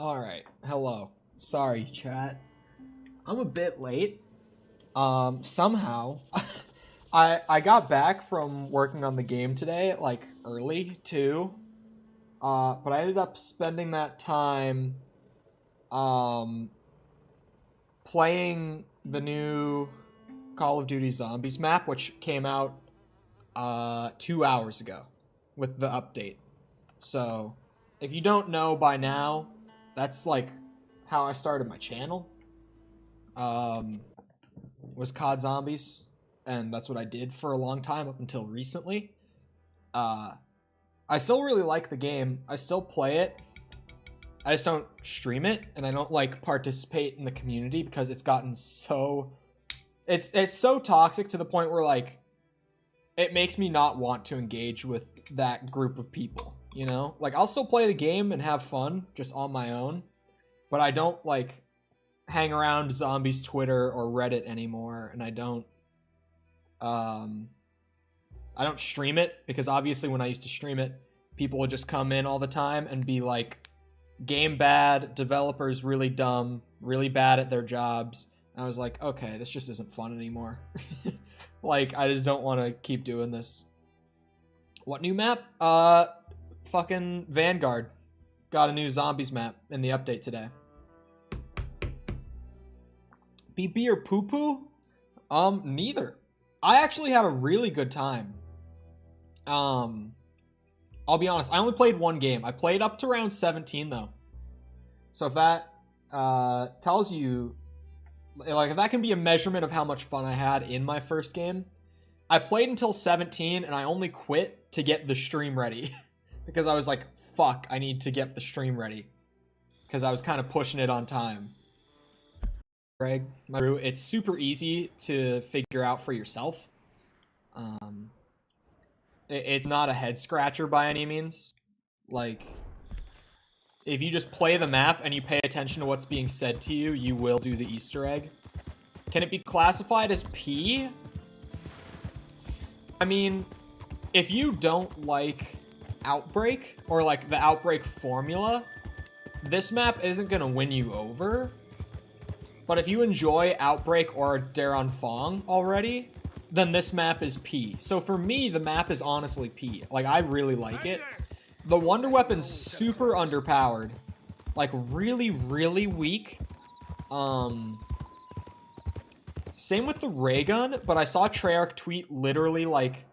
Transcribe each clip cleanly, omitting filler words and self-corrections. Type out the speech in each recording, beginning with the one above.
Alright, hello. Sorry, chat. I'm a bit late. Somehow, I got back from working on the game today, like, early, too. But I ended up spending that time, um, playing the new Call of Duty Zombies map, which came out, 2 hours ago with the update. So, if you don't know by now, that's, like, how I started my channel. Was COD Zombies, and that's what I did for a long time up until recently. I still really like the game. I still play it. I just don't stream it, and I don't like participate in the community because it's gotten so it's so toxic to the point where like it makes me not want to engage with that group of people, you know? Like I'll still play the game and have fun just on my own, but I don't like hang around Zombies Twitter or Reddit anymore, and I don't stream it because obviously when I used to stream it, people would just come in all the time and be like, game bad, developers really dumb, really bad at their jobs. And I was like, okay, this just isn't fun anymore. Like, I just don't want to keep doing this. What new map? Fucking Vanguard. Got a new zombies map in the update today. BB or poo poo? Neither. I actually had a really good time. I'll be honest, I only played one game. I played up to round 17 though. So if that tells you, like, if that can be a measurement of how much fun I had in my first game, I played until 17 and I only quit to get the stream ready. Because I was like, fuck, I need to get the stream ready. Because I was kind of pushing it on time. Greg, it's super easy to figure out for yourself. It's not a head scratcher by any means. Like, if you just play the map and you pay attention to what's being said to you, you will do the Easter egg. Can it be classified as P? I mean, if you don't like Outbreak, or like the Outbreak formula, this map isn't gonna win you over. But if you enjoy Outbreak or Daron Fong already, then this map is P. So for me, the map is honestly P. Like, I really like it. The Wonder Weapon's super underpowered. Like, really, really weak. Same with the ray gun, but I saw Treyarch tweet literally, like,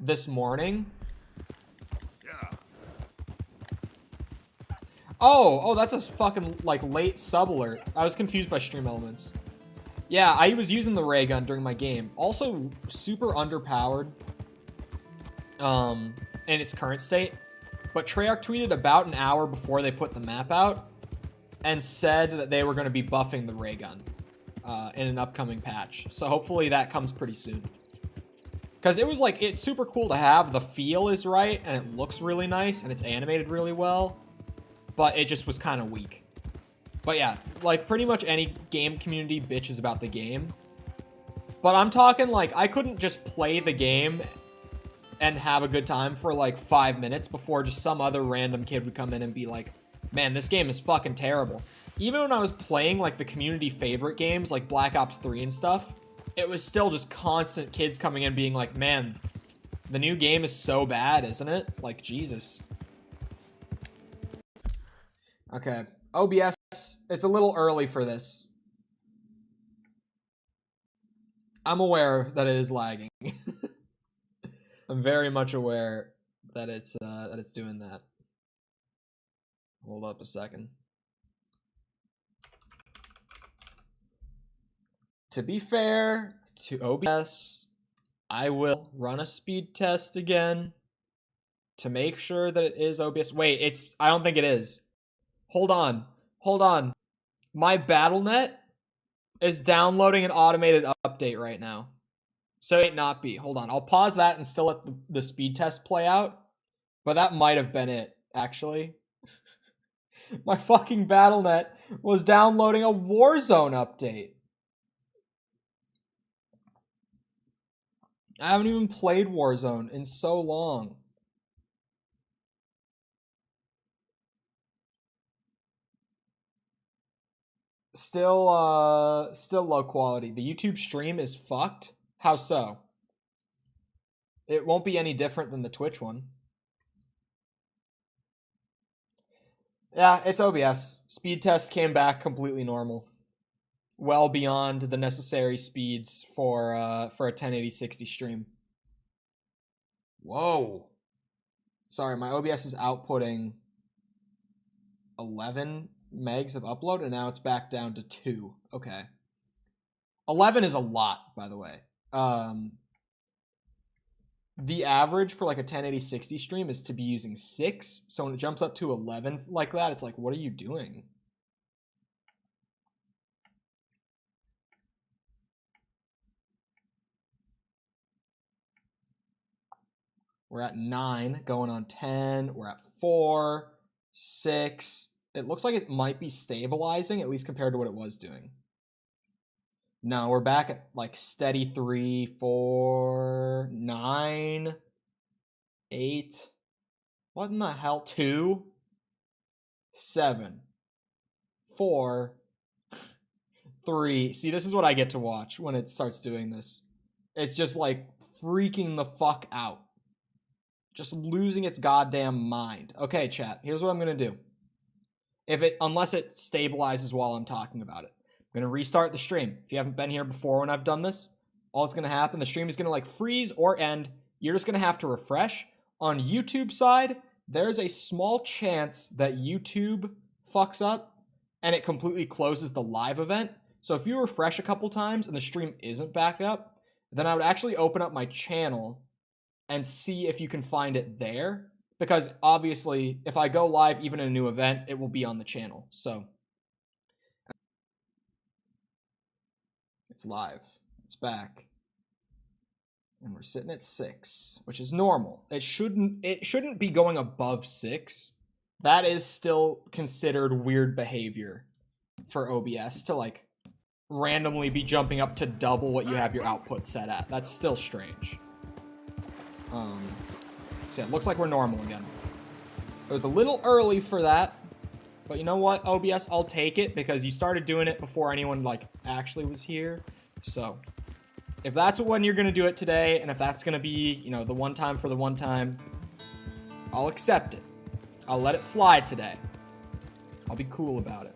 this morning. Oh, that's a fucking, like, late sub alert. I was confused by stream elements. Yeah, I was using the ray gun during my game. Also, super underpowered in its current state. But Treyarch tweeted about an hour before they put the map out and said that they were going to be buffing the ray gun in an upcoming patch. So hopefully that comes pretty soon. Because it was like, it's super cool to have. The feel is right and it looks really nice and it's animated really well. But it just was kind of weak. But yeah, like pretty much any game community bitches about the game. But I'm talking like I couldn't just play the game and have a good time for like 5 minutes before just some other random kid would come in and be like, man, this game is fucking terrible. Even when I was playing like the community favorite games like Black Ops 3 and stuff, it was still just constant kids coming in being like, man, the new game is so bad, isn't it? Like, Jesus. Okay, OBS. It's a little early for this. I'm aware that it is lagging. I'm very much aware that it's doing that. Hold up a second. To be fair to OBS, I will run a speed test again to make sure that it is OBS. Wait, I don't think it is. Hold on. My BattleNet is downloading an automated update right now. So it not be. Hold on. I'll pause that and still let the speed test play out. But that might have been it, actually. My fucking BattleNet was downloading a Warzone update. I haven't even played Warzone in so long. Still low quality. The YouTube stream is fucked. How so? It won't be any different than the Twitch one. Yeah, it's OBS. Speed test came back completely normal. Well beyond the necessary speeds for a 1080-60 stream. Whoa. Sorry, my OBS is outputting 11 megs of upload, and now it's back down to 2. Okay. 11 is a lot, by the way. The average for like a 1080-60 stream is to be using 6. So when it jumps up to 11 like that, it's like, what are you doing? We're at 9, going on 10. We're at 4, 6. It looks like it might be stabilizing, at least compared to what it was doing. No, we're back at like steady 3, 4, 9, 8. What in the hell? 2, 7, 4, 3. See, this is what I get to watch when it starts doing this. It's just like freaking the fuck out. Just losing its goddamn mind. Okay, chat, here's what I'm gonna do. Unless it stabilizes while I'm talking about it. I'm going to restart the stream. If you haven't been here before when I've done this, all that's going to happen, the stream is going to like freeze or end. You're just going to have to refresh. On YouTube side, there's a small chance that YouTube fucks up and it completely closes the live event. So if you refresh a couple times and the stream isn't back up, then I would actually open up my channel and see if you can find it there. Because obviously, if I go live even in a new event, it will be on the channel. So it's live. It's back. And we're sitting at 6, which is normal. It shouldn't be going above 6. That is still considered weird behavior for OBS to like randomly be jumping up to double what you have your output set at. That's still strange. So it looks like we're normal again. It was a little early for that. But you know what, OBS, I'll take it because you started doing it before anyone like actually was here. So if that's when you're going to do it today, and if that's going to be, you know, the one time for the one time, I'll accept it. I'll let it fly today. I'll be cool about it.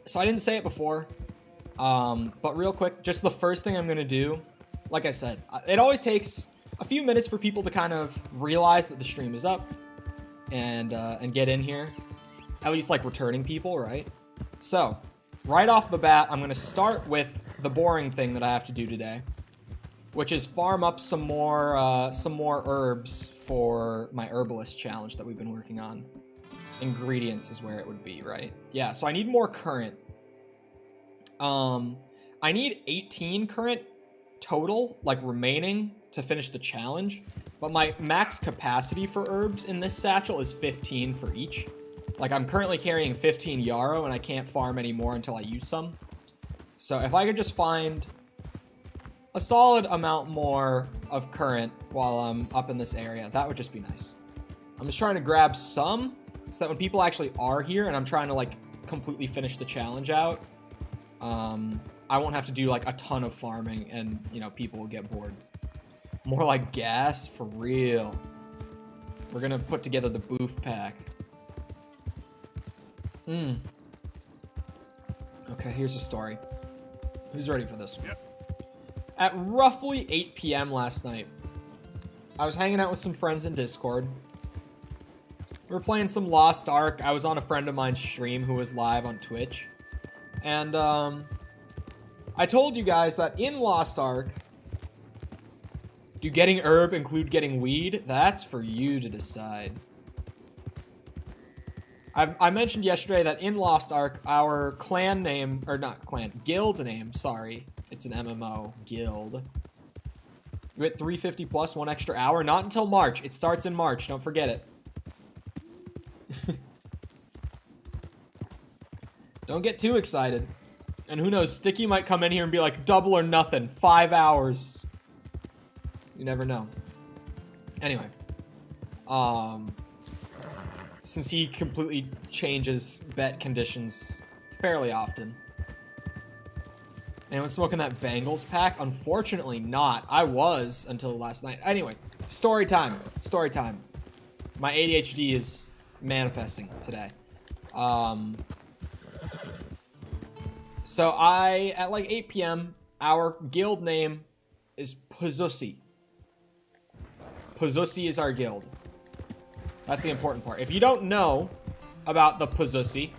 So I didn't say it before, but real quick, just the first thing I'm going to do, like I said, it always takes a few minutes for people to kind of realize that the stream is up and get in here. At least like returning people, right? So, right off the bat, I'm going to start with the boring thing that I have to do today, which is farm up some more herbs for my herbalist challenge that we've been working on. Ingredients is where it would be, right? Yeah, so I need more current. I need 18 current total, like remaining, to finish the challenge. But my max capacity for herbs in this satchel is 15 for each. Like, I'm currently carrying 15 yarrow, and I can't farm anymore until I use some. So if I could just find a solid amount more of current while I'm up in this area, that would just be nice. I'm just trying to grab some, so that when people actually are here, and I'm trying to, like, completely finish the challenge out, I won't have to do, like, a ton of farming, and, you know, people will get bored. More like gas? For real. We're gonna put together the boof pack. Okay, here's the story. Who's ready for this one? Yep. At roughly 8 p.m. last night, I was hanging out with some friends in Discord. We were playing some Lost Ark. I was on a friend of mine's stream who was live on Twitch. And, I told you guys that in Lost Ark, do getting herb include getting weed? That's for you to decide. I mentioned yesterday that in Lost Ark, our clan name, or not clan, guild name, sorry. It's an MMO, guild. You hit 350 plus 1 extra hour? Not until March. It starts in March, don't forget it. Don't get too excited. And who knows, Sticky might come in here and be like, double or nothing, 5 hours. You never know. Anyway. Since he completely changes bet conditions fairly often. Anyone smoking that Bengals pack? Unfortunately not. I was until last night. Anyway, story time. Story time. My ADHD is manifesting today. So at like 8 p.m., our guild name is Puzzusi. Puzzusi is our guild. That's the important part. If you don't know about the Puzzusi,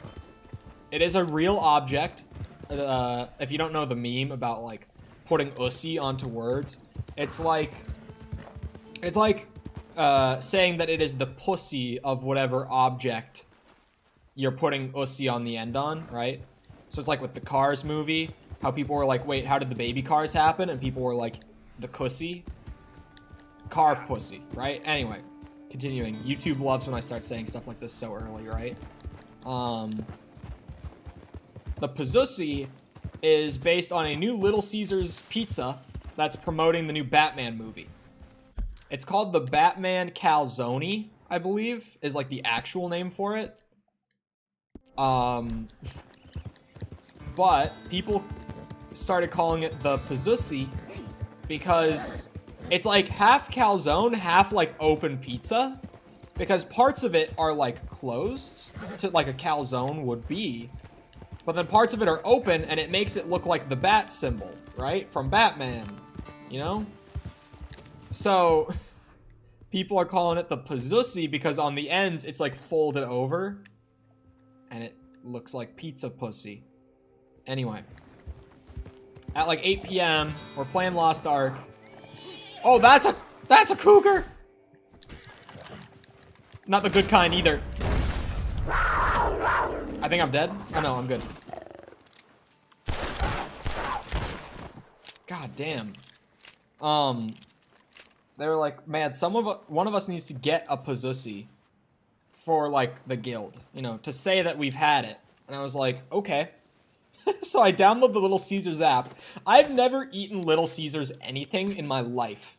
it is a real object. If you don't know the meme about like putting ussy onto words, it's like saying that it is the pussy of whatever object you're putting ussy on the end on, right? So it's like with the Cars movie, how people were like, wait, how did the baby cars happen? And people were like, the cussy. Car pussy, right? Anyway, continuing. YouTube loves when I start saying stuff like this so early, right? The Puzzusi is based on a new Little Caesars pizza that's promoting the new Batman movie. It's called the Batman Calzone, I believe, is like the actual name for it. But people started calling it the Puzzusi because it's like half calzone, half like open pizza. Because parts of it are like closed to like a calzone would be. But then parts of it are open and it makes it look like the bat symbol, right? From Batman, you know? So people are calling it the Puzzusi because on the ends it's like folded over and it looks like pizza pussy. Anyway, at like 8 p.m., we're playing Lost Ark. Oh, that's a cougar. Not the good kind either. I think I'm dead. Oh no, I'm good. God damn. They were like, man, one of us needs to get a Puzzusi for like the guild, you know, to say that we've had it. And I was like, okay. So I download the Little Caesars app. I've never eaten Little Caesars anything in my life.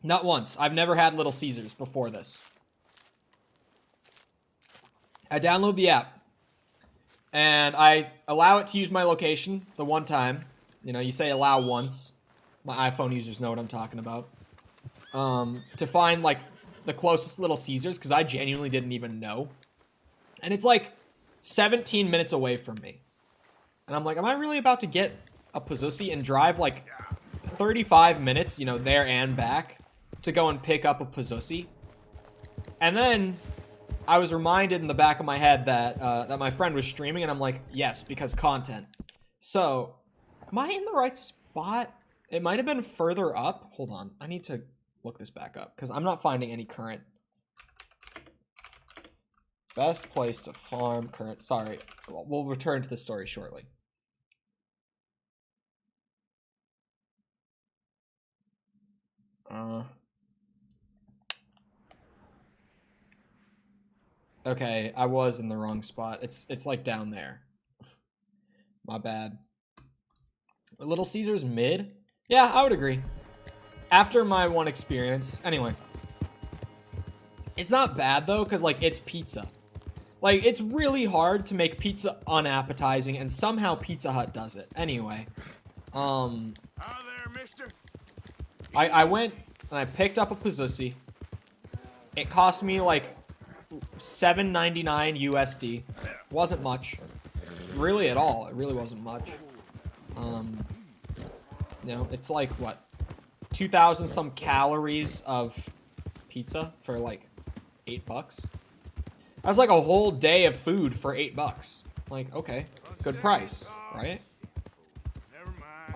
Not once. I've never had Little Caesars before this. I download the app. And I allow it to use my location the one time. You know, you say allow once. My iPhone users know what I'm talking about. To find, like, the closest Little Caesars, because I genuinely didn't even know. And it's, like, 17 minutes away from me. And I'm like, am I really about to get a Puzzusi and drive, like, 35 minutes, you know, there and back to go and pick up a Puzzusi? And then I was reminded in the back of my head that that my friend was streaming, and I'm like, yes, because content. So, am I in the right spot? It might have been further up. Hold on. I need to look this back up, because I'm not finding any current. Best place to farm current. Sorry. We'll return to the story shortly. Okay, I was in the wrong spot. It's like down there. My bad. Little Caesars mid? Yeah, I would agree. After my one experience. Anyway. It's not bad though, because like it's pizza. Like it's really hard to make pizza unappetizing, and somehow Pizza Hut does it. Anyway. Hi there, mister. I went and I picked up a Puzzusi. It cost me like $7.99 USD. Wasn't much. Really at all. It really wasn't much. You know, it's like what? 2,000 some calories of pizza for like $8. That's like a whole day of food for $8. Like, okay, good price, right?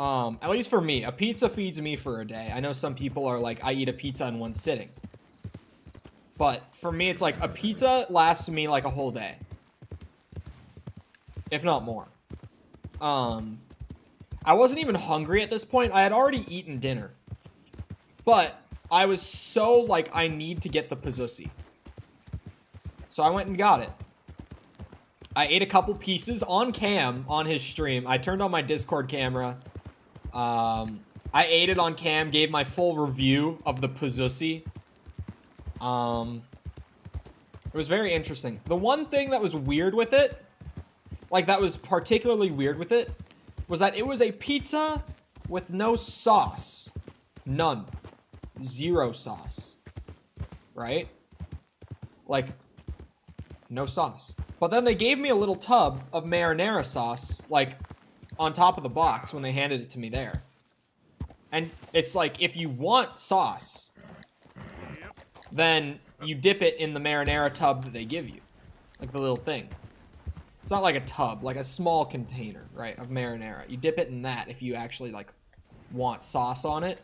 At least for me, a pizza feeds me for a day. I know some people are like, I eat a pizza in one sitting. But for me, it's like a pizza lasts me like a whole day. If not more. I wasn't even hungry at this point. I had already eaten dinner. But I was so like, I need to get the Puzzusi. So I went and got it. I ate a couple pieces on cam on his stream. I turned on my Discord camera. I ate it on cam, gave my full review of the Puzzusi. It was very interesting. The one thing that was weird with it, like that was particularly weird with it, was that it was a pizza with no sauce. None. Zero sauce. Right? Like, no sauce. But then they gave me a little tub of marinara sauce, like, on top of the box when they handed it to me there. And it's like, if you want sauce, then you dip it in the marinara tub that they give you. Like the little thing. It's not like a tub, like a small container, right, of marinara. You dip it in that if you actually, like, want sauce on it.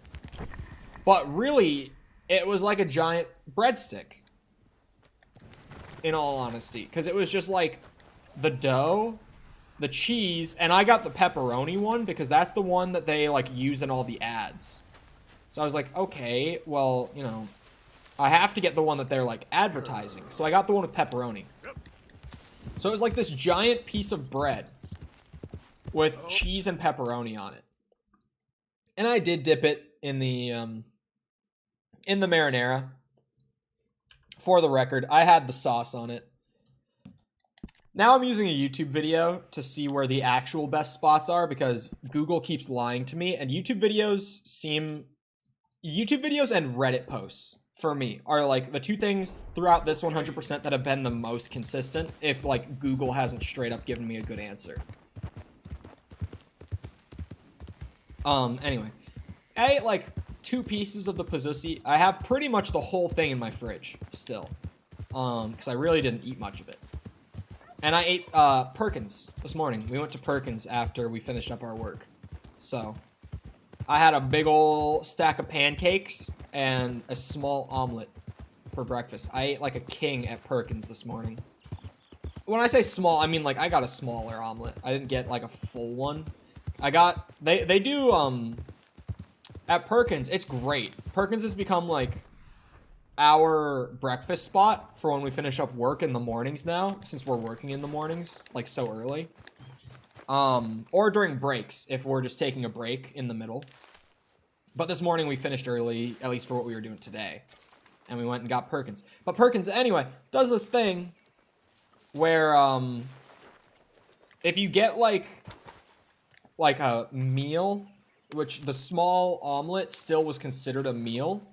But really, it was like a giant breadstick. In all honesty. Because it was just like the dough, the cheese, and I got the pepperoni one because that's the one that they, like, use in all the ads. So I was like, okay, well, you know, I have to get the one that they're, like, advertising. So I got the one with pepperoni. So it was like this giant piece of bread with cheese and pepperoni on it. And I did dip it in the marinara. For the record, I had the sauce on it. Now I'm using a YouTube video to see where the actual best spots are because Google keeps lying to me, and YouTube videos and Reddit posts for me are like the two things throughout this 100% that have been the most consistent if like Google hasn't straight up given me a good answer. Anyway, I ate like 2 pieces of the pizzusi. I have pretty much the whole thing in my fridge still, because I really didn't eat much of it. And I ate Perkins this morning. We went to Perkins after we finished up our work. So I had a big old stack of pancakes and a small omelet for breakfast. I ate like a king at Perkins this morning. When I say small, I mean like I got a smaller omelet. I didn't get like a full one. I got, they do, at Perkins, it's great. Perkins has become like our breakfast spot for when we finish up work in the mornings now, since we're working in the mornings like so early. Or during breaks if we're just taking a break in the middle. But this morning we finished early, at least for what we were doing today. And we went and got Perkins. But Perkins, anyway, does this thing where, if you get like a meal, which the small omelet still was considered a meal,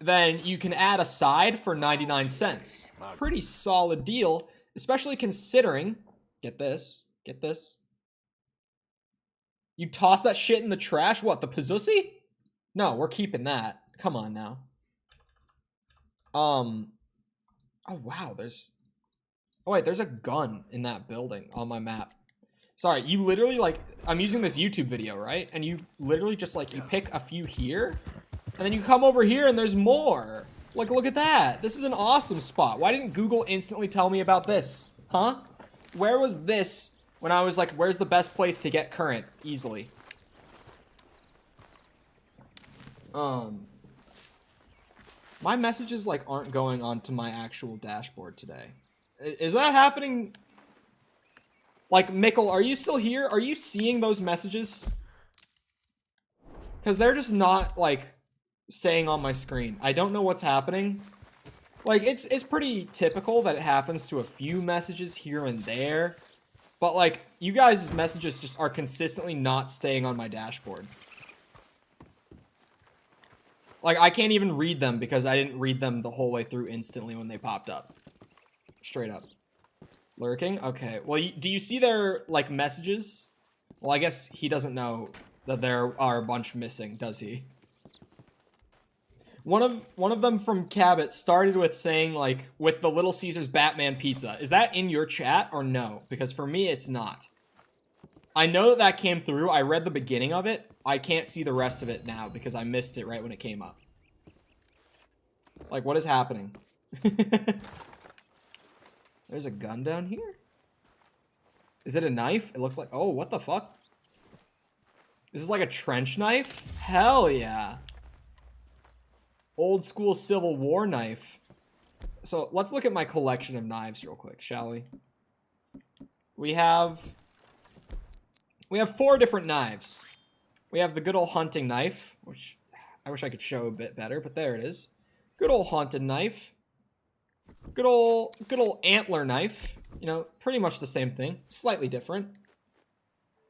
then you can add a side for 99 cents. Pretty solid deal, especially considering, get this. You toss that shit in the trash? What, the pizzusi? No, we're keeping that. Come on now. Oh wow, there's a gun in that building on my map. Sorry, you literally, like, I'm using this YouTube video, right? And you literally just, like, you pick a few here, and then you come over here and there's more. Like, look at that. This is an awesome spot. Why didn't Google instantly tell me about this? Huh? Where was this when I was like, where's the best place to get current easily? My messages, like, aren't going onto my actual dashboard today. Is that happening? Like, Mikkel, are you still here? Are you seeing those messages? Because they're just not, like, staying on my screen. I don't know what's happening. Like, it's pretty typical that it happens to a few messages here and there. But, like, you guys' messages just are consistently not staying on my dashboard. Like, I can't even read them because I didn't read them the whole way through instantly when they popped up. Straight up. Lurking? Okay. Well, do you see their, like, messages? Well, I guess he doesn't know that there are a bunch missing, does he? One of them from Cabot started with saying, like, with the Little Caesars Batman pizza. Is that in your chat or no? Because for me, it's not. I know that came through. I read the beginning of it. I can't see the rest of it now because I missed it right when it came up. Like, what is happening? There's a gun down here? Is it a knife? It looks like... Oh, what the fuck? Is this like a trench knife? Hell yeah. Old school Civil War knife. So, let's look at my collection of knives real quick, shall we? We have 4 different knives. We have the good old hunting knife, which I wish I could show a bit better, but there it is. Good old haunted knife. Good old antler knife. You know, pretty much the same thing. Slightly different.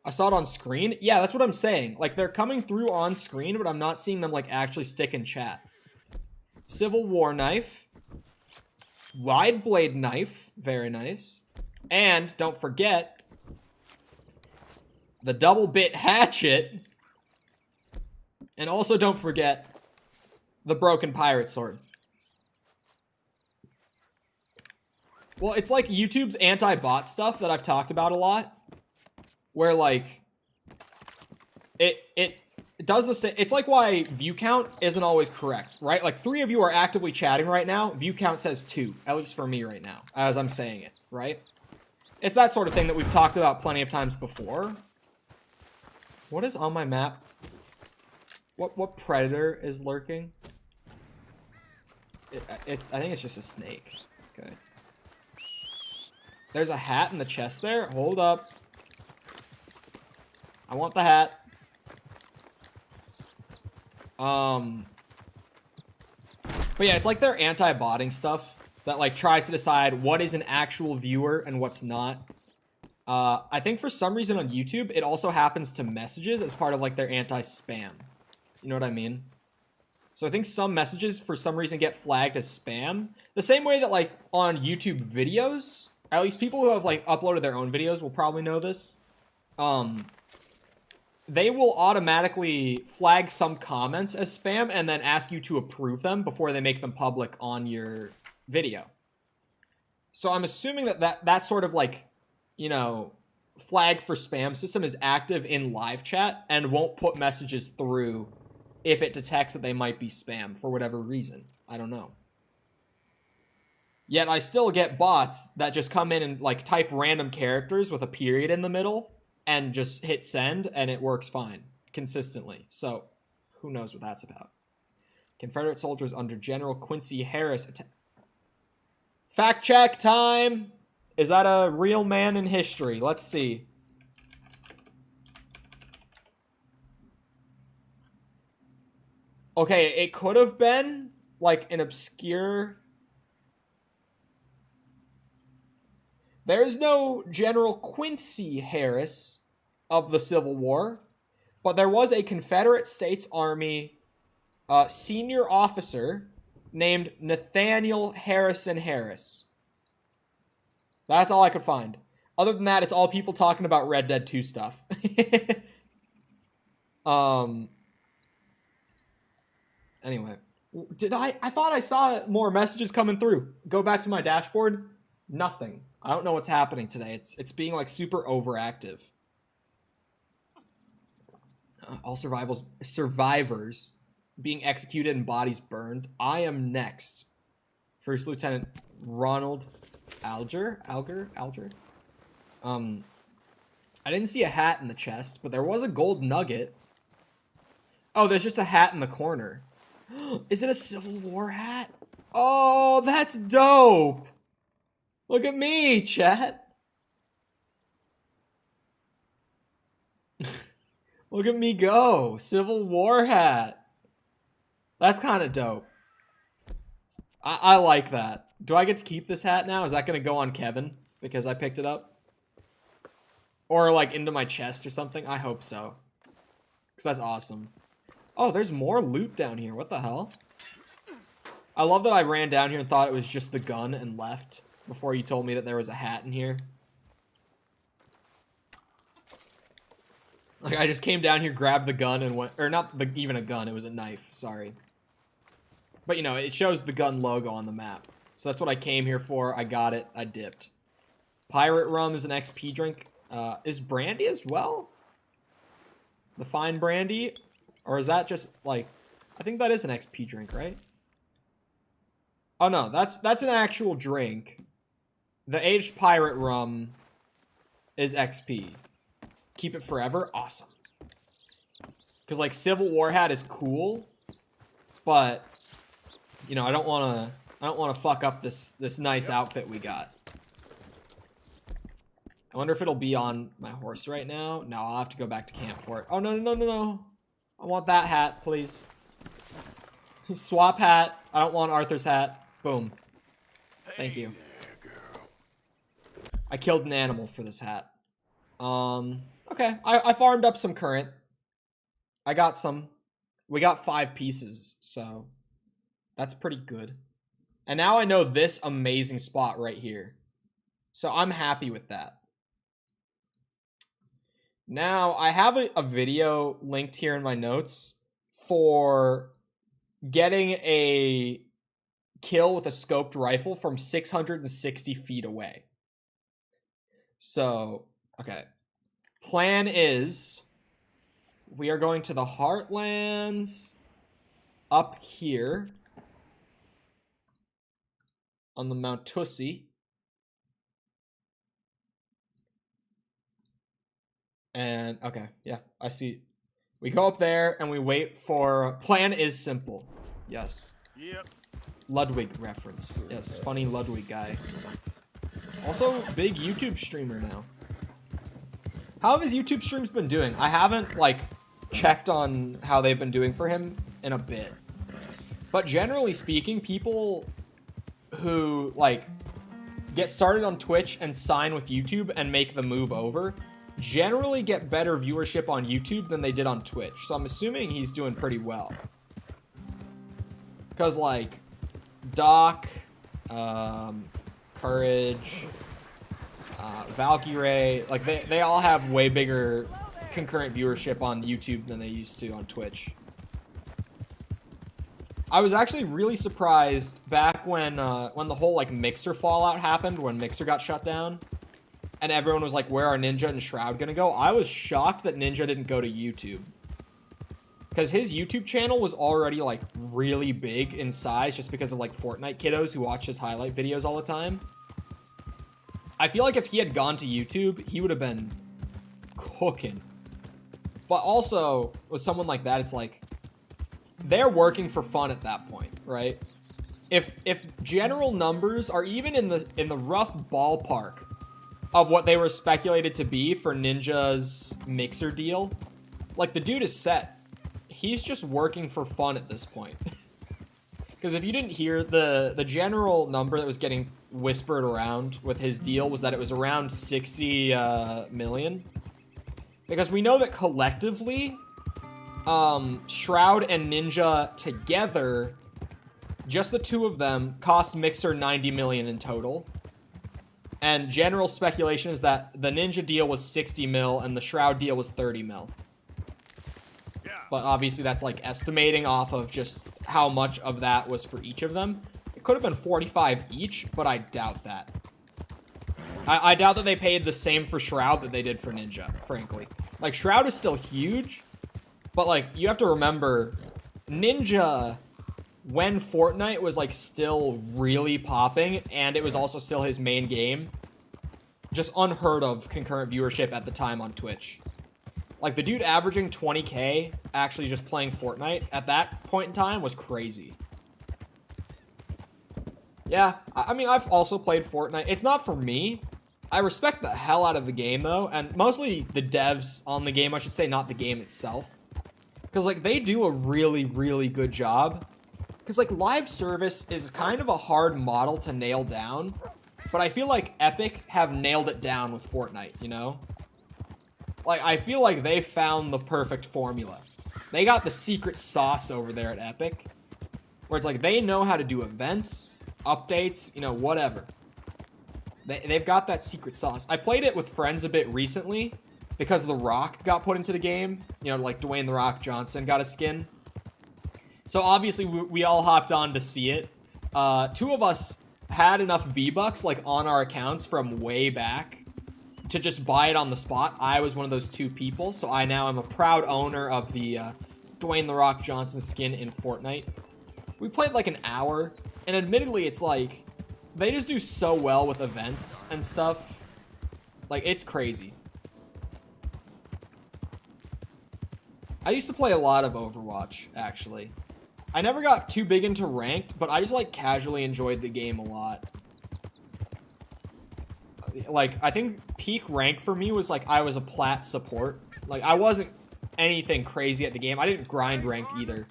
I saw it on screen. Yeah, that's what I'm saying. Like, they're coming through on screen, but I'm not seeing them, like, actually stick in chat. Civil War knife. Wide blade knife. Very nice. And, don't forget, the double bit hatchet. And also don't forget the broken pirate sword. Well, it's like YouTube's anti-bot stuff that I've talked about a lot. Where, like, it does the same. It's like why view count isn't always correct, right? Like, 3 of you are actively chatting right now. View count says 2, at least for me right now, as I'm saying it, right? It's that sort of thing that we've talked about plenty of times before. What is on my map? What predator is lurking? I think it's just a snake. Okay. There's a hat in the chest there. Hold up. I want the hat. But yeah, it's like their anti-botting stuff that like tries to decide what is an actual viewer and what's not. I think for some reason on YouTube, it also happens to messages as part of like their anti-spam. You know what I mean? So I think some messages for some reason get flagged as spam. The same way that like on YouTube videos, at least people who have like uploaded their own videos will probably know this. They will automatically flag some comments as spam and then ask you to approve them before they make them public on your video. So I'm assuming that sort of like, you know, flag for spam system is active in live chat and won't put messages through if it detects that they might be spam for whatever reason. I don't know. Yet I still get bots that just come in and like type random characters with a period in the middle and just hit send, and it works fine, consistently. So, who knows what that's about. Confederate soldiers under General Quincy Harris fact check time! Is that a real man in history? Let's see. Okay, it could have been, like, an obscure... There's no General Quincy Harris of the Civil War, but there was a Confederate States Army senior officer named Nathaniel Harrison Harris. That's all I could find. Other than that, it's all people talking about Red Dead 2 stuff. Anyway, I thought I saw more messages coming through. Go back to my dashboard. Nothing. I don't know what's happening today. It's being like super overactive. All survivors being executed and bodies burned. I am next. First Lieutenant Ronald Alger. I didn't see a hat in the chest, but there was a gold nugget. Oh, there's just a hat in the corner. Is it a Civil War hat? Oh, that's dope. Look at me, chat. Look at me go. Civil War hat. That's kind of dope. I like that. Do I get to keep this hat now? Is that going to go on Kevin because I picked it up? Or like into my chest or something? I hope so. Because that's awesome. Oh, there's more loot down here. What the hell? I love that I ran down here and thought it was just the gun and left before you told me that there was a hat in here. Like, I just came down here, grabbed the gun, and went... Or not even a gun, it was a knife. Sorry. But, you know, it shows the gun logo on the map. So that's what I came here for. I got it. I dipped. Pirate rum is an XP drink. Is brandy as well? The fine brandy? Or is that just, like... I think that is an XP drink, right? Oh, no. That's an actual drink. The aged pirate rum is XP. Keep it forever? Awesome. Because, like, Civil War hat is cool. But, you know, I don't want to fuck up this nice outfit we got. I wonder if it'll be on my horse right now. No, I'll have to go back to camp for it. Oh, no. I want that hat, please. Swap hat. I don't want Arthur's hat. Boom. Thank you. I killed an animal for this hat. Okay, I farmed up some current. I got some. We got 5 pieces, so that's pretty good. And now I know this amazing spot right here. So I'm happy with that. Now, I have a video linked here in my notes for getting a kill with a scoped rifle from 660 feet away. So, okay. Plan is we are going to the Heartlands up here on the Mount Tussie. And, okay, yeah, I see. We go up there and we wait for... Plan is simple. Yes. Yep. Ludwig reference. Yes, funny Ludwig guy. Also, big YouTube streamer now. How have his YouTube streams been doing? I haven't, like, checked on how they've been doing for him in a bit. But generally speaking, people who, like, get started on Twitch and sign with YouTube and make the move over generally get better viewership on YouTube than they did on Twitch. So I'm assuming he's doing pretty well. Because, like, Doc, Courage, Valkyrie, like, they all have way bigger concurrent viewership on YouTube than they used to on Twitch. I was actually really surprised back when the whole, like, Mixer fallout happened, when Mixer got shut down, and everyone was like, where are Ninja and Shroud gonna go? I was shocked that Ninja didn't go to YouTube. Because his YouTube channel was already, like, really big in size just because of, like, Fortnite kiddos who watch his highlight videos all the time. I feel like if he had gone to YouTube, he would have been cooking. But also, with someone like that, it's like, they're working for fun at that point, right? If general numbers are even in the rough ballpark of what they were speculated to be for Ninja's Mixer deal, like, the dude is set. He's just working for fun at this point. Because if you didn't hear, the general number that was getting whispered around with his deal was that it was around 60 million. Because we know that collectively, Shroud and Ninja together, just the two of them, cost Mixer 90 million in total. And general speculation is that the Ninja deal was 60 mil and the Shroud deal was 30 mil. Yeah. But obviously that's, like, estimating off of just how much of that was for each of them. It could have been 45 each, but I doubt that. I doubt that they paid the same for Shroud that they did for Ninja, frankly. Like, Shroud is still huge, but, like, you have to remember, Ninja, when Fortnite was, like, still really popping, and it was also still his main game, just unheard of concurrent viewership at the time on Twitch. Like, the dude averaging 20K actually just playing Fortnite at that point in time was crazy. Yeah, I mean, I've also played Fortnite. It's not for me. I respect the hell out of the game, though, and mostly the devs on the game, I should say, not the game itself. Because, like, they do a really, really good job. Because, like, live service is kind of a hard model to nail down, but I feel like Epic have nailed it down with Fortnite, you know? Like, I feel like they found the perfect formula. They got the secret sauce over there at Epic, where it's like they know how to do events, updates, you know, whatever. They've got that secret sauce. I played it with friends a bit recently because The Rock got put into the game. You know, like Dwayne The Rock Johnson got a skin. So obviously we all hopped on to see it. 2 of us had enough V-Bucks, like, on our accounts from way back to just buy it on the spot. I was one of those 2 people, so I now am a proud owner of the Dwayne The Rock Johnson skin in Fortnite. We played like an hour, and admittedly it's like, they just do so well with events and stuff. Like, it's crazy. I used to play a lot of Overwatch, actually. I never got too big into ranked, but I just, like, casually enjoyed the game a lot. Like, I think peak rank for me was, like, I was a plat support. Like, I wasn't anything crazy at the game. I didn't grind ranked either.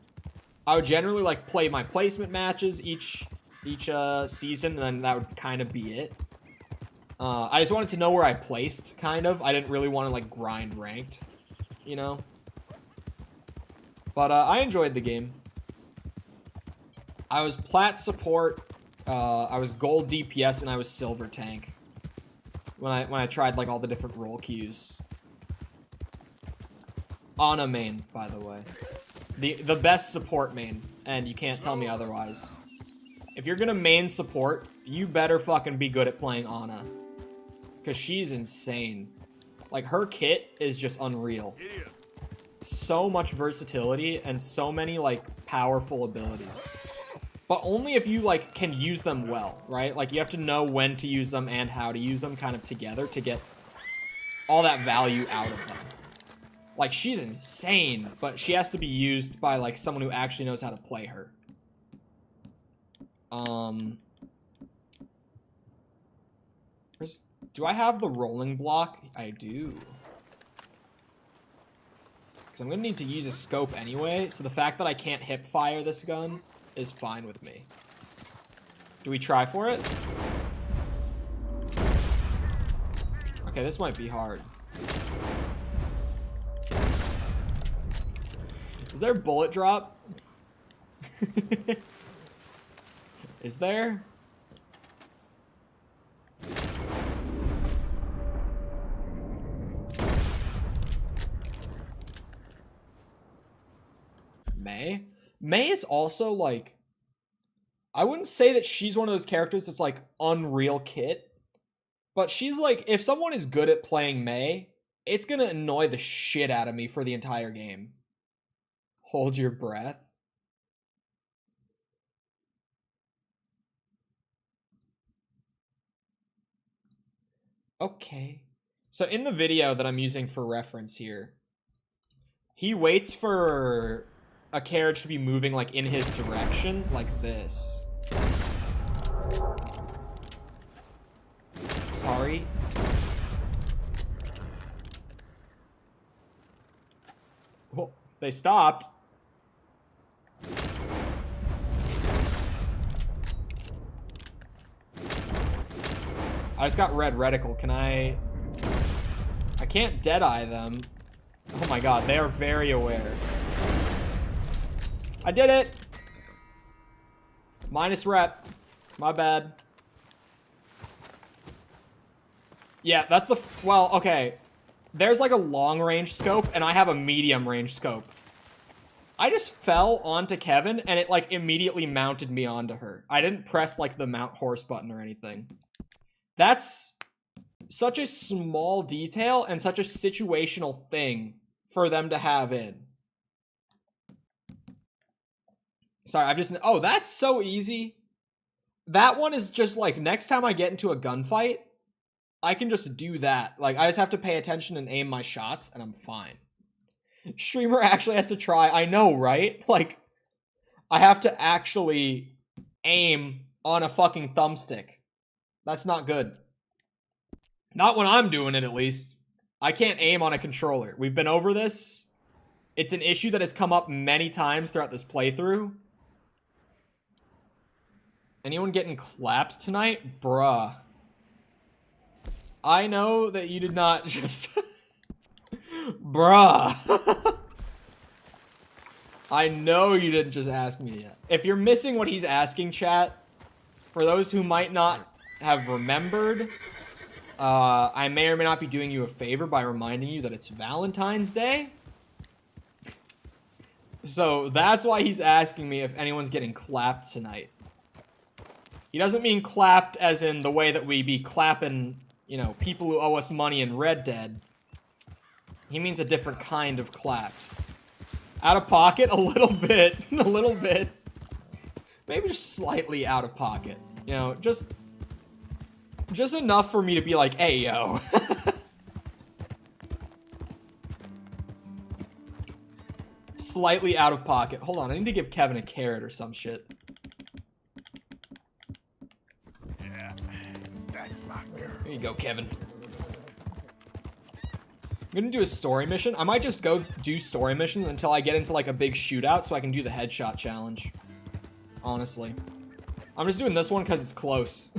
I would generally, like, play my placement matches each season, and then that would kind of be it. I just wanted to know where I placed, kind of. I didn't really want to, like, grind ranked, you know? But, I enjoyed the game. I was plat support, I was gold DPS, and I was silver tank. When I tried, like, all the different role queues. On a main, by the way. The best support main, and you can't tell me otherwise. If you're gonna main support, you better fucking be good at playing Ana. Because she's insane. Like, her kit is just unreal. So much versatility and so many, like, powerful abilities. But only if you, like, can use them well, right? Like, you have to know when to use them and how to use them kind of together to get all that value out of them. Like, she's insane, but she has to be used by, like, someone who actually knows how to play her. Do I have the rolling block? I do. Because I'm going to need to use a scope anyway, so the fact that I can't hip fire this gun is fine with me. Do we try for it? Okay, this might be hard. Is there bullet drop? Is there? May? May is also, like... I wouldn't say that she's one of those characters that's, like, unreal kit. But she's, like, if someone is good at playing May, it's gonna annoy the shit out of me for the entire game. Hold your breath. Okay. So in the video that I'm using for reference here, he waits for a carriage to be moving, like, in his direction, like this. Sorry. Oh, they stopped. I just got red reticle. Can I can't deadeye them. Oh my god, they are very aware. I did it! Minus rep. My bad. Yeah, that's the... Well, okay. There's like a long range scope, and I have a medium range scope. I just fell onto Kevin, and it like immediately mounted me onto her. I didn't press like the mount horse button or anything. That's such a small detail and such a situational thing for them to have in. Sorry, I've just... Oh, that's so easy. That one is just like, next time I get into a gunfight, I can just do that. Like, I just have to pay attention and aim my shots, and I'm fine. Streamer actually has to try. I know, right? Like, I have to actually aim on a fucking thumbstick. That's not good. Not when I'm doing it, at least. I can't aim on a controller. We've been over this. It's an issue that has come up many times throughout this playthrough. Anyone getting clapped tonight? Bruh. I know that you did not just... Bruh. I know you didn't just ask me yet. If you're missing what he's asking, chat, for those who might not have remembered, I may or may not be doing you a favor by reminding you that it's Valentine's Day. So that's why he's asking me if anyone's getting clapped tonight. He doesn't mean clapped as in the way that we be clapping, you know, people who owe us money in Red Dead. He means a different kind of clapped. Out of pocket? A little bit. A little bit. Maybe just slightly out of pocket. You know, just enough for me to be like, hey, yo. Slightly out of pocket. Hold on, I need to give Kevin a carrot or some shit. Yeah, that's my girl. Here you go, Kevin. I'm gonna do a story mission. I might just go do story missions until I get into like a big shootout so I can do the headshot challenge. Honestly. I'm just doing this one because it's close.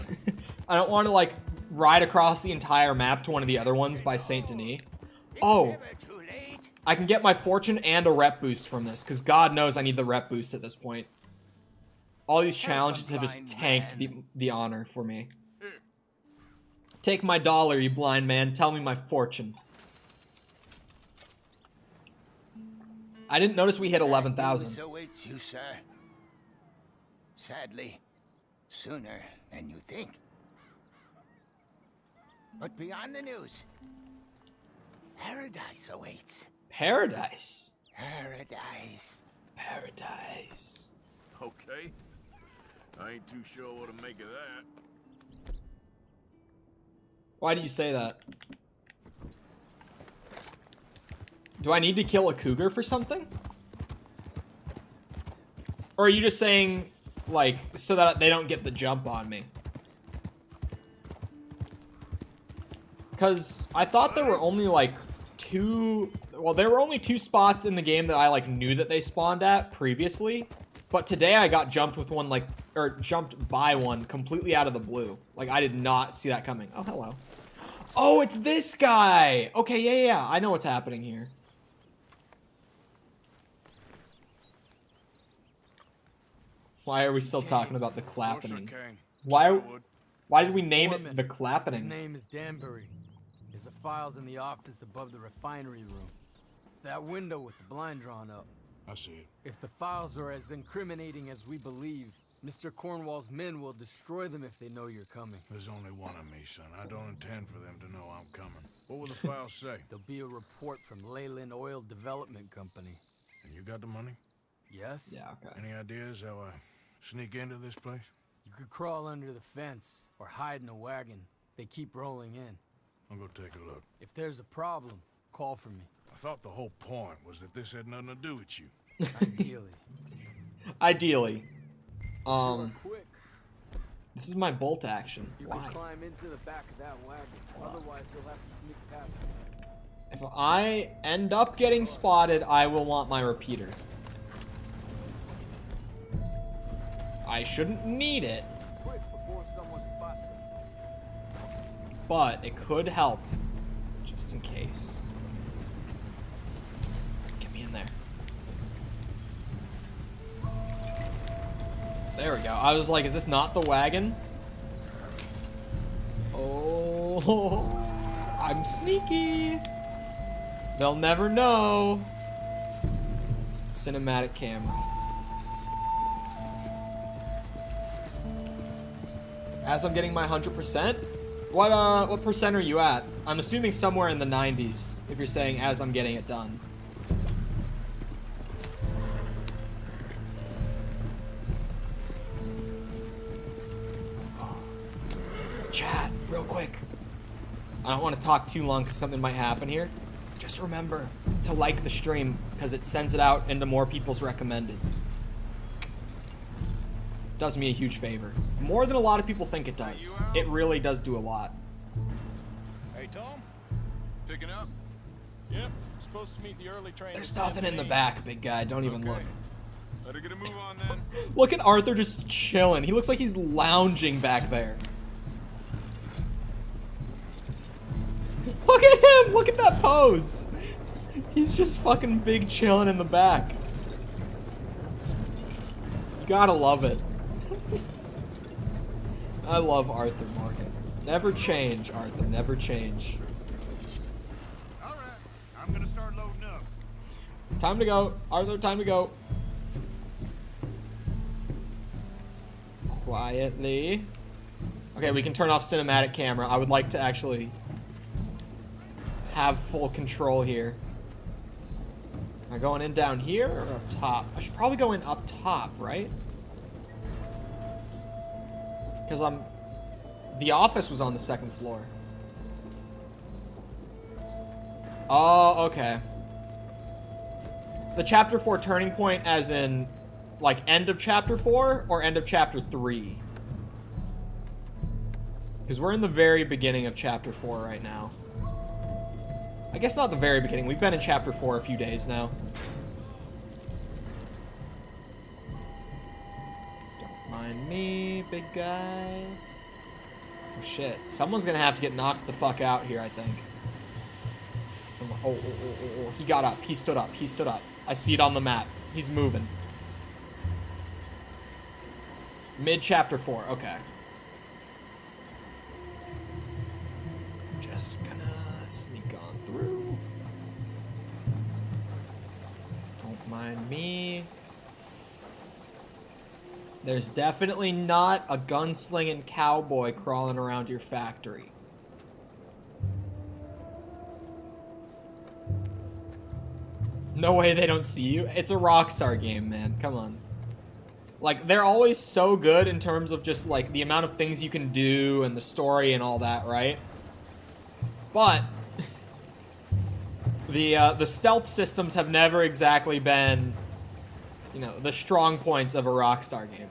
I don't want to like ride across the entire map to one of the other ones by Saint Denis. Oh, I can get my fortune and a rep boost from this, because God knows I need the rep boost at this point. All these challenges have just tanked the honor for me. Take my dollar, you blind man. Tell me my fortune. I didn't notice we hit 11,000. Awaits you, sir. Sadly, sooner than you think. But beyond the news, paradise awaits. Paradise. Paradise. Paradise. Okay. I ain't too sure what to make of that. Why do you say that? Do I need to kill a cougar for something? Or are you just saying, like, so that they don't get the jump on me? Because I thought there were only, like, there were only 2 spots in the game that I, like, knew that they spawned at previously. But today I got jumped with one, like, or jumped by one completely out of the blue. Like, I did not see that coming. Oh, hello. Oh, it's this guy! Okay, yeah. I know what's happening here. Why are we still talking about the clappening? Why did we name it the clappening? His name is Danbury. There's the files in the office above the refinery room. It's that window with the blind drawn up. I see it. If the files are as incriminating as we believe, Mr. Cornwall's men will destroy them if they know you're coming. There's only one of me, son. I don't intend for them to know I'm coming. What will the files say? There'll be a report from Leyland Oil Development Company. And you got the money? Yes? Yeah, okay. Any ideas how I sneak into this place? You could crawl under the fence or hide in a wagon. They keep rolling in. I'll go take a look. If there's a problem, call for me. I thought the whole point was that this had nothing to do with you. Ideally. Ideally. Quick. This is my bolt action. You Why? can climb into the back of that wagon. Otherwise, you'll have to sneak past me. If I end up getting spotted, I will want my repeater. I shouldn't need it, Quick before someone spots us. but it could help, just in case. Get me in there. There we go. I was like, is this not the wagon? Oh, I'm sneaky. They'll never know. Cinematic camera. As I'm getting my 100%, what percent are you at? I'm assuming somewhere in the 90s, if you're saying as I'm getting it done. Chat, real quick. I don't want to talk too long because something might happen here. Just remember to like the stream because it sends it out into more people's recommended. Does me a huge favor. More than a lot of people think it does. It really does do a lot. Hey, Tom? Picking up? Yep. Supposed to meet the early train. There's nothing in the back, big guy. Don't even look. Better get a move on then. Look at Arthur just chilling. He looks like he's lounging back there. Look at him! Look at that pose! He's just fucking big chilling in the back. You gotta love it. I love Arthur Morgan. Never change, Arthur. Never change. All right. I'm gonna start loading up. Time to go. Arthur, time to go. Quietly. Okay, we can turn off cinematic camera. I would like to actually have full control here. Am I going in down here or up top? I should probably go in up top, right? Because the office was on the 2nd floor. Oh, okay. The chapter 4 turning point as in, like, end of chapter 4 or end of chapter 3? Because we're in the very beginning of chapter 4 right now. I guess not the very beginning. We've been in chapter 4 a few days now. Don't mind me, big guy. Oh, shit. Someone's gonna have to get knocked the fuck out here, I think. Oh. He got up. He stood up. He stood up. I see it on the map. He's moving. Mid-chapter 4. Okay. Just gonna sneak on through. Don't mind me. There's definitely not a gunslinging cowboy crawling around your factory. No way they don't see you. It's a Rockstar game, man. Come on. Like, they're always so good in terms of just, like, the amount of things you can do and the story and all that, right? But the stealth systems have never exactly been, you know, the strong points of a Rockstar game.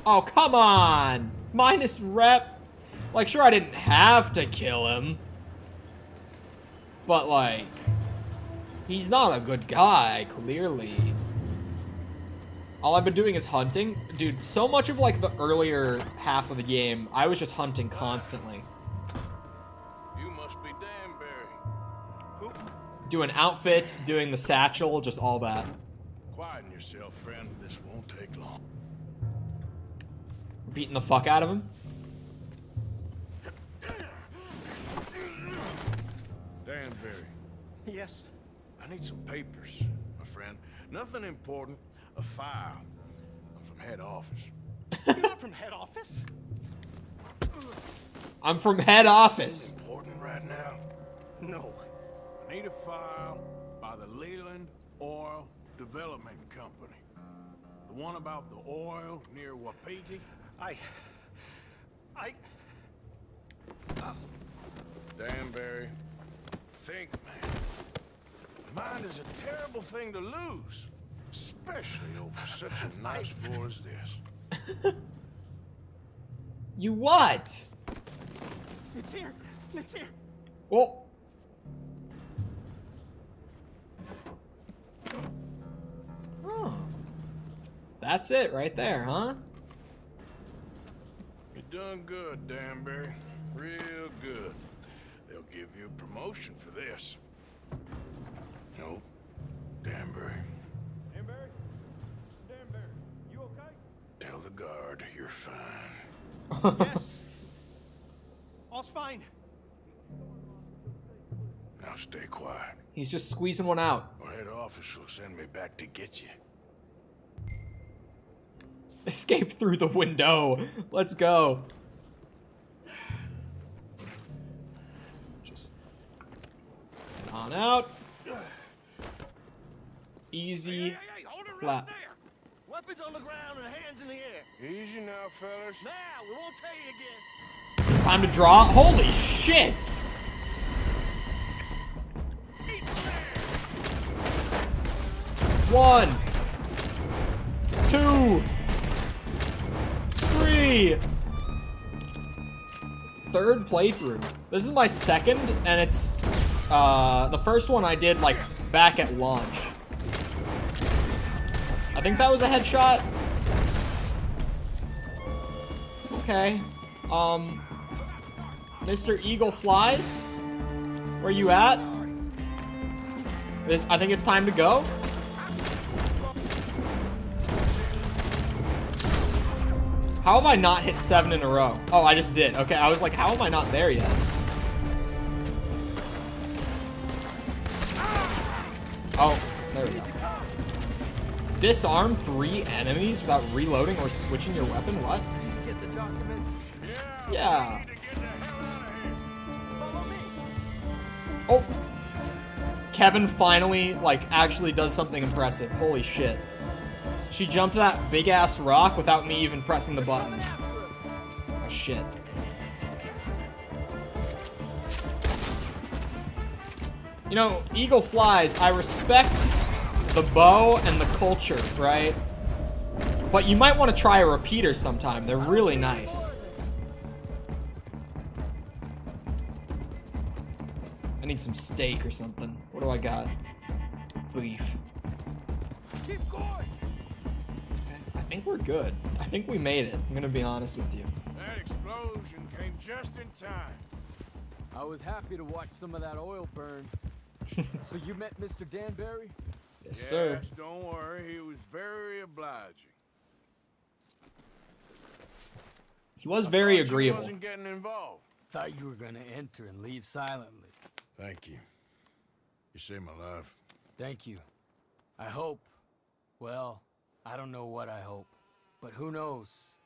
Oh, come on! Minus rep. Like, sure, I didn't have to kill him. But, like, he's not a good guy, clearly. All I've been doing is hunting. Dude, so much of, like, the earlier half of the game, I was just hunting constantly. You must be Danbury. Who? Doing outfits, doing the satchel, just all that. Quieten yourself, friend. This won't take long. Beating the fuck out of him. Danbury. Yes. I need some papers, my friend. Nothing important. A file. I'm from head office. You're not from head office? I'm from head office. Important right now? No. I need a file by the Leland Oil Development Company. The one about the oil near Wapiti? Danbury, think, man. Mind is a terrible thing to lose. Especially over such a nice floor as this. You what? It's here. It's here. Well. Oh. That's it right there, huh? You done good, Danbury. Real good. They'll give you a promotion for this. No, Danbury. Danbury? Danbury, you okay? Tell the guard you're fine. Yes. All's fine. Now stay quiet, He's just squeezing one out. or head office will send me back to get you. Escape through the window. Let's go. Just head on out. Easy. Hey, hold it Clap. right there. Weapons on the ground and hands in the air. Easy now, fellas. Now, we won't tell you again. Time to draw. Holy shit! One, 2, 3. Third playthrough. This is my second, and it's the first one I did like back at launch. I think that was a headshot. Okay. Mr. Eagle Flies, where you at? I think it's time to go. How have I not hit 7 in a row? Oh, I just did. Okay, I was like, how am I not there yet? Oh, there we go. Disarm 3 enemies without reloading or switching your weapon? What? Did you get the documents? Yeah. We need to get the hell out of here. Follow me. Oh. Kevin finally, like, actually does something impressive. Holy shit. She jumped that big-ass rock without me even pressing the button. Oh, shit. You know, Eagle Flies, I respect the bow and the culture, right? But you might want to try a repeater sometime. They're really nice. I need some steak or something. What do I got? Beef. Keep going. think we're good. I think we made it. I'm gonna be honest with you. That explosion came just in time. I was happy to watch some of that oil burn. So you met Mr. Danbury? Yes, sir. Yes, don't worry. He was very obliging. He was very Thought you agreeable. wasn't getting involved. Thought you were gonna enter and leave silently. Thank you. You saved my life. Thank you. I hope. Well, I don't know what I hope. But who knows?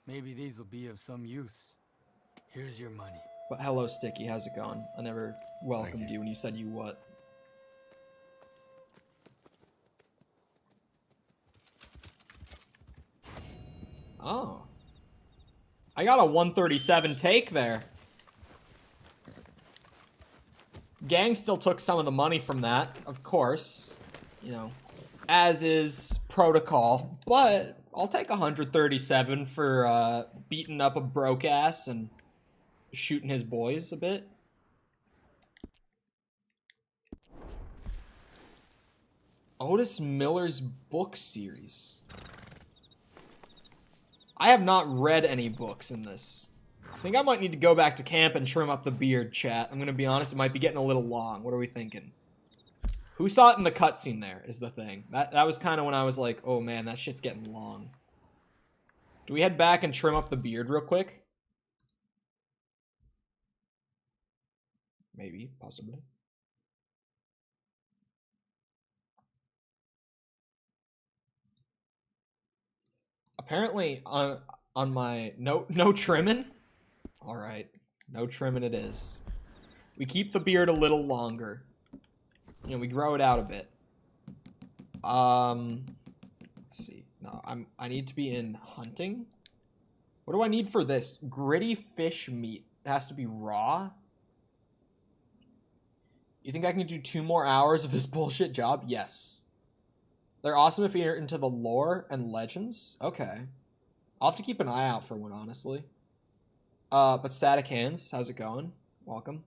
Maybe these will be of some use. Here's your money. But hello, Sticky. How's it going? I never welcomed you. you when you said you what. Oh. I got a 137 take there. Gang still took some of the money from that, of course. You know, as is protocol. But I'll take 137 for beating up a broke ass and shooting his boys a bit. Otis Miller's book series. I have not read any books in this. I think I might need to go back to camp and trim up the beard, chat. I'm gonna be honest, it might be getting a little long. What are we thinking? Who saw it in the cutscene there is the thing. That was kind of when I was like, oh man, that shit's getting long. Do we head back and trim up the beard real quick? Maybe, possibly. Apparently, on my no trimming. All right, no trimming it is. We keep the beard a little longer. You know, we grow it out a bit. Let's see. No, I need to be in hunting. What do I need for this? Gritty fish meat. It has to be raw. You think I can do 2 more hours of this bullshit job? Yes. They're awesome if you're into the lore and legends. Okay. I'll have to keep an eye out for one, honestly. But Static Hands, how's it going? Welcome.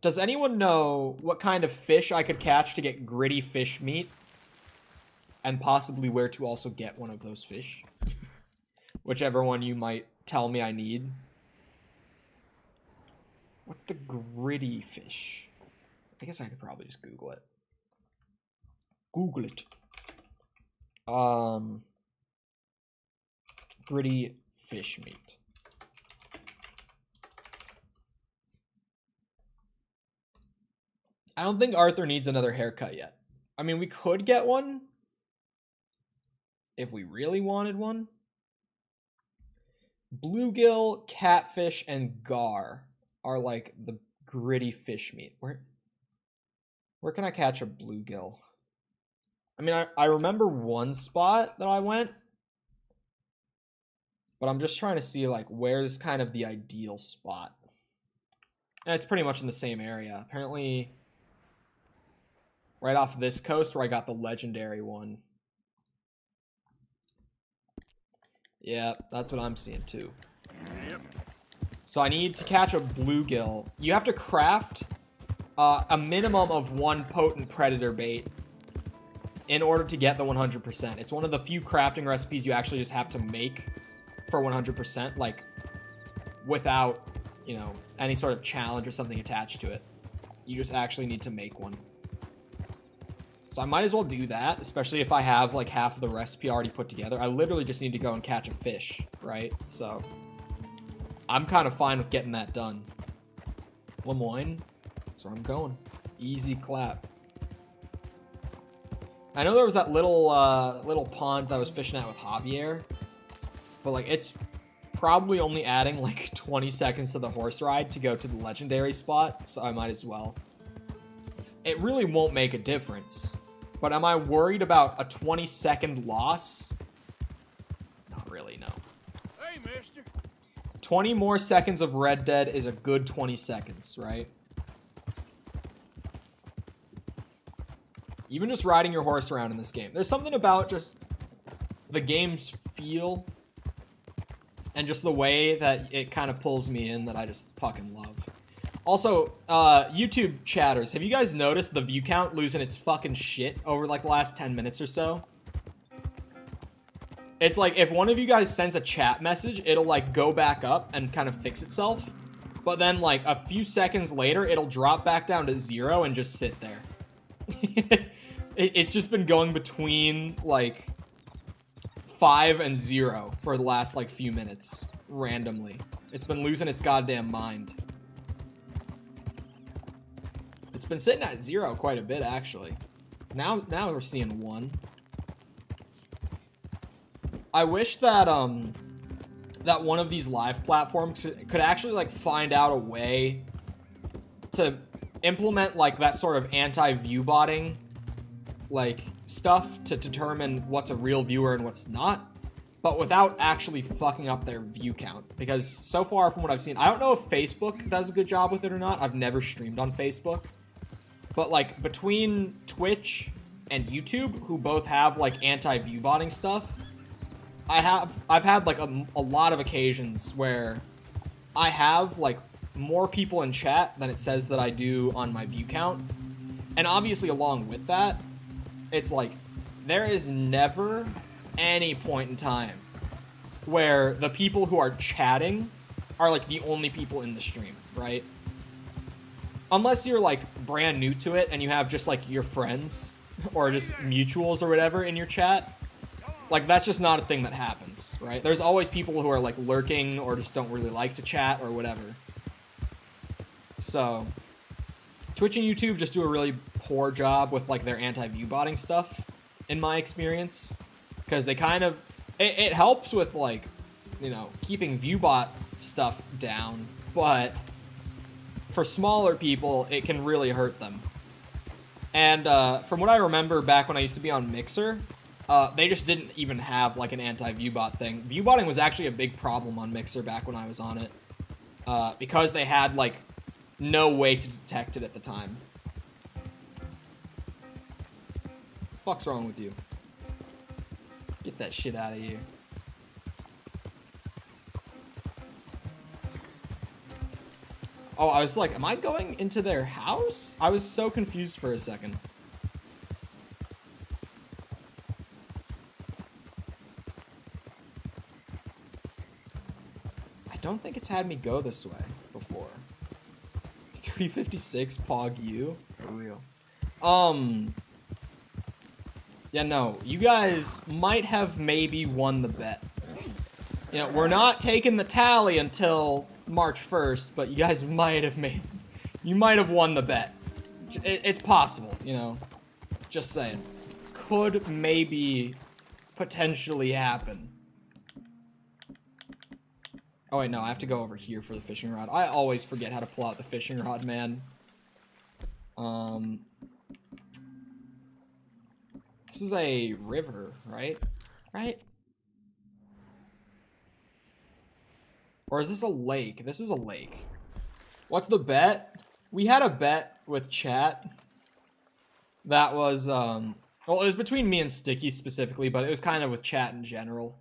Does anyone know what kind of fish I could catch to get gritty fish meat? And possibly where to also get one of those fish? Whichever one you might tell me I need. What's the gritty fish? I guess I could probably just Google it. Google it. Gritty fish meat. I don't think Arthur needs another haircut yet. I mean, we could get one if we really wanted one. Bluegill, catfish, and gar are like the gritty fish meat. Where can I catch a bluegill? I mean, I remember one spot that I went, but I'm just trying to see like where's kind of the ideal spot. And it's pretty much in the same area. Apparently, right off this coast where I got the legendary one. Yeah, that's what I'm seeing too. Yep. So I need to catch a bluegill. You have to craft a minimum of 1 potent predator bait in order to get the 100%. It's one of the few crafting recipes you actually just have to make for 100%, like without, you know, any sort of challenge or something attached to it. You just actually need to make one. So I might as well do that, especially if I have like half of the recipe already put together. I literally just need to go and catch a fish, right? So I'm kind of fine with getting that done. Lemoyne, that's where I'm going. Easy clap. I know there was that little pond that I was fishing at with Javier, but like it's probably only adding like 20 seconds to the horse ride to go to the legendary spot, so I might as well. It really won't make a difference, but am I worried about a 20-second loss? Not really, no. Hey, mister. 20 more seconds of Red Dead is a good 20 seconds, right? Even just riding your horse around in this game. There's something about just the game's feel and just the way that it kind of pulls me in that I just fucking love. Also, YouTube chatters, have you guys noticed the view count losing its fucking shit over like the last 10 minutes or so? It's like if one of you guys sends a chat message, it'll like go back up and kind of fix itself. But then like a few seconds later, it'll drop back down to 0 and just sit there. It's just been going between like 5 and 0 for the last like few minutes randomly. It's been losing its goddamn mind. It's been sitting at 0 quite a bit actually. Now we're seeing 1. I wish that that one of these live platforms could actually like find out a way to implement like that sort of anti-view botting like stuff to determine what's a real viewer and what's not, but without actually fucking up their view count. Because so far from what I've seen, I don't know if Facebook does a good job with it or not. I've never streamed on Facebook. But like between Twitch and YouTube, who both have like anti-view botting stuff, I've had like a lot of occasions where I have like more people in chat than it says that I do on my view count. And obviously along with that, it's like there is never any point in time where the people who are chatting are like the only people in the stream, right? Unless you're like brand new to it and you have just like your friends or just mutuals or whatever in your chat. Like, that's just not a thing that happens, right? There's always people who are, like, lurking or just don't really like to chat or whatever. So, Twitch and YouTube just do a really poor job with, like, their anti-view botting stuff, in my experience. Because they kind of... It helps with, like, you know, keeping viewbot stuff down, but for smaller people, it can really hurt them. And from what I remember back when I used to be on Mixer... they just didn't even have, like, an anti-viewbot thing. Viewbotting was actually a big problem on Mixer back when I was on it. Because they had, like, no way to detect it at the time. Fuck's wrong with you? Get that shit out of here. Oh, I was like, am I going into their house? I was so confused for a second. I don't think it's had me go this way before. 356 Pog U? For real. Yeah, no. You guys might have maybe won the bet. You know, we're not taking the tally until March 1st, but you guys might have made... You might have won the bet. It's possible, you know. Just saying. Could maybe potentially happen. Oh wait, no, I have to go over here for the fishing rod. I always forget how to pull out the fishing rod, man. This is a river, right? Right? Or is this a lake? This is a lake. What's the bet? We had a bet with chat. That was, well, it was between me and Sticky specifically, but it was kind of with chat in general.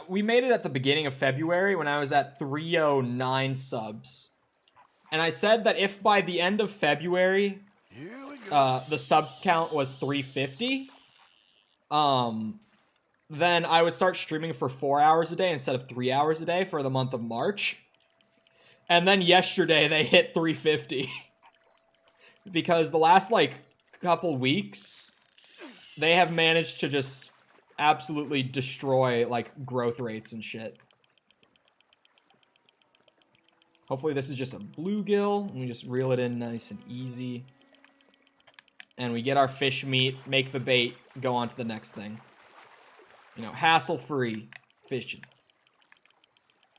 We made it at the beginning of February when I was at 309 subs. And I said that if by the end of February, the sub count was 350, then I would start streaming for 4 hours a day instead of 3 hours a day for the month of March. And then yesterday they hit 350. Because the last, like, couple weeks, they have managed to just absolutely destroy, like, growth rates and shit. Hopefully this is just a bluegill, and we just reel it in nice and easy. And we get our fish meat, make the bait, go on to the next thing. You know, hassle-free fishing.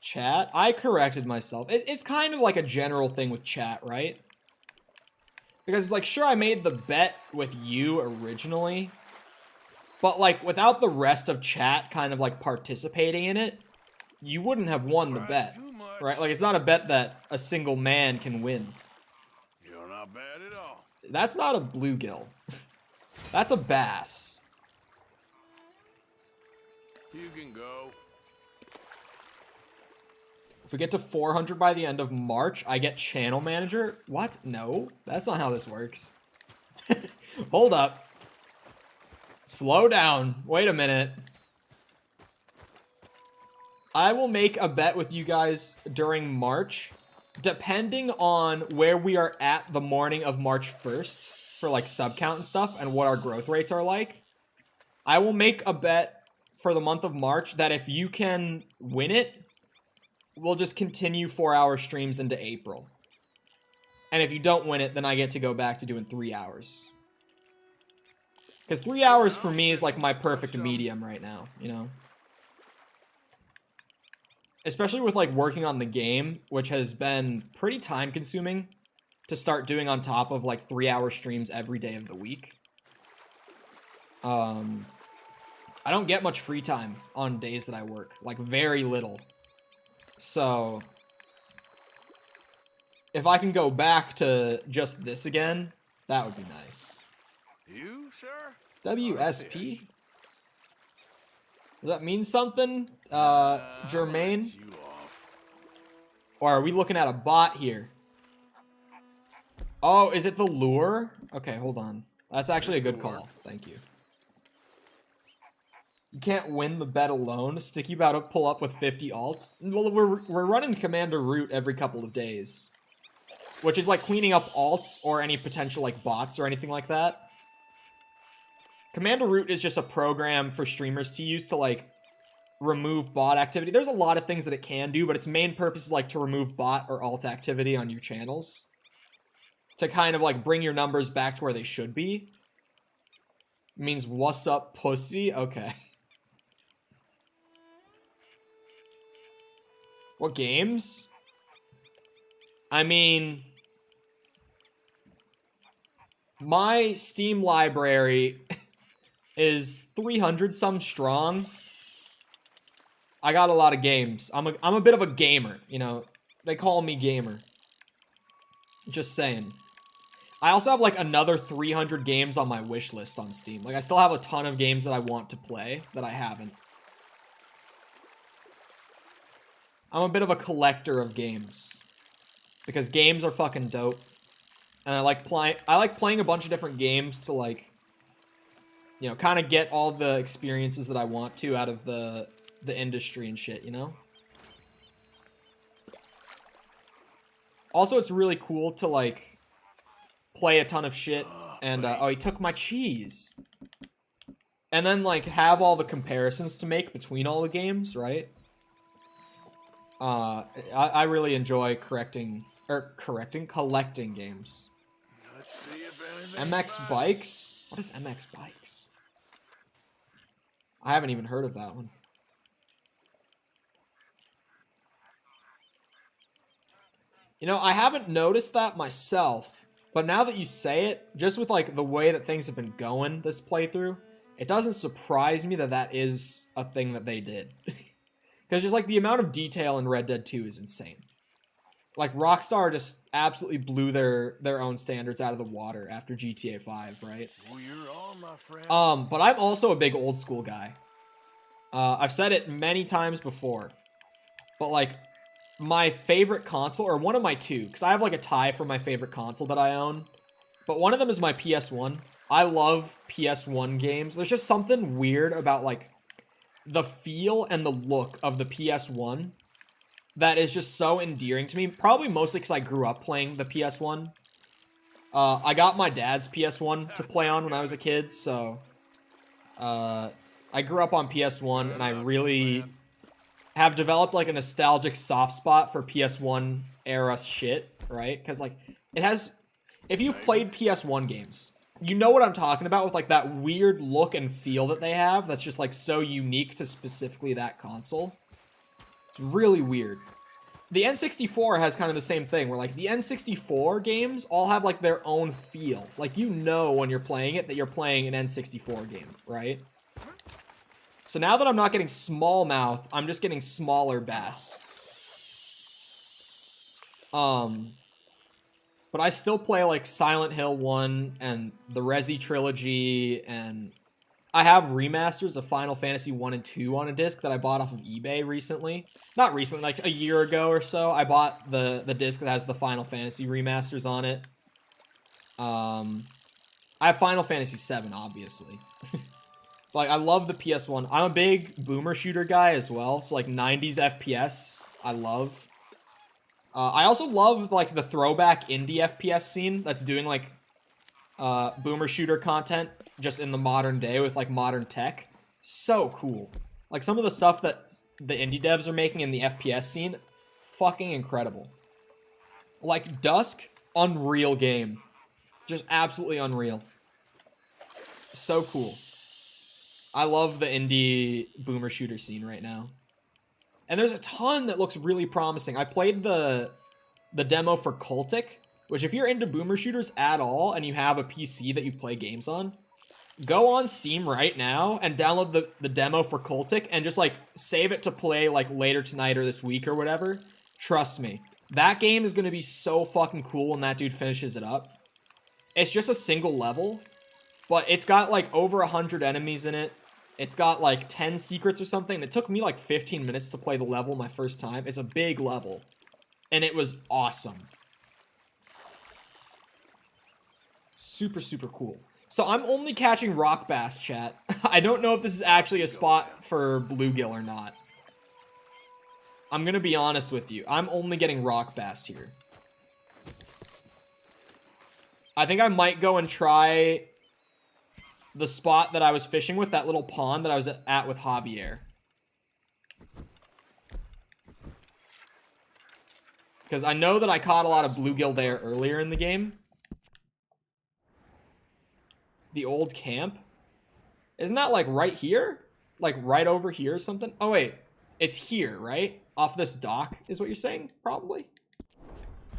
Chat? I corrected myself. It's kind of like a general thing with chat, right? Because it's like, sure, I made the bet with you originally, but like without the rest of chat kind of like participating in it, you wouldn't have won the bet, right? Like, it's not a bet that a single man can win. You're not bad at all. That's not a bluegill. That's a bass. You can go. If we get to 400 by the end of March, I get channel manager. What? No, that's not how this works. Hold up. Slow down. Wait a minute. I will make a bet with you guys during March, depending on where we are at the morning of March 1st for like sub count and stuff and what our growth rates are like. I will make a bet for the month of March that if you can win it, we'll just continue 4-hour streams into April. And if you don't win it, then I get to go back to doing 3 hours. Because 3 hours for me is like my perfect medium right now, you know? Especially with like working on the game, which has been pretty time consuming to start doing on top of like 3-hour streams every day of the week. I don't get much free time on days that I work, like very little. So if I can go back to just this again, that would be nice. You, sir? WSP? Does that mean something, Jermaine? You off. Or are we looking at a bot here? Oh, is it the lure? Okay, hold on. That's actually a good call. Thank you. You can't win the bet alone. Sticky about to pull up with 50 alts. Well, we're running Commander Root every couple of days, which is like cleaning up alts or any potential like bots or anything like that. Commander Root is just a program for streamers to use to like remove bot activity. There's a lot of things that it can do, but its main purpose is like to remove bot or alt activity on your channels to kind of like bring your numbers back to where they should be. It means what's up, pussy? Okay. What games? I mean, my Steam library is 300 some strong. I got a lot of games. I'm a bit of a gamer, you know. They call me gamer. Just saying. I also have like another 300 games on my wish list on Steam. Like I still have a ton of games that I want to play that I haven't. I'm a bit of a collector of games because games are fucking dope. And I like playing a bunch of different games to like, you know, kind of get all the experiences that I want to out of the industry and shit, you know? Also, it's really cool to like play a ton of shit and oh, he took my cheese. And then like have all the comparisons to make between all the games, right? I really enjoy collecting games. Let's see if anything MX Bikes? What is MX Bikes? I haven't even heard of that one. You know, I haven't noticed that myself, but now that you say it, just with like the way that things have been going this playthrough, it doesn't surprise me that that is a thing that they did. Because just like the amount of detail in Red Dead 2 is insane. Like Rockstar just absolutely blew their own standards out of the water after GTA 5, right? Well, you're on, my friend. But I'm also a big old school guy. I've said it many times before, but like my favorite console, or one of my two, because I have like a tie for my favorite console that I own, but one of them is my PS1. I love PS1 games. There's just something weird about like the feel and the look of the PS1 that is just so endearing to me. Probably mostly because I grew up playing the PS1. I got my dad's PS1 to play on when I was a kid, so I grew up on PS1 and I really have developed like a nostalgic soft spot for PS1 era shit, right? Because like it has, if you've played PS1 games, you know what I'm talking about with like that weird look and feel that they have that's just like so unique to specifically that console. It's really weird. The N64 has kind of the same thing where like the N64 games all have like their own feel. Like you know when you're playing it that you're playing an N64 game, right? So now that I'm not getting small mouth, I'm just getting smaller bass. But I still play like Silent Hill 1 and the Resi trilogy, and I have remasters of Final Fantasy 1 and 2 on a disc that I bought off of eBay recently. Not recently, like a year ago or so. I bought the disc that has the Final Fantasy remasters on it. I have Final Fantasy 7, obviously. Like, I love the PS1. I'm a big boomer shooter guy as well. So, like, 90s FPS, I love. I also love, like, the throwback indie FPS scene that's doing, like, boomer shooter content just in the modern day with, like, modern tech. So cool. Like, some of the stuff that the indie devs are making in the FPS scene, fucking incredible. Like, Dusk, unreal game. Just absolutely unreal. So cool. I love the indie boomer shooter scene right now. And there's a ton that looks really promising. I played the demo for Cultic, which if you're into boomer shooters at all and you have a PC that you play games on, go on Steam right now and download the demo for Cultic and just like save it to play like later tonight or this week or whatever. Trust me. That game is going to be so fucking cool when that dude finishes it up. It's just a single level, but it's got like over 100 enemies in it. It's got like 10 secrets or something. It took me like 15 minutes to play the level my first time. It's a big level. And it was awesome. Super, super cool. So I'm only catching rock bass, chat. I don't know if this is actually a spot for bluegill or not. I'm gonna be honest with you. I'm only getting rock bass here. I think I might go and try the spot that I was fishing with, that little pond that I was at with Javier. Because I know that I caught a lot of bluegill there earlier in the game. The old camp? Isn't that like right here? Like right over here or something? Oh wait, it's here, right? Off this dock is what you're saying, probably?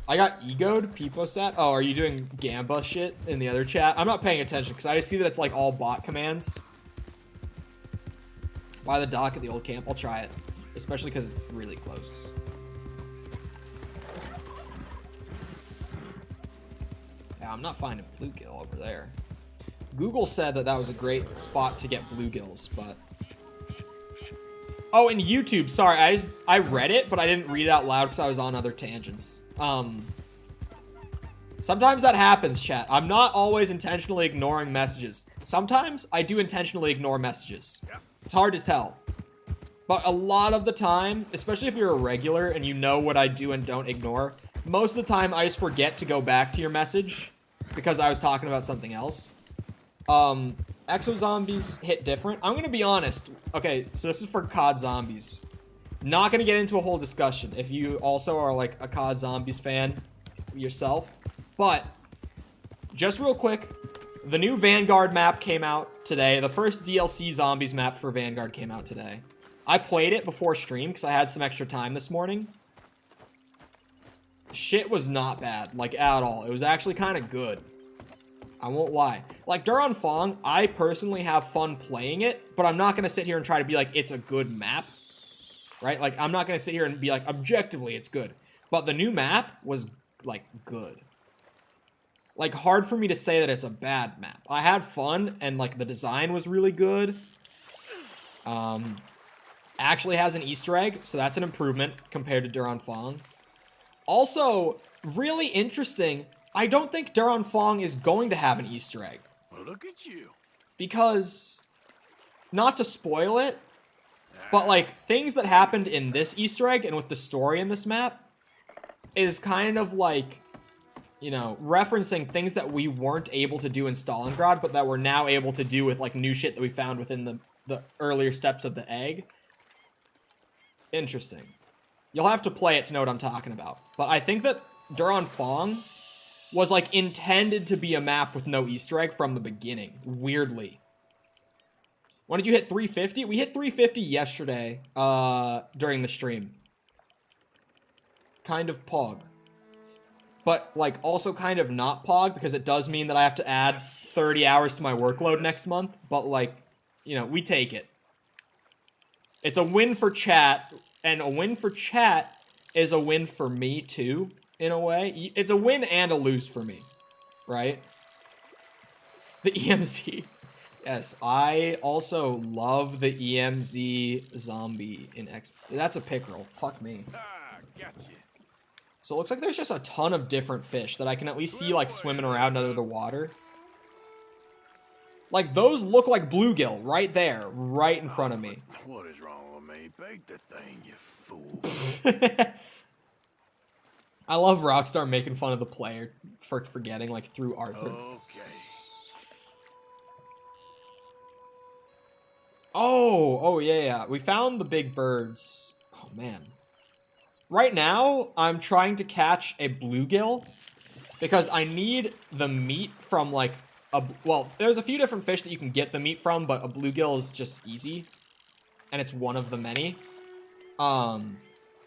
I got egoed, Peeposat. Oh, are you doing Gamba shit in the other chat? I'm not paying attention because I just see that it's like all bot commands. By the dock at the old camp, I'll try it. Especially because it's really close. Yeah, I'm not finding bluegill over there. Google said that that was a great spot to get bluegills, but... Oh, and YouTube, sorry, I read it, but I didn't read it out loud because I was on other tangents. Sometimes that happens, chat. I'm not always intentionally ignoring messages. Sometimes I do intentionally ignore messages. It's hard to tell. But a lot of the time, especially if you're a regular and you know what I do and don't ignore, most of the time I just forget to go back to your message because I was talking about something else. Exo Zombies hit different. I'm gonna be honest. Okay, so this is for COD Zombies. Not gonna get into a whole discussion if you also are like a COD Zombies fan yourself. But just real quick, the new Vanguard map came out today. The first DLC Zombies map for Vanguard came out today. I played it before stream because I had some extra time this morning. Shit was not bad, like at all. It was actually kind of good. I won't lie. Like, Duran Fong, I personally have fun playing it, but I'm not going to sit here and try to be like, it's a good map. Right? Like, I'm not going to sit here and be like, objectively, it's good. But the new map was, like, good. Like, hard for me to say that it's a bad map. I had fun, and, like, the design was really good. Actually has an Easter egg, so that's an improvement compared to Duran Fong. Also, really interesting... I don't think Duran Fong is going to have an Easter egg. Well, look at you. Because, not to spoil it, but like things that happened in this Easter egg and with the story in this map is kind of like, you know, referencing things that we weren't able to do in Stalingrad, but that we're now able to do with like new shit that we found within the earlier steps of the egg. Interesting. You'll have to play it to know what I'm talking about. But I think that Duran Fong was like intended to be a map with no Easter egg from the beginning, weirdly. When did you hit 350? We hit 350 yesterday, during the stream. Kind of pog. But, like, also kind of not pog, because it does mean that I have to add 30 hours to my workload next month, but, like, you know, we take it. It's a win for chat, and a win for chat is a win for me, too. In a way, it's a win and a lose for me, right? The EMZ. Yes, I also love the EMZ zombie in X. That's a pickerel. Fuck me. Ah, gotcha. So it looks like there's just a ton of different fish that I can at least see like swimming around under the water. Like, those look like bluegill right there, right in front of me. What is wrong with me? Bake the thing, you fool. I love Rockstar making fun of the player for forgetting, like, through artwork. Okay. Oh, yeah. We found the big birds. Oh, man. Right now, I'm trying to catch a bluegill because I need the meat from, like, well, there's a few different fish that you can get the meat from, but a bluegill is just easy, and it's one of the many.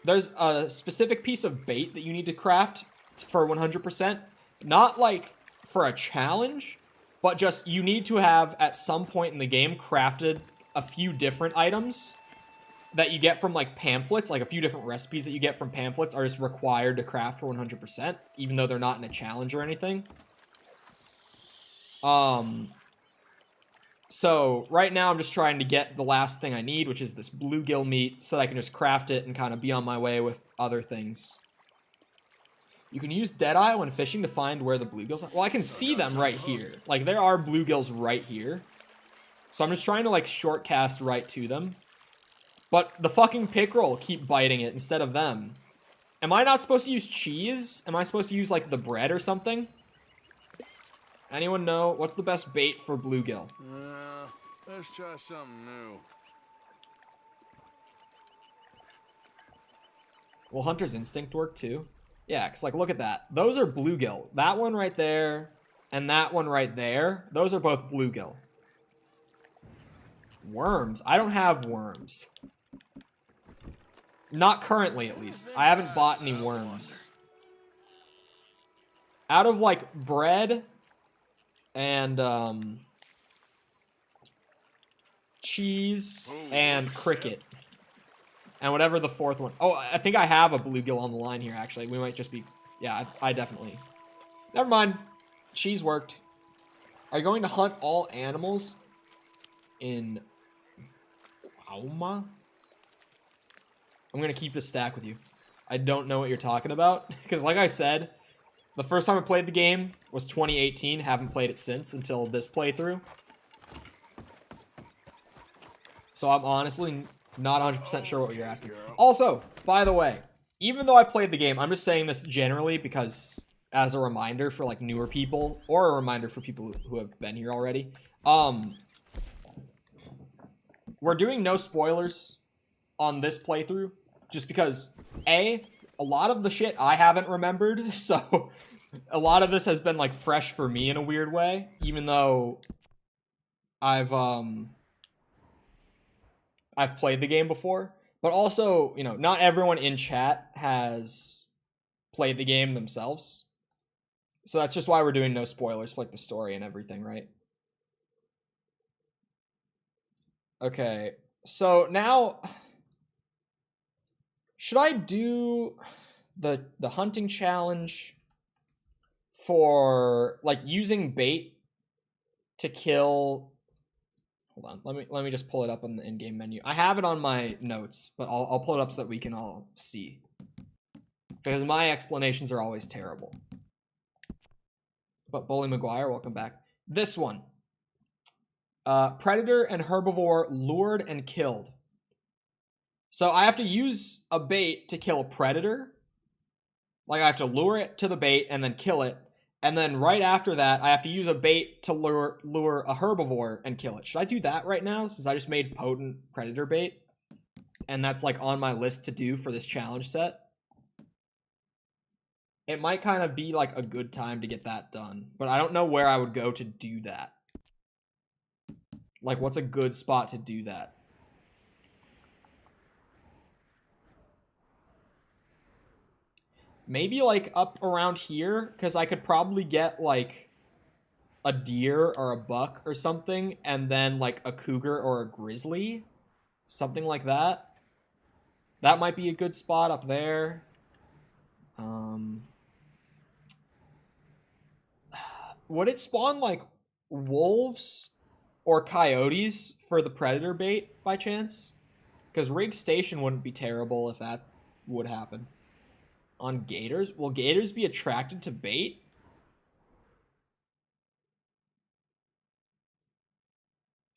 There's a specific piece of bait that you need to craft for 100%. Not, like, for a challenge, but just you need to have, at some point in the game, crafted a few different items that you get from, like, pamphlets. Like, a few different recipes that you get from pamphlets are just required to craft for 100%, even though they're not in a challenge or anything. So, right now I'm just trying to get the last thing I need, which is this bluegill meat, so that I can just craft it and kind of be on my way with other things. You can use Deadeye when fishing to find where the bluegills are. Well, I can see them right here. Like, there are bluegills right here. So I'm just trying to, like, short cast right to them. But the fucking pickerel keep biting it instead of them. Am I not supposed to use cheese? Am I supposed to use, like, the bread or something? Anyone know? What's the best bait for bluegill? Let's try something new. Will Hunter's Instinct work too? Yeah, because, like, look at that. Those are bluegill. That one right there and that one right there, those are both bluegill. Worms? I don't have worms. Not currently, at least. I haven't bought any worms. Out of, like, bread and, cheese and cricket. And whatever the fourth one. Oh, I think I have a bluegill on the line here, actually. We might just be... Yeah, I definitely... Never mind. Cheese worked. Are you going to hunt all animals in Auma? I'm going to keep this stack with you. I don't know what you're talking about. Because like I said, the first time I played the game was 2018. Haven't played it since until this playthrough. So I'm honestly not 100% sure what you're asking. Also, by the way, even though I played the game, I'm just saying this generally because as a reminder for like newer people or a reminder for people who have been here already. We're doing no spoilers on this playthrough just because a lot of the shit I haven't remembered, so a lot of this has been like fresh for me in a weird way, even though I've played the game before, but also, you know, not everyone in chat has played the game themselves. So that's just why we're doing no spoilers for like the story and everything, right? Okay. So now should I do the hunting challenge for like using bait to kill? Hold on, let me just pull it up on the in-game menu. I have it on my notes, but I'll pull it up so that we can all see. Because my explanations are always terrible. But Bully McGuire, welcome back. This one. Predator and herbivore lured and killed. So I have to use a bait to kill a predator. Like I have to lure it to the bait and then kill it. And then right after that, I have to use a bait to lure a herbivore and kill it. Should I do that right now since I just made potent predator bait? And that's like on my list to do for this challenge set. It might kind of be like a good time to get that done. But I don't know where I would go to do that. Like what's a good spot to do that? Maybe like up around here, because I could probably get like a deer or a buck or something, and then like a cougar or a grizzly, something like that. That might be a good spot up there. Would it spawn like wolves or coyotes for the predator bait by chance? Because Rig Station wouldn't be terrible if that would happen. On gators? Will gators be attracted to bait?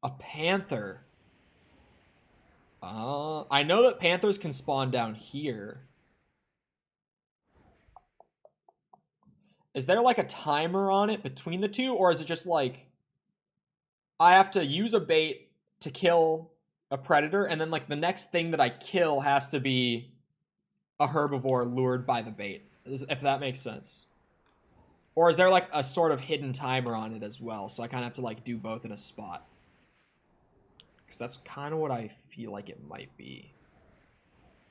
A panther. I know that panthers can spawn down here. Is there like a timer on it between the two, or is it just like I have to use a bait to kill a predator, and then like the next thing that I kill has to be a herbivore lured by the bait, if that makes sense? Or is there like a sort of hidden timer on it as well, so I kind of have to like do both in a spot? Because that's kind of what I feel like it might be.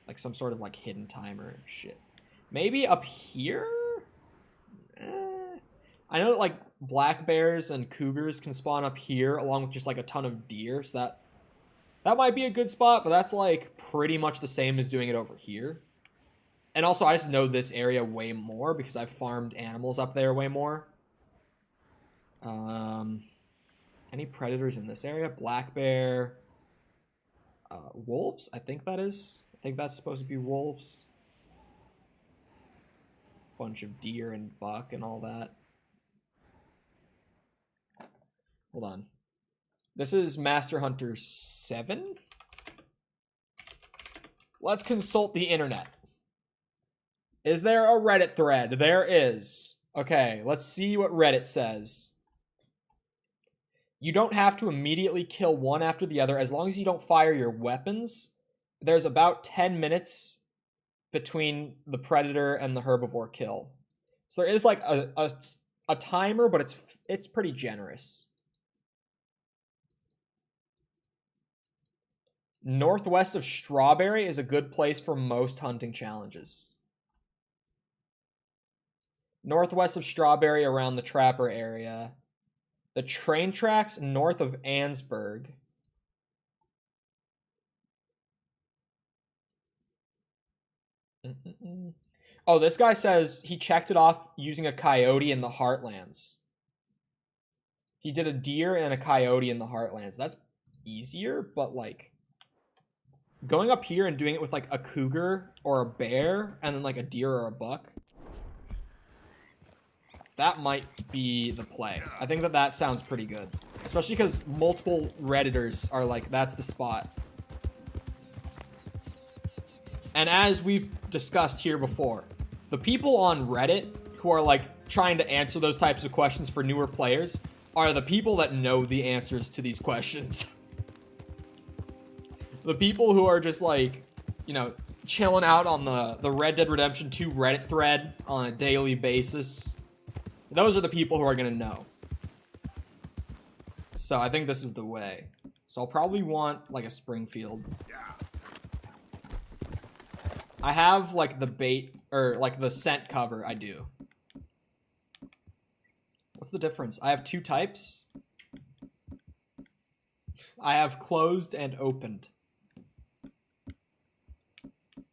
Like some sort of like hidden timer shit. Maybe up here? I know that like black bears and cougars can spawn up here along with just like a ton of deer, so that might be a good spot, but that's like pretty much the same as doing it over here. And also I just know this area way more because I've farmed animals up there way more. Any predators in this area? Black bear. Wolves, I think that is. I think that's supposed to be wolves. Bunch of deer and buck and all that. Hold on. This is Master Hunter 7. Let's consult the internet. Is there a Reddit thread? There is. Okay, let's see what Reddit says. You don't have to immediately kill one after the other as long as you don't fire your weapons. There's about 10 minutes between the predator and the herbivore kill. So there is like a timer, but it's pretty generous. Northwest of Strawberry is a good place for most hunting challenges. Northwest of Strawberry around the Trapper area. The train tracks north of Ansburg. Oh, this guy says he checked it off using a coyote in the Heartlands. He did a deer and a coyote in the Heartlands. That's easier, but like going up here and doing it with like a cougar or a bear and then like a deer or a buck, that might be the play. I think that sounds pretty good. Especially because multiple Redditors are like, that's the spot. And as we've discussed here before, the people on Reddit who are like trying to answer those types of questions for newer players are the people that know the answers to these questions. The people who are just like, you know, chilling out on the Red Dead Redemption 2 Reddit thread on a daily basis. Those are the people who are going to know. So I think this is the way. So I'll probably want like a Springfield. I have like the bait or like the scent cover. I do. What's the difference? I have two types. I have closed and opened.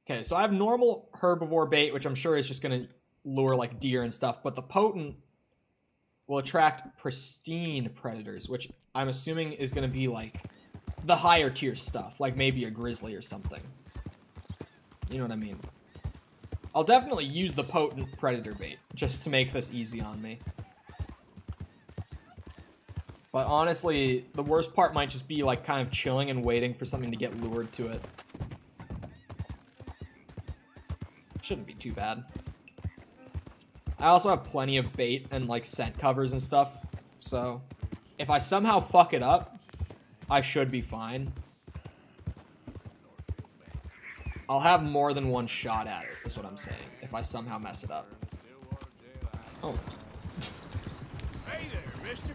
Okay, so I have normal herbivore bait, which I'm sure is just going to lure like deer and stuff, but the potent will attract pristine predators, which I'm assuming is going to be like the higher tier stuff, like maybe a grizzly or something. You know what I mean? I'll definitely use the potent predator bait just to make this easy on me. But honestly, the worst part might just be like kind of chilling and waiting for something to get lured to it. Shouldn't be too bad. I also have plenty of bait and like scent covers and stuff, so if I somehow fuck it up, I should be fine. I'll have more than one shot at it, is what I'm saying, if I somehow mess it up. Oh. Hey there, mister.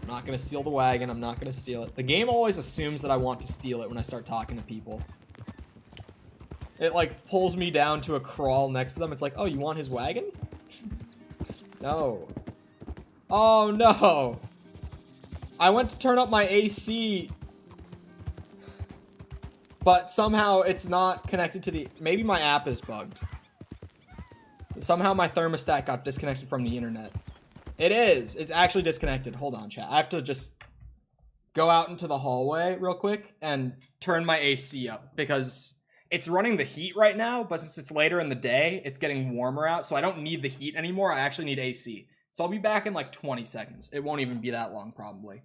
I'm not gonna steal the wagon, I'm not gonna steal it. The game always assumes that I want to steal it when I start talking to people. It like pulls me down to a crawl next to them, it's like, oh, you want his wagon? No. Oh no! I went to turn up my AC, but somehow it's not connected to the... Maybe my app is bugged. Somehow my thermostat got disconnected from the internet. It is! It's actually disconnected. Hold on, chat. I have to just go out into the hallway real quick and turn my AC up, because it's running the heat right now, but since it's later in the day, it's getting warmer out, so I don't need the heat anymore. I actually need AC. So I'll be back in like 20 seconds. It won't even be that long, probably.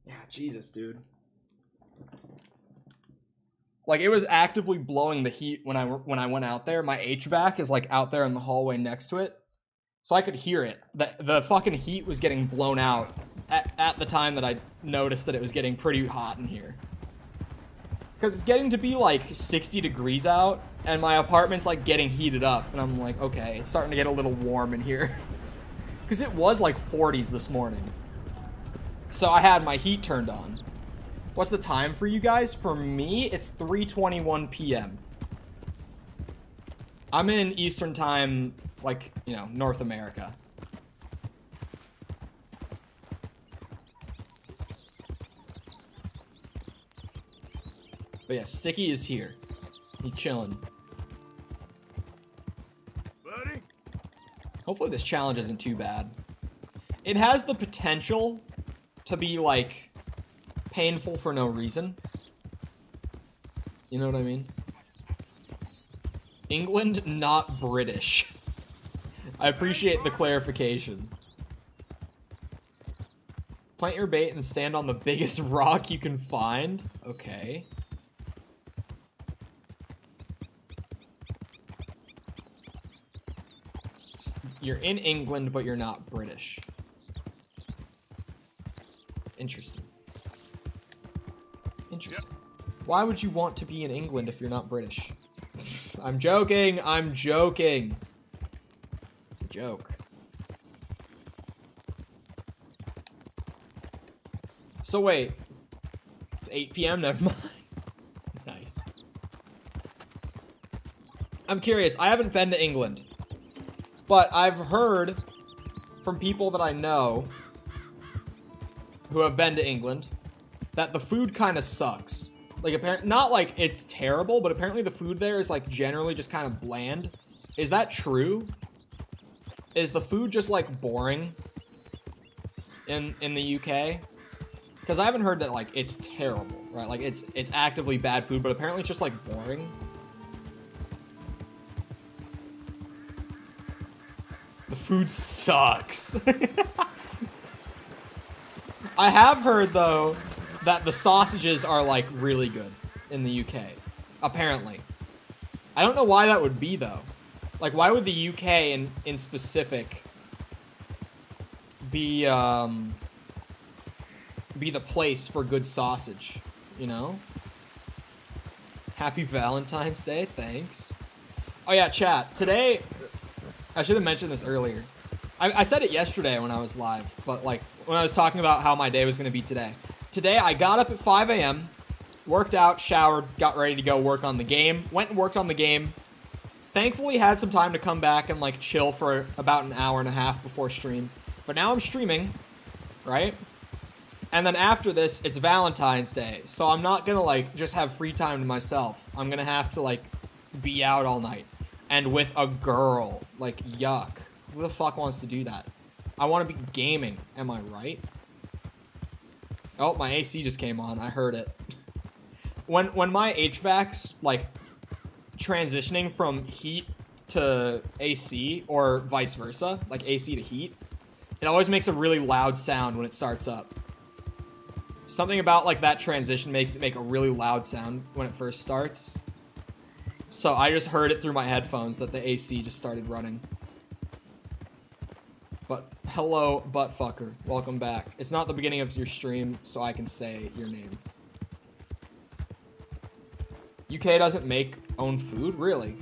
Yeah, Jesus, dude. Like, it was actively blowing the heat when I went out there. My HVAC is, like, out there in the hallway next to it. So I could hear it. The fucking heat was getting blown out at the time that I noticed that it was getting pretty hot in here. Because it's getting to be, like, 60 degrees out, and my apartment's, like, getting heated up. And I'm like, okay, it's starting to get a little warm in here. Because it was, like, 40s this morning. So I had my heat turned on. What's the time for you guys? For me, it's 3:21 p.m. I'm in Eastern time, like, you know, North America. But yeah, Sticky is here. He's chilling. Buddy? Hopefully this challenge isn't too bad. It has the potential to be, like, painful for no reason. You know what I mean? England, not British. I appreciate the clarification. Plant your bait and stand on the biggest rock you can find. Okay. You're in England, but you're not British. Interesting. Interesting. Why would you want to be in England if you're not British? I'm joking. I'm joking. It's a joke. So wait. It's 8 p.m. Never mind. Nice. I'm curious. I haven't been to England. But I've heard from people that I know who have been to England that the food kind of sucks. Like, apparently, not like it's terrible, but apparently the food there is, like, generally just kind of bland. Is that true? Is the food just, like, boring in the UK? Because I haven't heard that, like, it's terrible, right? Like, it's actively bad food, but apparently it's just, like, boring. The food sucks. I have heard, though, that the sausages are, like, really good in the UK. Apparently. I don't know why that would be, though. Like, why would the UK in specific be the place for good sausage, you know? Happy Valentine's Day, thanks. Oh yeah, chat. Today, I should have mentioned this earlier. I said it yesterday when I was live, but like when I was talking about how my day was going to be today. Today, I got up at 5 a.m., worked out, showered, got ready to go work on the game, went and worked on the game. Thankfully, had some time to come back and like chill for about an hour and a half before stream. But now I'm streaming, right? And then after this, it's Valentine's Day. So I'm not going to like just have free time to myself. I'm going to have to like be out all night. And with a girl. Like, yuck. Who the fuck wants to do that? I want to be gaming. Am I right? Oh, my AC just came on. I heard it. When my HVAC's, like, transitioning from heat to AC, or vice versa, like AC to heat, it always makes a really loud sound when it starts up. Something about, like, that transition makes it make a really loud sound when it first starts. So I just heard it through my headphones that the AC just started running. But hello, buttfucker. Welcome back. It's not the beginning of your stream, so I can say your name. UK doesn't make own food? Really?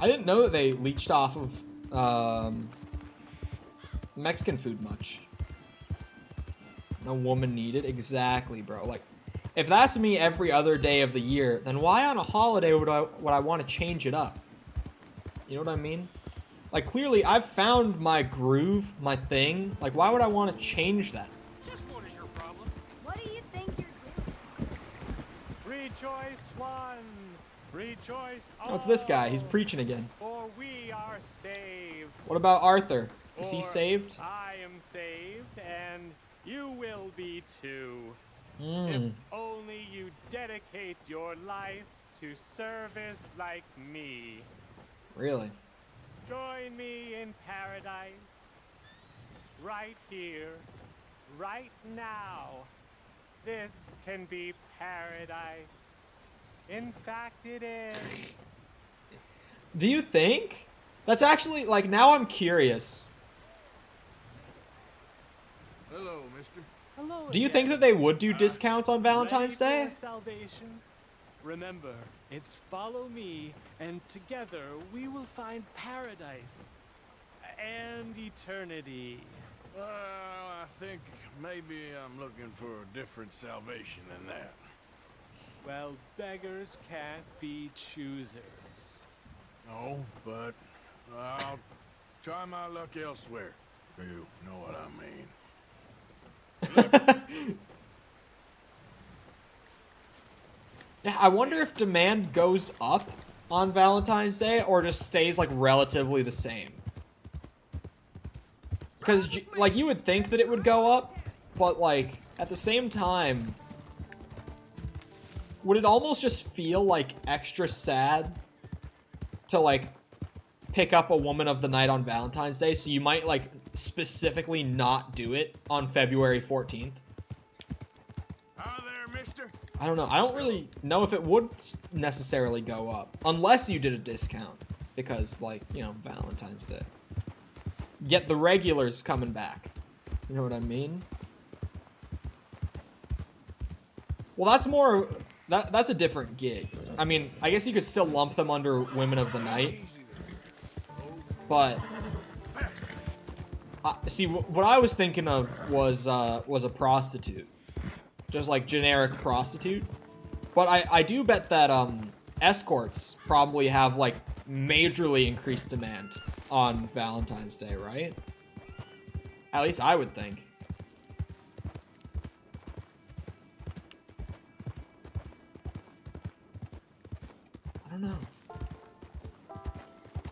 I didn't know that they leached off of Mexican food much. No woman needed? Exactly, bro. Like, if that's me every other day of the year, then why on a holiday would I want to change it up? You know what I mean? Like, clearly, I've found my groove, my thing. Like, why would I want to change that? Just what is your problem? What do you think you're doing? Rejoice one, rejoice all. Oh, it's this guy. He's preaching again. For we are saved. What about Arthur? Is he Or saved? I am saved, and you will be too. Hmm. If only you dedicate your life to service like me. Really? Join me in paradise. right here, right now. This can be paradise. In fact, it is. Do you think? That's actually, like, now I'm curious. Hello, mister. Hello. Do you think that they would do discounts on Valentine's Ready Day? for salvation? Remember, it's follow me, and together we will find paradise and eternity. Well, I think maybe I'm looking for a different salvation than that. Well, beggars can't be choosers. No, but I'll try my luck elsewhere, if you know what I mean. Yeah, I wonder if demand goes up on Valentine's Day or just stays, like, relatively the same. Because, like, you would think that it would go up, but, like, at the same time, would it almost just feel, like, extra sad to, like, pick up a woman of the night on Valentine's Day, so you might, like, specifically not do it on February 14th? Hi there, mister. I don't know. I don't really know if it would necessarily go up. Unless you did a discount. Because, like, you know, Valentine's Day. Get the regulars coming back. You know what I mean? Well, that's more... That's a different gig. I mean, I guess you could still lump them under Women of the Night. But... see, what I was thinking of was a prostitute. Just like generic prostitute. But I do bet that escorts probably have like majorly increased demand on Valentine's Day, right? At least I would think. I don't know.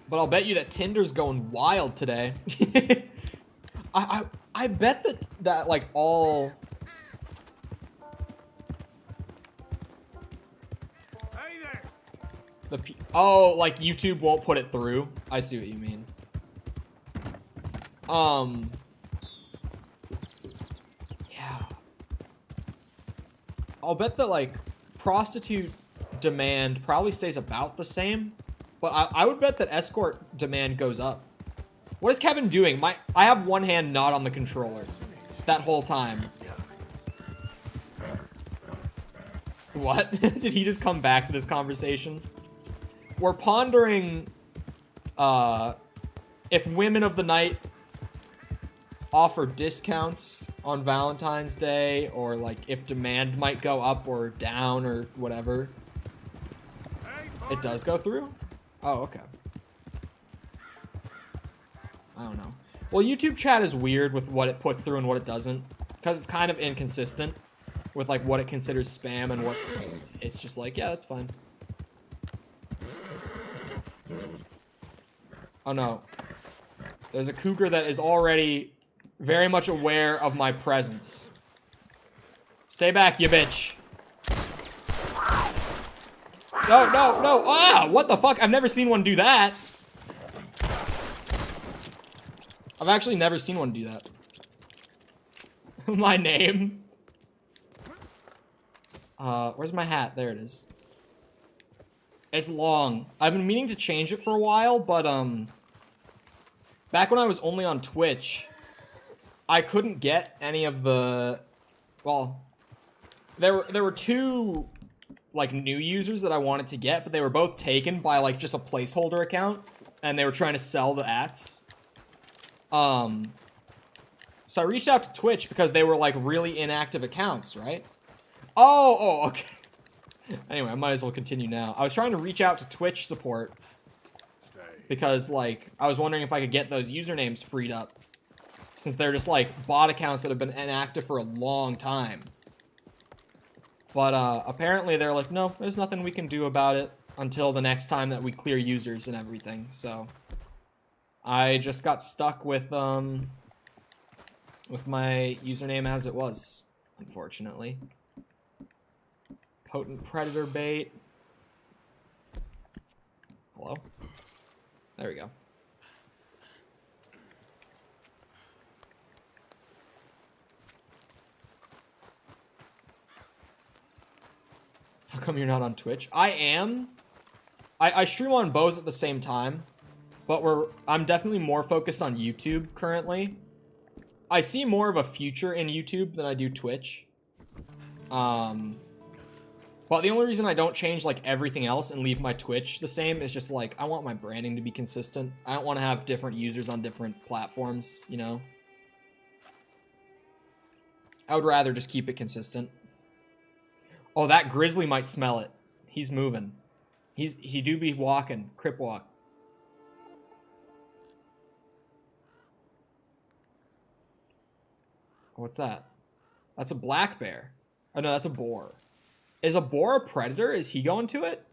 But I'll bet you that Tinder's going wild today. I bet that like all... Oh, like YouTube won't put it through. I see what you mean. Yeah. I'll bet that like prostitute demand probably stays about the same, but I would bet that escort demand goes up. What is Kevin doing? I have one hand not on the controller that whole time. What? Did he just come back to this conversation? We're pondering if Women of the Night offer discounts on Valentine's Day, or like if demand might go up or down or whatever. It does go through? Oh, okay. I don't know. Well, YouTube chat is weird with what it puts through and what it doesn't, because it's kind of inconsistent with like what it considers spam and what it's just like, yeah, that's fine. Oh no. There's a cougar that is already very much aware of my presence. Stay back, you bitch. No, no, no. Ah, what the fuck? I've never seen one do that. I've actually never seen one do that. My name. Where's my hat? There it is. It's long. I've been meaning to change it for a while, but, back when I was only on Twitch, I couldn't get any of the... Well, there were two, like, new users that I wanted to get, but they were both taken by, like, just a placeholder account, and they were trying to sell the ats. So I reached out to Twitch because they were, like, really inactive accounts, right? Oh, okay. Anyway, I might as well continue now. I was trying to reach out to Twitch support because, like, I was wondering if I could get those usernames freed up, since they're just, like, bot accounts that have been inactive for a long time. But, apparently they're like, no, there's nothing we can do about it until the next time that we clear users and everything, so... I just got stuck with my username as it was, unfortunately. Potent predator bait. Hello? There we go. come you're not on Twitch? I am. I stream on both at the same time, but I'm definitely more focused on YouTube currently. I see more of a future in YouTube than I do Twitch. But the only reason I don't change like everything else and leave my Twitch the same is just like I want my branding to be consistent. I don't want to have different users on different platforms, you know? I would rather just keep it consistent. Oh, that grizzly might smell it. He's moving. He do be walking. Crip walk. What's that? That's a black bear. Oh no, that's a boar. Is a boar a predator? Is he going to it?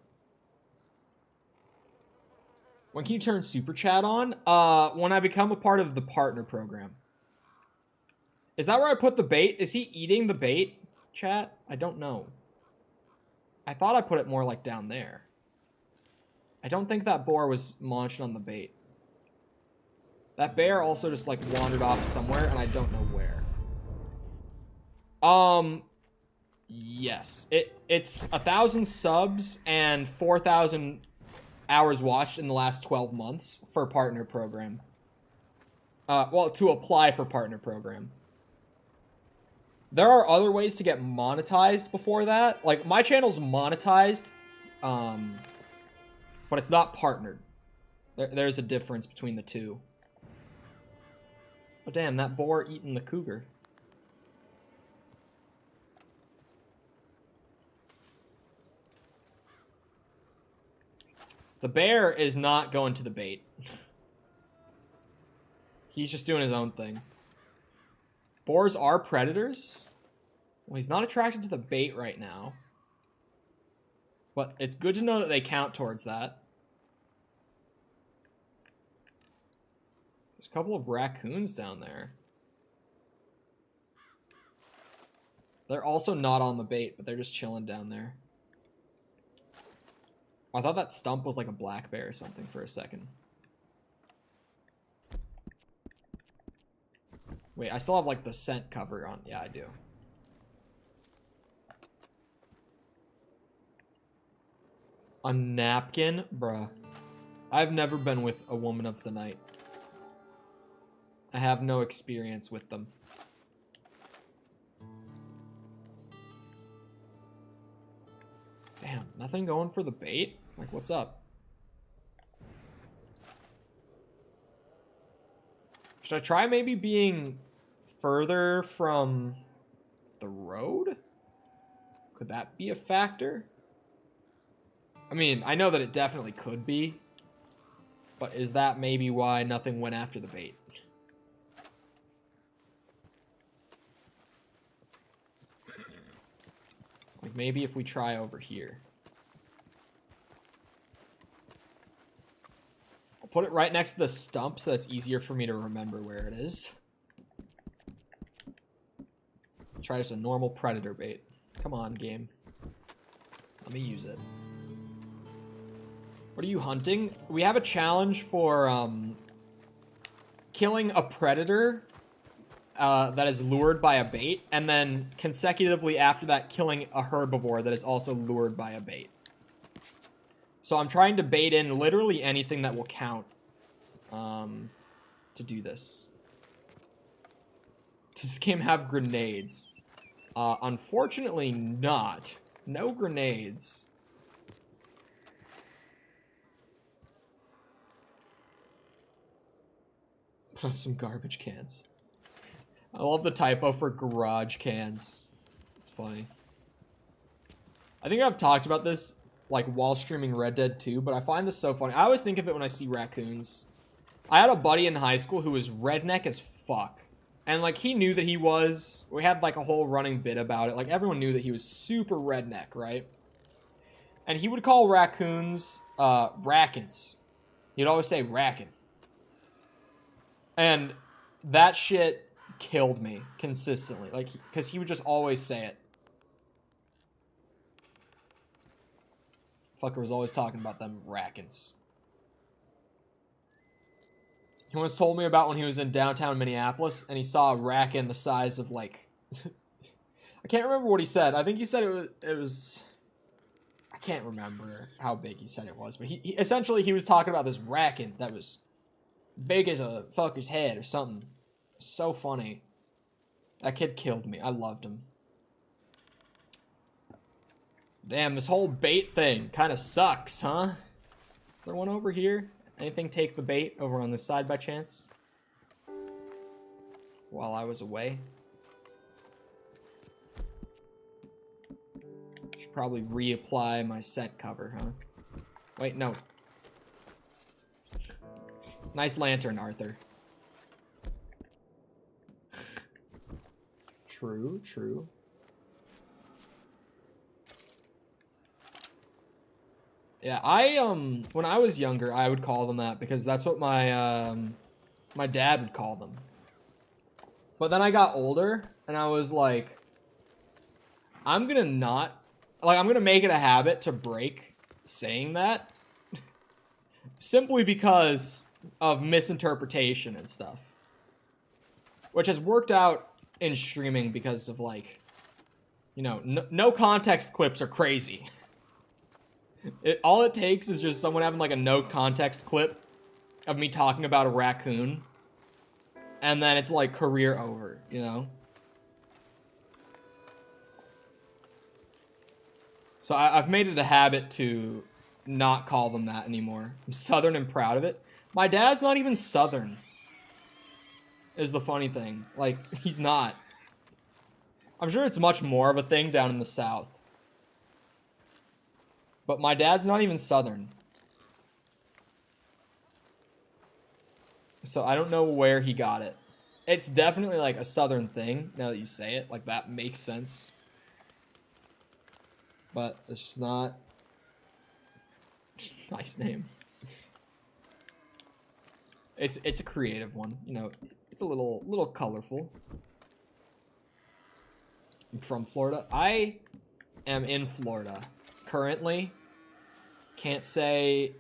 When can you turn Super Chat on? When I become a part of the partner program. Is that where I put the bait? Is he eating the bait, chat? I don't know. I thought I put it more like down there. I don't think that boar was munching on the bait. That bear also just like wandered off somewhere and I don't know where. Yes. It's 1,000 subs and 4,000 hours watched in the last 12 months for partner program. Well, to apply for partner program. There are other ways to get monetized before that. Like, my channel's monetized, but it's not partnered. There's a difference between the two. Oh, damn, that boar eating the cougar. The bear is not going to the bait. He's just doing his own thing. Boars are predators. Well, he's not attracted to the bait right now. But it's good to know that they count towards that. There's a couple of raccoons down there. They're also not on the bait, but they're just chilling down there. I thought that stump was like a black bear or something for a second. Wait, I still have like the scent cover on. Yeah, I do. A napkin? Bruh. I've never been with a woman of the night. I have no experience with them. Damn, nothing going for the bait? Like, what's up? Should I try maybe being further from the road? Could that be a factor? I mean, I know that it definitely could be. But is that maybe why nothing went after the bait? Like, maybe if we try over here. I'll put it right next to the stump so that's easier for me to remember where it is. Try just a normal predator bait. Come on, game. Let me use it. What are you hunting? We have a challenge for killing a predator that is lured by a bait, and then consecutively after that killing a herbivore that is also lured by a bait. So I'm trying to bait in literally anything that will count to do this. Does this game have grenades? Unfortunately not. No grenades. Put on some garbage cans. I love the typo for garage cans. It's funny. I think I've talked about this like while streaming Red Dead 2, but I find this so funny. I always think of it when I see raccoons. I had a buddy in high school who was redneck as fuck. And like he knew that he was, we had like a whole running bit about it. Like everyone knew that he was super redneck, right? And he would call raccoons rackins. He'd always say rackin'. And that shit killed me consistently. Like, because he would just always say it. Fucker was always talking about them rackins. He once told me about when he was in downtown Minneapolis and he saw a rackin the size of like... I can't remember what he said. I think he said it was I can't remember how big he said it was, but he essentially he was talking about this racket that was big as a fucker's head or something. So funny. That kid killed me. I loved him. Damn, this whole bait thing kind of sucks, huh? Is there one over here? Anything take the bait over on this side by chance? While I was away. Should probably reapply my scent cover, huh? Wait, no. Nice lantern, Arthur. True, true. Yeah, when I was younger, I would call them that because that's what my my dad would call them. But then I got older and I was like, I'm gonna make it a habit to break saying that simply because of misinterpretation and stuff. Which has worked out in streaming because of like, you know, no context clips are crazy. All it takes is just someone having like a no context clip of me talking about a raccoon. And then it's like career over, you know? So I've made it a habit to not call them that anymore. I'm Southern and proud of it. My dad's not even Southern, is the funny thing. Like, he's not. I'm sure it's much more of a thing down in the South. But my dad's not even Southern. So I don't know where he got it. It's definitely like a Southern thing, now that you say it. Like, that makes sense. But it's just not. Nice name. It's a creative one, you know. It's a little colorful. I'm from Florida. I am in Florida currently. Can't say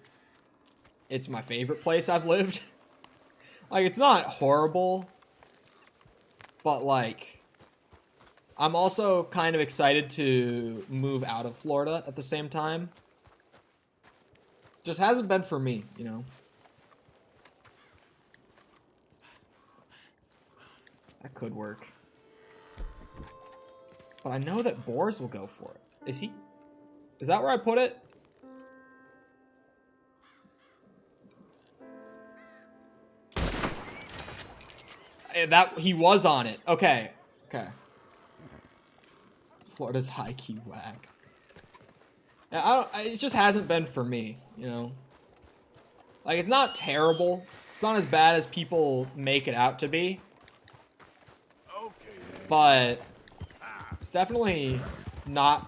it's my favorite place I've lived. Like, it's not horrible, but like, I'm also kind of excited to move out of Florida at the same time. Just hasn't been for me, you know. That could work. But I know that boars will go for it. Is that where I put it? That he was on it. Okay. Okay. Florida's high-key whack. It just hasn't been for me, you know? Like, it's not terrible. It's not as bad as people make it out to be. But it's definitely not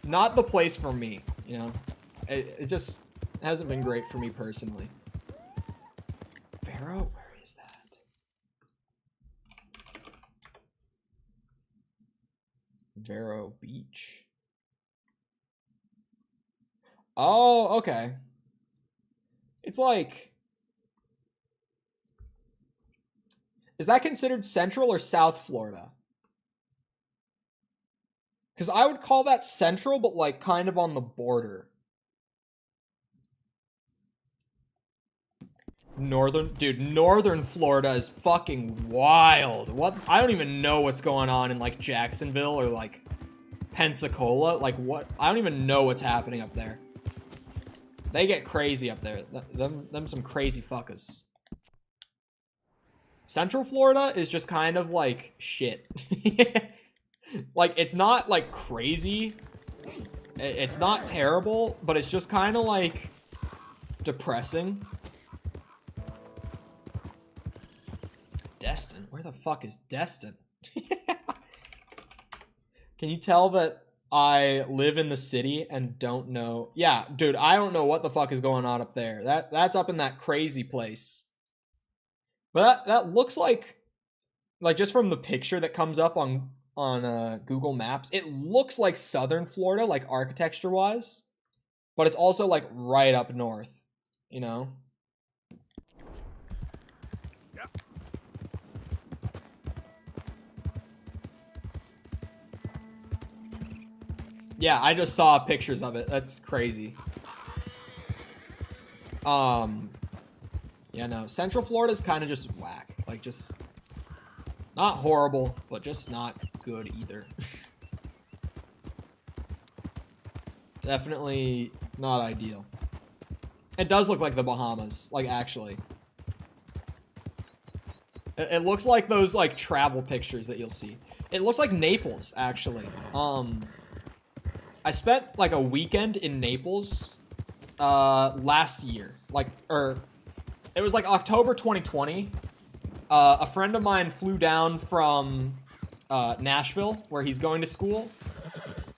the place for me, you know? It just hasn't been great for me personally. Vero? Where is that? Vero Beach. Oh, okay. It's like... Is that considered Central or South Florida? Because I would call that Central, but like kind of on the border. Northern Florida is fucking wild. What? I don't even know what's going on in like Jacksonville or like Pensacola. Like what? I don't even know what's happening up there. They get crazy up there. Them some crazy fuckers. Central Florida is just kind of like shit. Like, it's not like crazy. It's not terrible, but it's just kind of like depressing. Destin? Where the fuck is Destin? Can you tell that I live in the city and don't know? Yeah, dude, I don't know what the fuck is going on up there. That's up in that crazy place. But that looks like just from the picture that comes up on Google Maps, it looks like Southern Florida, like architecture-wise, but it's also like right up north, you know? Yeah, I just saw pictures of it. That's crazy. Yeah, no. Central Florida's kind of just whack. Like, just not horrible, but just not good either. Definitely not ideal. It does look like the Bahamas, like, actually. It looks like those, like, travel pictures that you'll see. It looks like Naples, actually. I spent, like, a weekend in Naples, last year. Like, it was, like, October 2020. A friend of mine flew down from, Nashville, where he's going to school.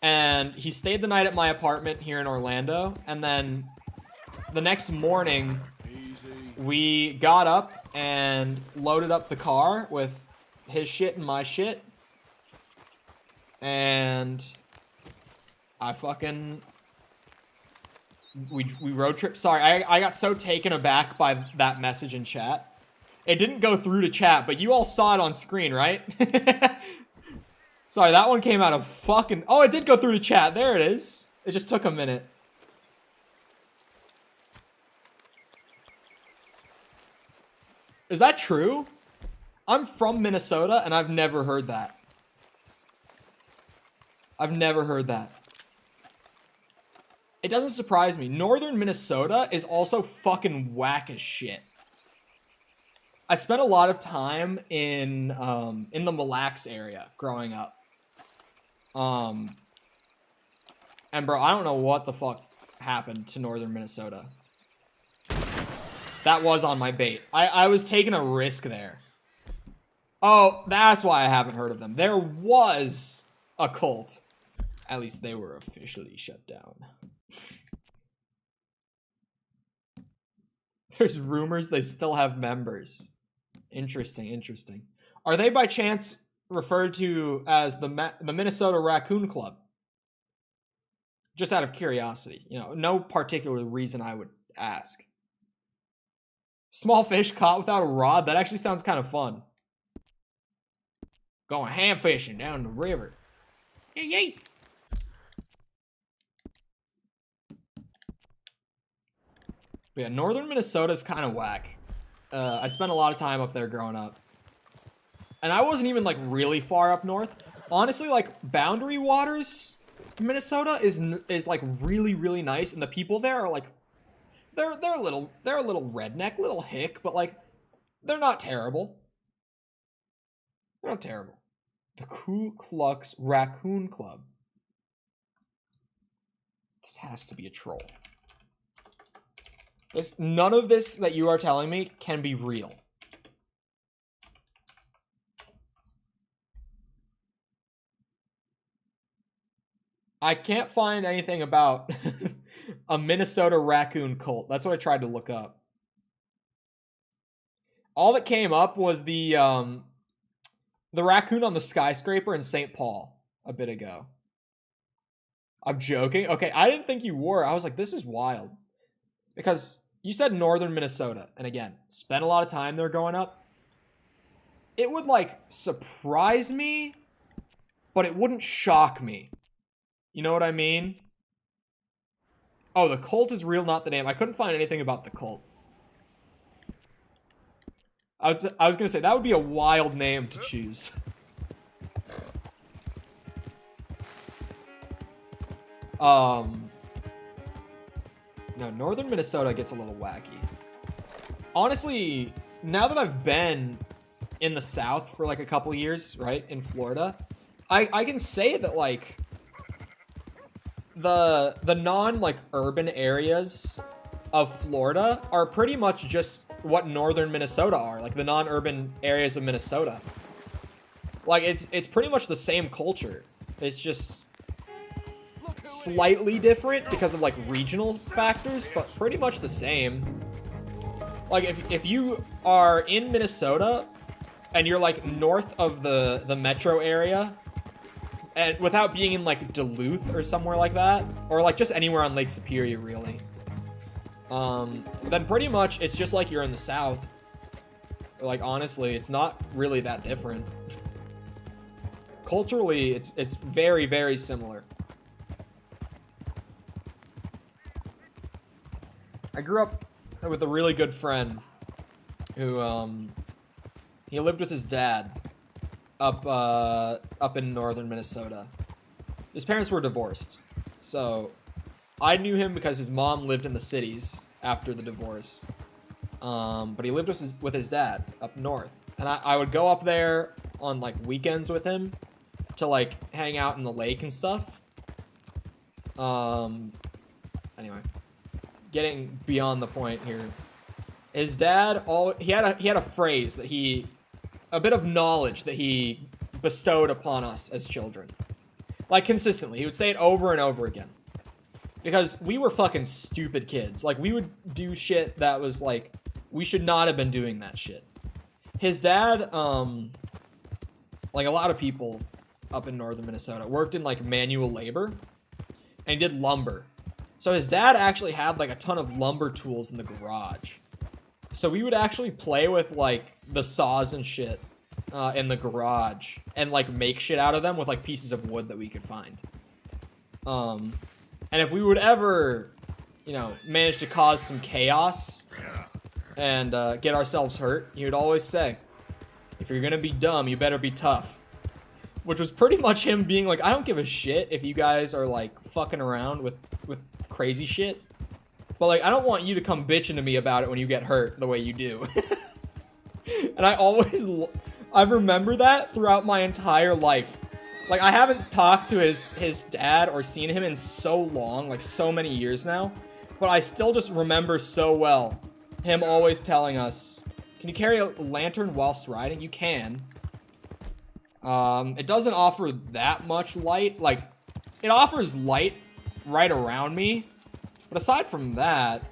And he stayed the night at my apartment here in Orlando. And then the next morning, we got up and loaded up the car with his shit and my shit. And I fucking... We road trip. Sorry, I got so taken aback by that message in chat. It didn't go through to chat, but you all saw it on screen, right? Sorry, that one came out of fucking... Oh, it did go through to chat. There it is. It just took a minute. Is that true? I'm from Minnesota, and I've never heard that. I've never heard that. It doesn't surprise me. Northern Minnesota is also fucking whack as shit. I spent a lot of time in the Mille Lacs area growing up. And bro, I don't know what the fuck happened to Northern Minnesota. That was on my bait. I was taking a risk there. Oh, that's why I haven't heard of them. There was a cult. At least they were officially shut down. There's rumors they still have members. Interesting, interesting. Are they by chance referred to as the Minnesota Raccoon Club? Just out of curiosity. You know, no particular reason I would ask. Small fish caught without a rod? That actually sounds kind of fun. Going ham fishing down the river. Yay, yay. But yeah, northern Minnesota's kind of whack. I spent a lot of time up there growing up. And I wasn't even, like, really far up north. Honestly, like, Boundary Waters, Minnesota is like, really, really nice. And the people there are, like, they're a little redneck, little hick, but, like, they're not terrible. They're not terrible. The Ku Klux Raccoon Club. This has to be a troll. None of this that you are telling me can be real. I can't find anything about a Minnesota raccoon cult. That's what I tried to look up. All that came up was the raccoon on the skyscraper in St. Paul a bit ago. I'm joking. Okay, I didn't think you were. I was like, this is wild. Because you said northern Minnesota, and again, spent a lot of time there growing up. It would, like, surprise me, but it wouldn't shock me. You know what I mean? Oh, the cult is real, not the name. I couldn't find anything about the cult. I was gonna say, that would be a wild name to choose. No, northern Minnesota gets a little wacky. Honestly, now that I've been in the South for like a couple years, right, in Florida, I can say that like the non like urban areas of Florida are pretty much just what northern Minnesota are, like the non-urban areas of Minnesota. Like it's pretty much the same culture. It's just slightly different because of like regional factors, but pretty much the same. Like if you are in Minnesota and you're like north of the metro area, and without being in like Duluth or somewhere like that, or like just anywhere on Lake Superior really, then pretty much it's just like you're in the South. Like honestly, it's not really that different. Culturally, it's very, very similar. I grew up with a really good friend who, he lived with his dad up in northern Minnesota. His parents were divorced, so I knew him because his mom lived in the cities after the divorce. But he lived with his dad up north, and I would go up there on like weekends with him to like hang out in the lake and stuff. Anyway, getting beyond the point here. His dad, he had a phrase that a bit of knowledge that he bestowed upon us as children. Like consistently, he would say it over and over again. Because we were fucking stupid kids. Like we would do shit that was like, we should not have been doing that shit. His dad, like a lot of people up in northern Minnesota, worked in like manual labor. And he did lumber. So his dad actually had like a ton of lumber tools in the garage. So we would actually play with like the saws and shit in the garage and like make shit out of them with like pieces of wood that we could find. And if we would ever, you know, manage to cause some chaos and get ourselves hurt, he would always say, if you're gonna be dumb, you better be tough. Which was pretty much him being like, I don't give a shit if you guys are like fucking around with crazy shit. But like, I don't want you to come bitching to me about it when you get hurt the way you do. And I remember that throughout my entire life. Like, I haven't talked to his dad or seen him in so long, like so many years now. But I still just remember so well him always telling us, can you carry a lantern whilst riding? You can. It doesn't offer that much light. Like, it offers light right around me. But aside from that,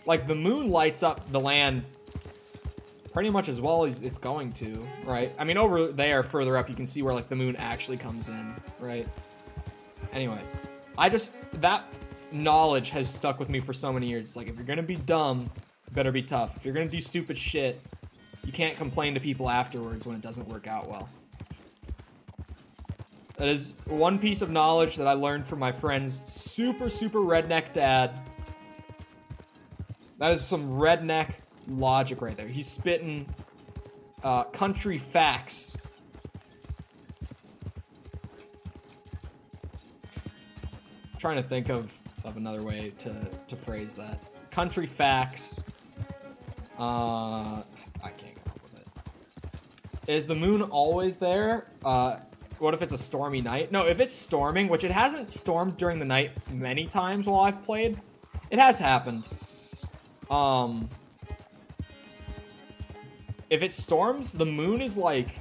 like, the moon lights up the land pretty much as well as it's going to, right? I mean, over there, further up, you can see where, like, the moon actually comes in, right? Anyway, that knowledge has stuck with me for so many years. It's like, if you're gonna be dumb, you better be tough. If you're gonna do stupid shit, you can't complain to people afterwards when it doesn't work out well. That is one piece of knowledge that I learned from my friend's super, super redneck dad. That is some redneck logic right there. He's spitting country facts. I'm trying to think of another way to phrase that. Country facts. I can't come up with it. Is the moon always there? What if it's a stormy night? No, if it's storming, which it hasn't stormed during the night many times while I've played. It has happened. If it storms, the moon is like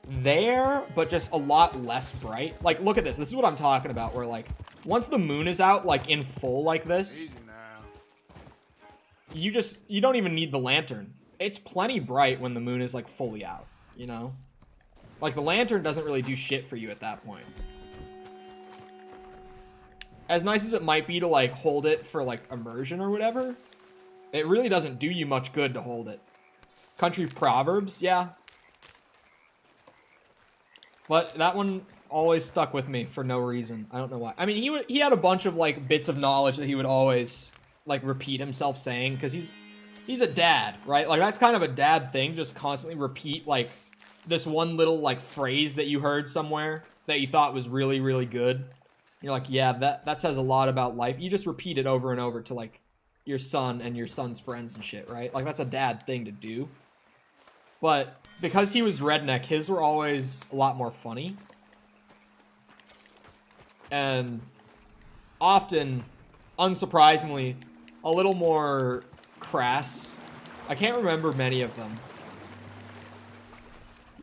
there, but just a lot less bright. Like, look at this. This is what I'm talking about, where like once the moon is out, like in full like this, you don't even need the lantern. It's plenty bright when the moon is like fully out, you know? Like, the lantern doesn't really do shit for you at that point. As nice as it might be to, like, hold it for, like, immersion or whatever, it really doesn't do you much good to hold it. Country proverbs, yeah. But that one always stuck with me for no reason. I don't know why. I mean, he had a bunch of, like, bits of knowledge that he would always, like, repeat himself saying, because he's a dad, right? Like, that's kind of a dad thing, just constantly repeat, like, this one little like phrase that you heard somewhere that you thought was really, really good. You're like, yeah, that says a lot about life. You just repeat it over and over to like your son and your son's friends and shit, right? Like, that's a dad thing to do. But because he was redneck, his were always a lot more funny. And often, unsurprisingly, a little more crass. I can't remember many of them.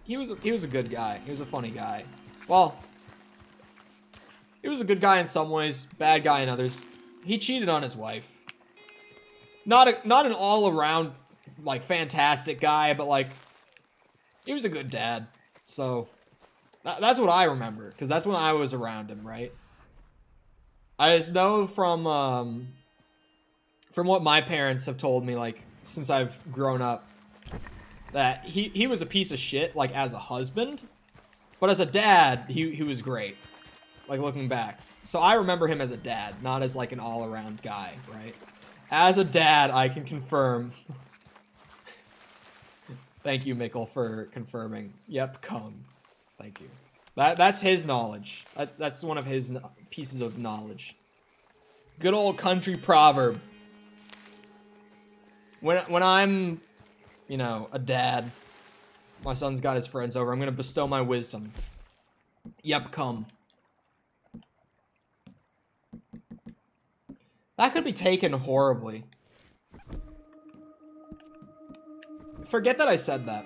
He was a good guy. He was a funny guy. Well, he was a good guy in some ways, bad guy in others. He cheated on his wife. Not an all-around like fantastic guy, but like he was a good dad. So that's what I remember, because that's when I was around him, right? I just know from what my parents have told me, like since I've grown up, that he was a piece of shit, like, as a husband. But as a dad, he was great. Like, looking back. So I remember him as a dad, not as, like, an all-around guy, right? As a dad, I can confirm. Thank you, Mickle, for confirming. Yep, come. Thank you. That's his knowledge. That's one of his pieces of knowledge. Good old country proverb. When I'm, you know, a dad, my son's got his friends over, I'm gonna bestow my wisdom. Yep, come. That could be taken horribly. Forget that I said that.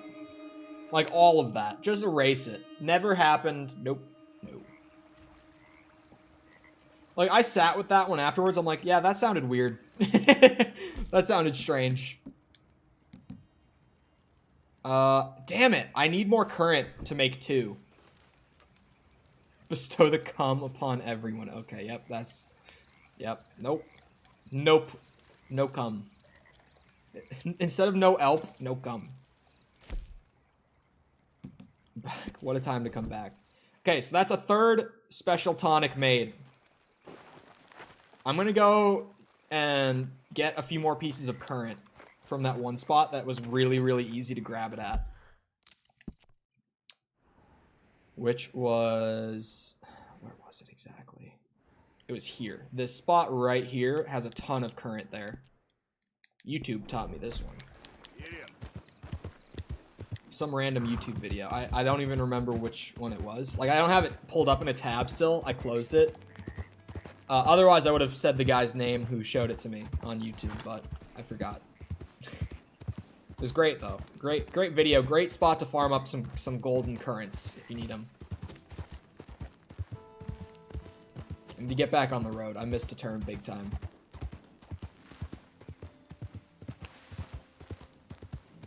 Like, all of that. Just erase it. Never happened. Nope. No. Like, I sat with that one afterwards. I'm like, yeah, that sounded weird. That sounded strange. Damn it. I need more current to make 2. Bestow the cum upon everyone. Okay, yep, that's... Yep, nope. Nope. No cum. Instead of no elp, no cum. What a time to come back. Okay, so that's a 3rd special tonic made. I'm gonna go and get a few more pieces of current from that one spot that was really, really easy to grab it at. Which was... Where was it exactly? It was here. This spot right here has a ton of current there. YouTube taught me this one. Yeah. Some random YouTube video. I don't even remember which one it was. Like, I don't have it pulled up in a tab still. I closed it. Otherwise, I would have said the guy's name who showed it to me on YouTube, but I forgot. It was great, though. Great video. Great spot to farm up some golden currents if you need them. And to get back on the road. I missed a turn big time.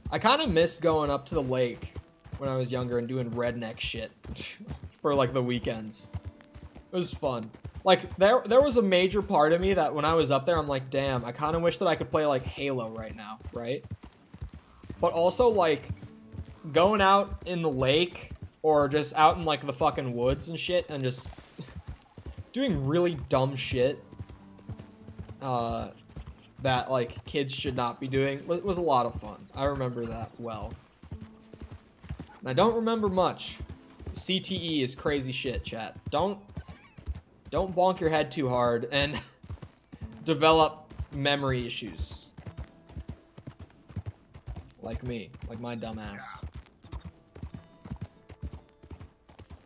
I kind of miss going up to the lake when I was younger and doing redneck shit for, like, the weekends. It was fun. Like, there was a major part of me that when I was up there, I'm like, damn, I kind of wish that I could play, like, Halo right now, right? But also, like, going out in the lake or just out in, like, the fucking woods and shit and just doing really dumb shit that, like, kids should not be doing was a lot of fun. I remember that well. And I don't remember much. CTE is crazy shit, chat. Don't bonk your head too hard and develop memory issues. Like me. Like my dumb ass.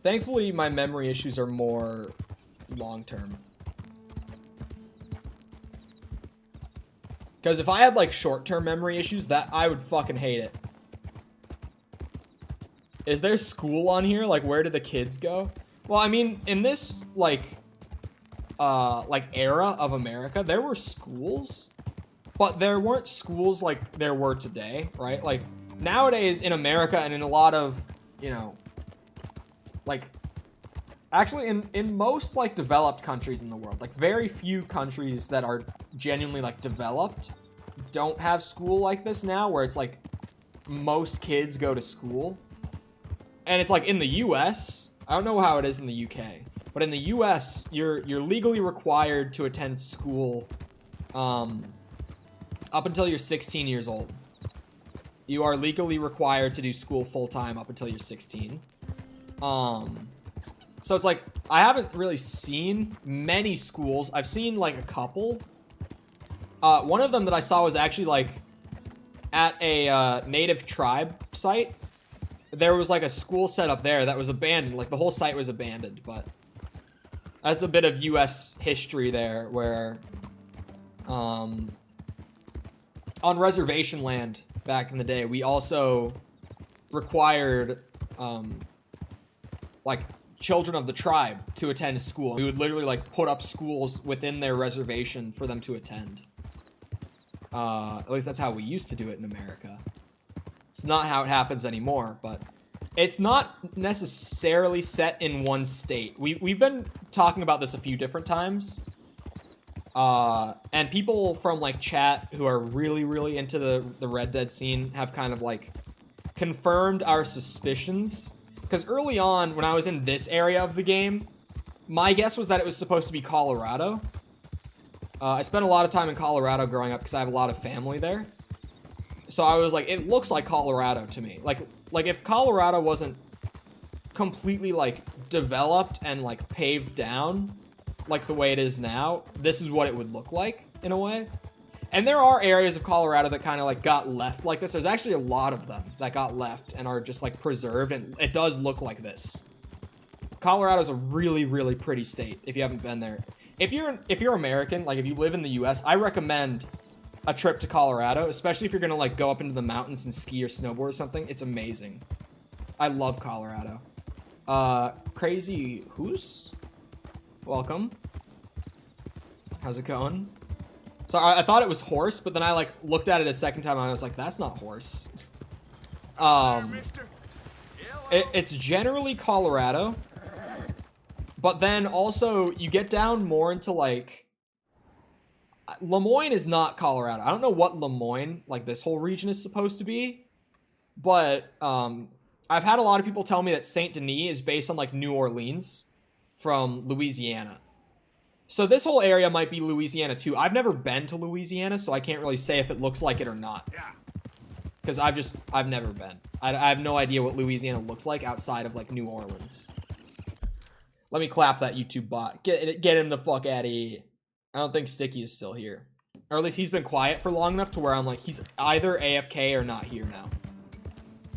Thankfully, my memory issues are more long-term. Because if I had, like, short-term memory issues, that I would fucking hate it. Is there school on here? Like, where did the kids go? Well, I mean, in this, like era of America, there were schools, but there weren't schools like there were today, right? Like, nowadays in America and in a lot of, you know, like, actually in most, like, developed countries in the world, like, very few countries that are genuinely, like, developed don't have school like this now, where it's, like, most kids go to school. And it's, like, in the US, I don't know how it is in the UK, but in the US, you're legally required to attend school up until you're 16 years old. You are legally required to do school full-time up until you're 16. So it's like, I haven't really seen many schools. I've seen, like, a couple. One of them that I saw was actually, like, at a native tribe site. There was, like, a school set up there that was abandoned. Like, the whole site was abandoned, but that's a bit of U.S. history there, where on reservation land back in the day, we also required, like, children of the tribe to attend school. We would literally, like, put up schools within their reservation for them to attend. At least that's how we used to do it in America. It's not how it happens anymore, but it's not necessarily set in one state. We've been talking about this a few different times. And people from, like, chat who are really, really into the Red Dead scene have kind of, like, confirmed our suspicions. Because early on, when I was in this area of the game, my guess was that it was supposed to be Colorado. I spent a lot of time in Colorado growing up because I have a lot of family there. So I was like, it looks like Colorado to me. Like if Colorado wasn't completely like developed and like paved down like the way it is now, this is what it would look like in a way. And there are areas of Colorado that kind of like got left like this. There's actually a lot of them that got left and are just like preserved, and it does look like this. Colorado's a really, really pretty state if you haven't been there. If you're American, like if you live in the US, I recommend a trip to Colorado, especially if you're gonna like go up into the mountains and ski or snowboard or something. It's amazing. I love Colorado. Crazy Who's? Welcome. How's it going? So I thought it was horse, but then I like looked at it a second time and I was like, that's not horse. It's generally Colorado, but then also you get down more into like Lemoyne is not Colorado. I don't know what Lemoyne, like this whole region, is supposed to be, but I've had a lot of people tell me that Saint Denis is based on like New Orleans from Louisiana. So this whole area might be Louisiana too. I've never been to Louisiana, so I can't really say if it looks like it or not. Because I've never been. I have no idea what Louisiana looks like outside of like New Orleans. Let me clap that YouTube bot. Get him the fuck out of here. I don't think Sticky is still here. Or at least he's been quiet for long enough to where I'm like, he's either AFK or not here now.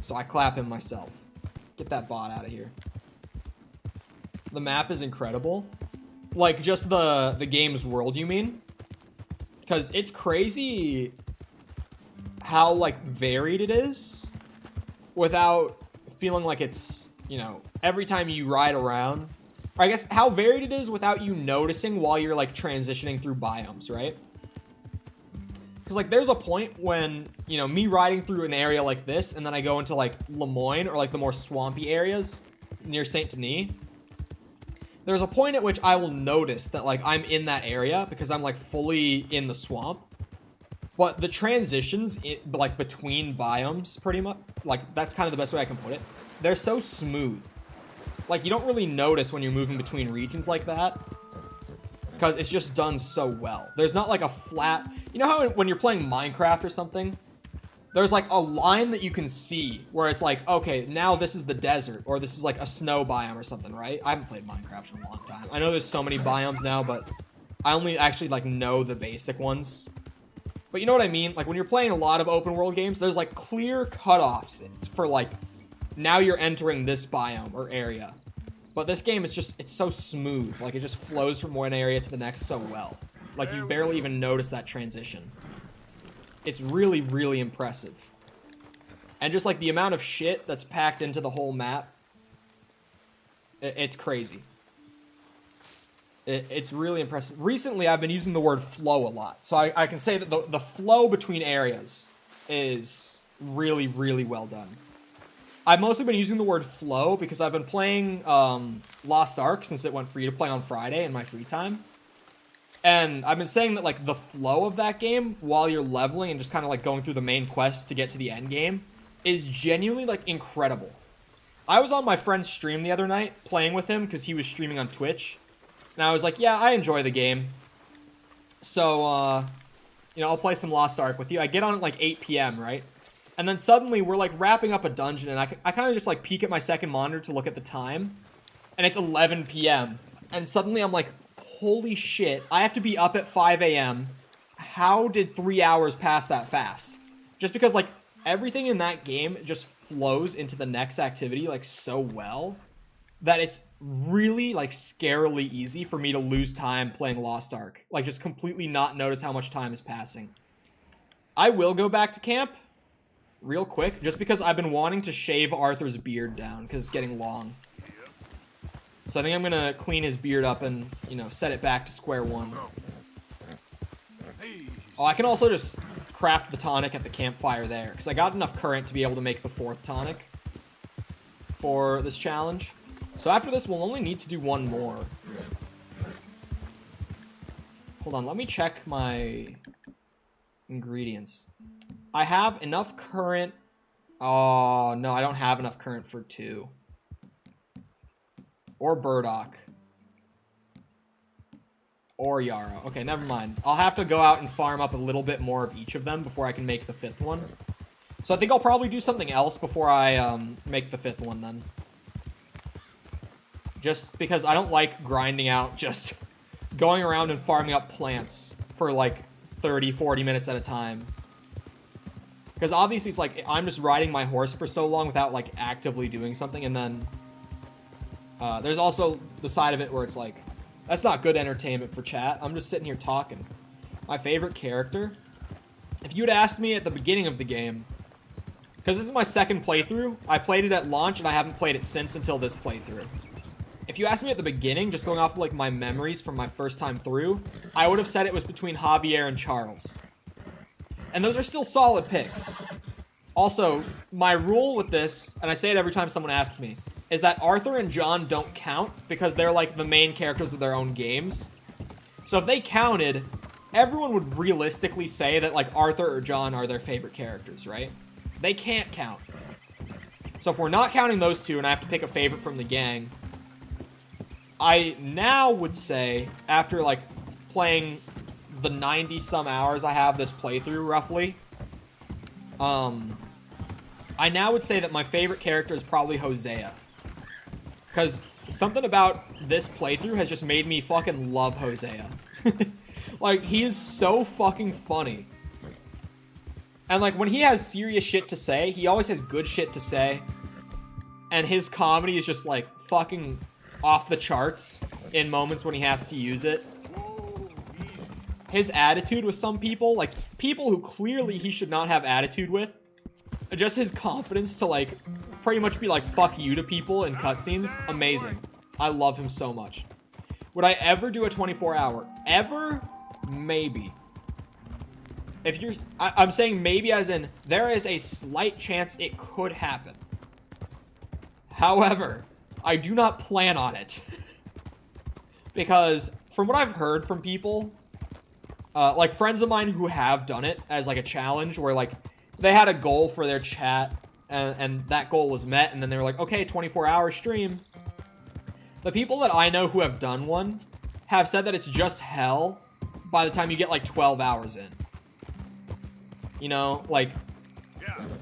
So I clap him myself. Get that bot out of here. The map is incredible. Like, just the game's world, you mean? Because it's crazy how, like, varied it is without feeling like it's, you know, every time you ride around. Or I guess how varied it is without you noticing while you're, like, transitioning through biomes, right? Because, like, there's a point when, you know, me riding through an area like this, and then I go into, like, Lemoyne, or, like, the more swampy areas near Saint Denis. There's a point at which I will notice that, like, I'm in that area because I'm, like, fully in the swamp. But the transitions, like, between biomes, pretty much, like, that's kind of the best way I can put it. They're so smooth. Like, you don't really notice when you're moving between regions like that because it's just done so well. There's not, like, a flat... You know how when you're playing Minecraft or something, there's, like, a line that you can see where it's like, okay, now this is the desert, or this is, like, a snow biome or something, right? I haven't played Minecraft in a long time. I know there's so many biomes now, but I only actually, like, know the basic ones. But you know what I mean? Like, when you're playing a lot of open world games, there's, like, clear cutoffs for, like, now you're entering this biome or area. But this game is just, it's so smooth. Like, it just flows from one area to the next so well. Like, you barely even notice that transition. It's really, really impressive. And just, like, the amount of shit that's packed into the whole map, it's crazy. It's really impressive. Recently, I've been using the word flow a lot. So I can say that the flow between areas is really, really well done. I've mostly been using the word flow because I've been playing Lost Ark since it went free to play on Friday in my free time. And I've been saying that, like, the flow of that game while you're leveling and just kind of, like, going through the main quest to get to the end game is genuinely, like, incredible. I was on my friend's stream the other night playing with him because he was streaming on Twitch. And I was like, yeah, I enjoy the game. So, you know, I'll play some Lost Ark with you. I get on at, like, 8 p.m., right? And then suddenly we're, like, wrapping up a dungeon, and I kind of just, like, peek at my second monitor to look at the time. And it's 11 p.m. And suddenly I'm like, holy shit, I have to be up at 5 a.m. How did 3 hours pass that fast? Just because, like, everything in that game just flows into the next activity, like, so well that it's really, like, scarily easy for me to lose time playing Lost Ark. Like, just completely not notice how much time is passing. I will go back to camp real quick, just because I've been wanting to shave Arthur's beard down because it's getting long. So I think I'm going to clean his beard up and, you know, set it back to square one. Oh, I can also just craft the tonic at the campfire there, because I got enough current to be able to make the 4th tonic for this challenge. So after this, we'll only need to do one more. Hold on, let me check my ingredients. I have enough current. Oh, no, I don't have enough current for 2. Or burdock. or Yarrow. Okay, never mind. I'll have to go out and farm up a little bit more of each of them before I can make the 5th one. So I think I'll probably do something else before I make the 5th one then. Just because I don't like grinding out just going around and farming up plants for like 30, 40 minutes at a time. Because obviously it's like I'm just riding my horse for so long without like actively doing something, and then there's also the side of it where it's like, that's not good entertainment for chat. I'm just sitting here talking. My favorite character? If you'd asked me at the beginning of the game, because this is my 2nd playthrough, I played it at launch and I haven't played it since until this playthrough. If you asked me at the beginning, just going off of like my memories from my first time through, I would have said it was between Javier and Charles. And those are still solid picks. Also, my rule with this, and I say it every time someone asks me, is that Arthur and John don't count because they're like the main characters of their own games. So if they counted, everyone would realistically say that like Arthur or John are their favorite characters, right? They can't count. So if we're not counting those two and I have to pick a favorite from the gang, I now would say, after like playing the 90 some hours I have this playthrough roughly, I now would say that my favorite character is probably Hosea. Because something about this playthrough has just made me fucking love Hosea. Like, he is so fucking funny. And like, when he has serious shit to say, he always has good shit to say. And his comedy is just like fucking off the charts in moments when he has to use it. His attitude with some people, like people who clearly he should not have attitude with, just his confidence to like pretty much be like fuck you to people in cutscenes, amazing. I love him so much. Would I ever do a 24-hour? Ever? Maybe. If you're, I'm saying maybe as in there is a slight chance it could happen. However, I do not plan on it. Because from what I've heard from people, like friends of mine who have done it as like a challenge where like they had a goal for their chat and that goal was met, and then they were like, okay, 24-hour stream. The people that I know who have done one have said that it's just hell by the time you get like 12 hours in. You know, like,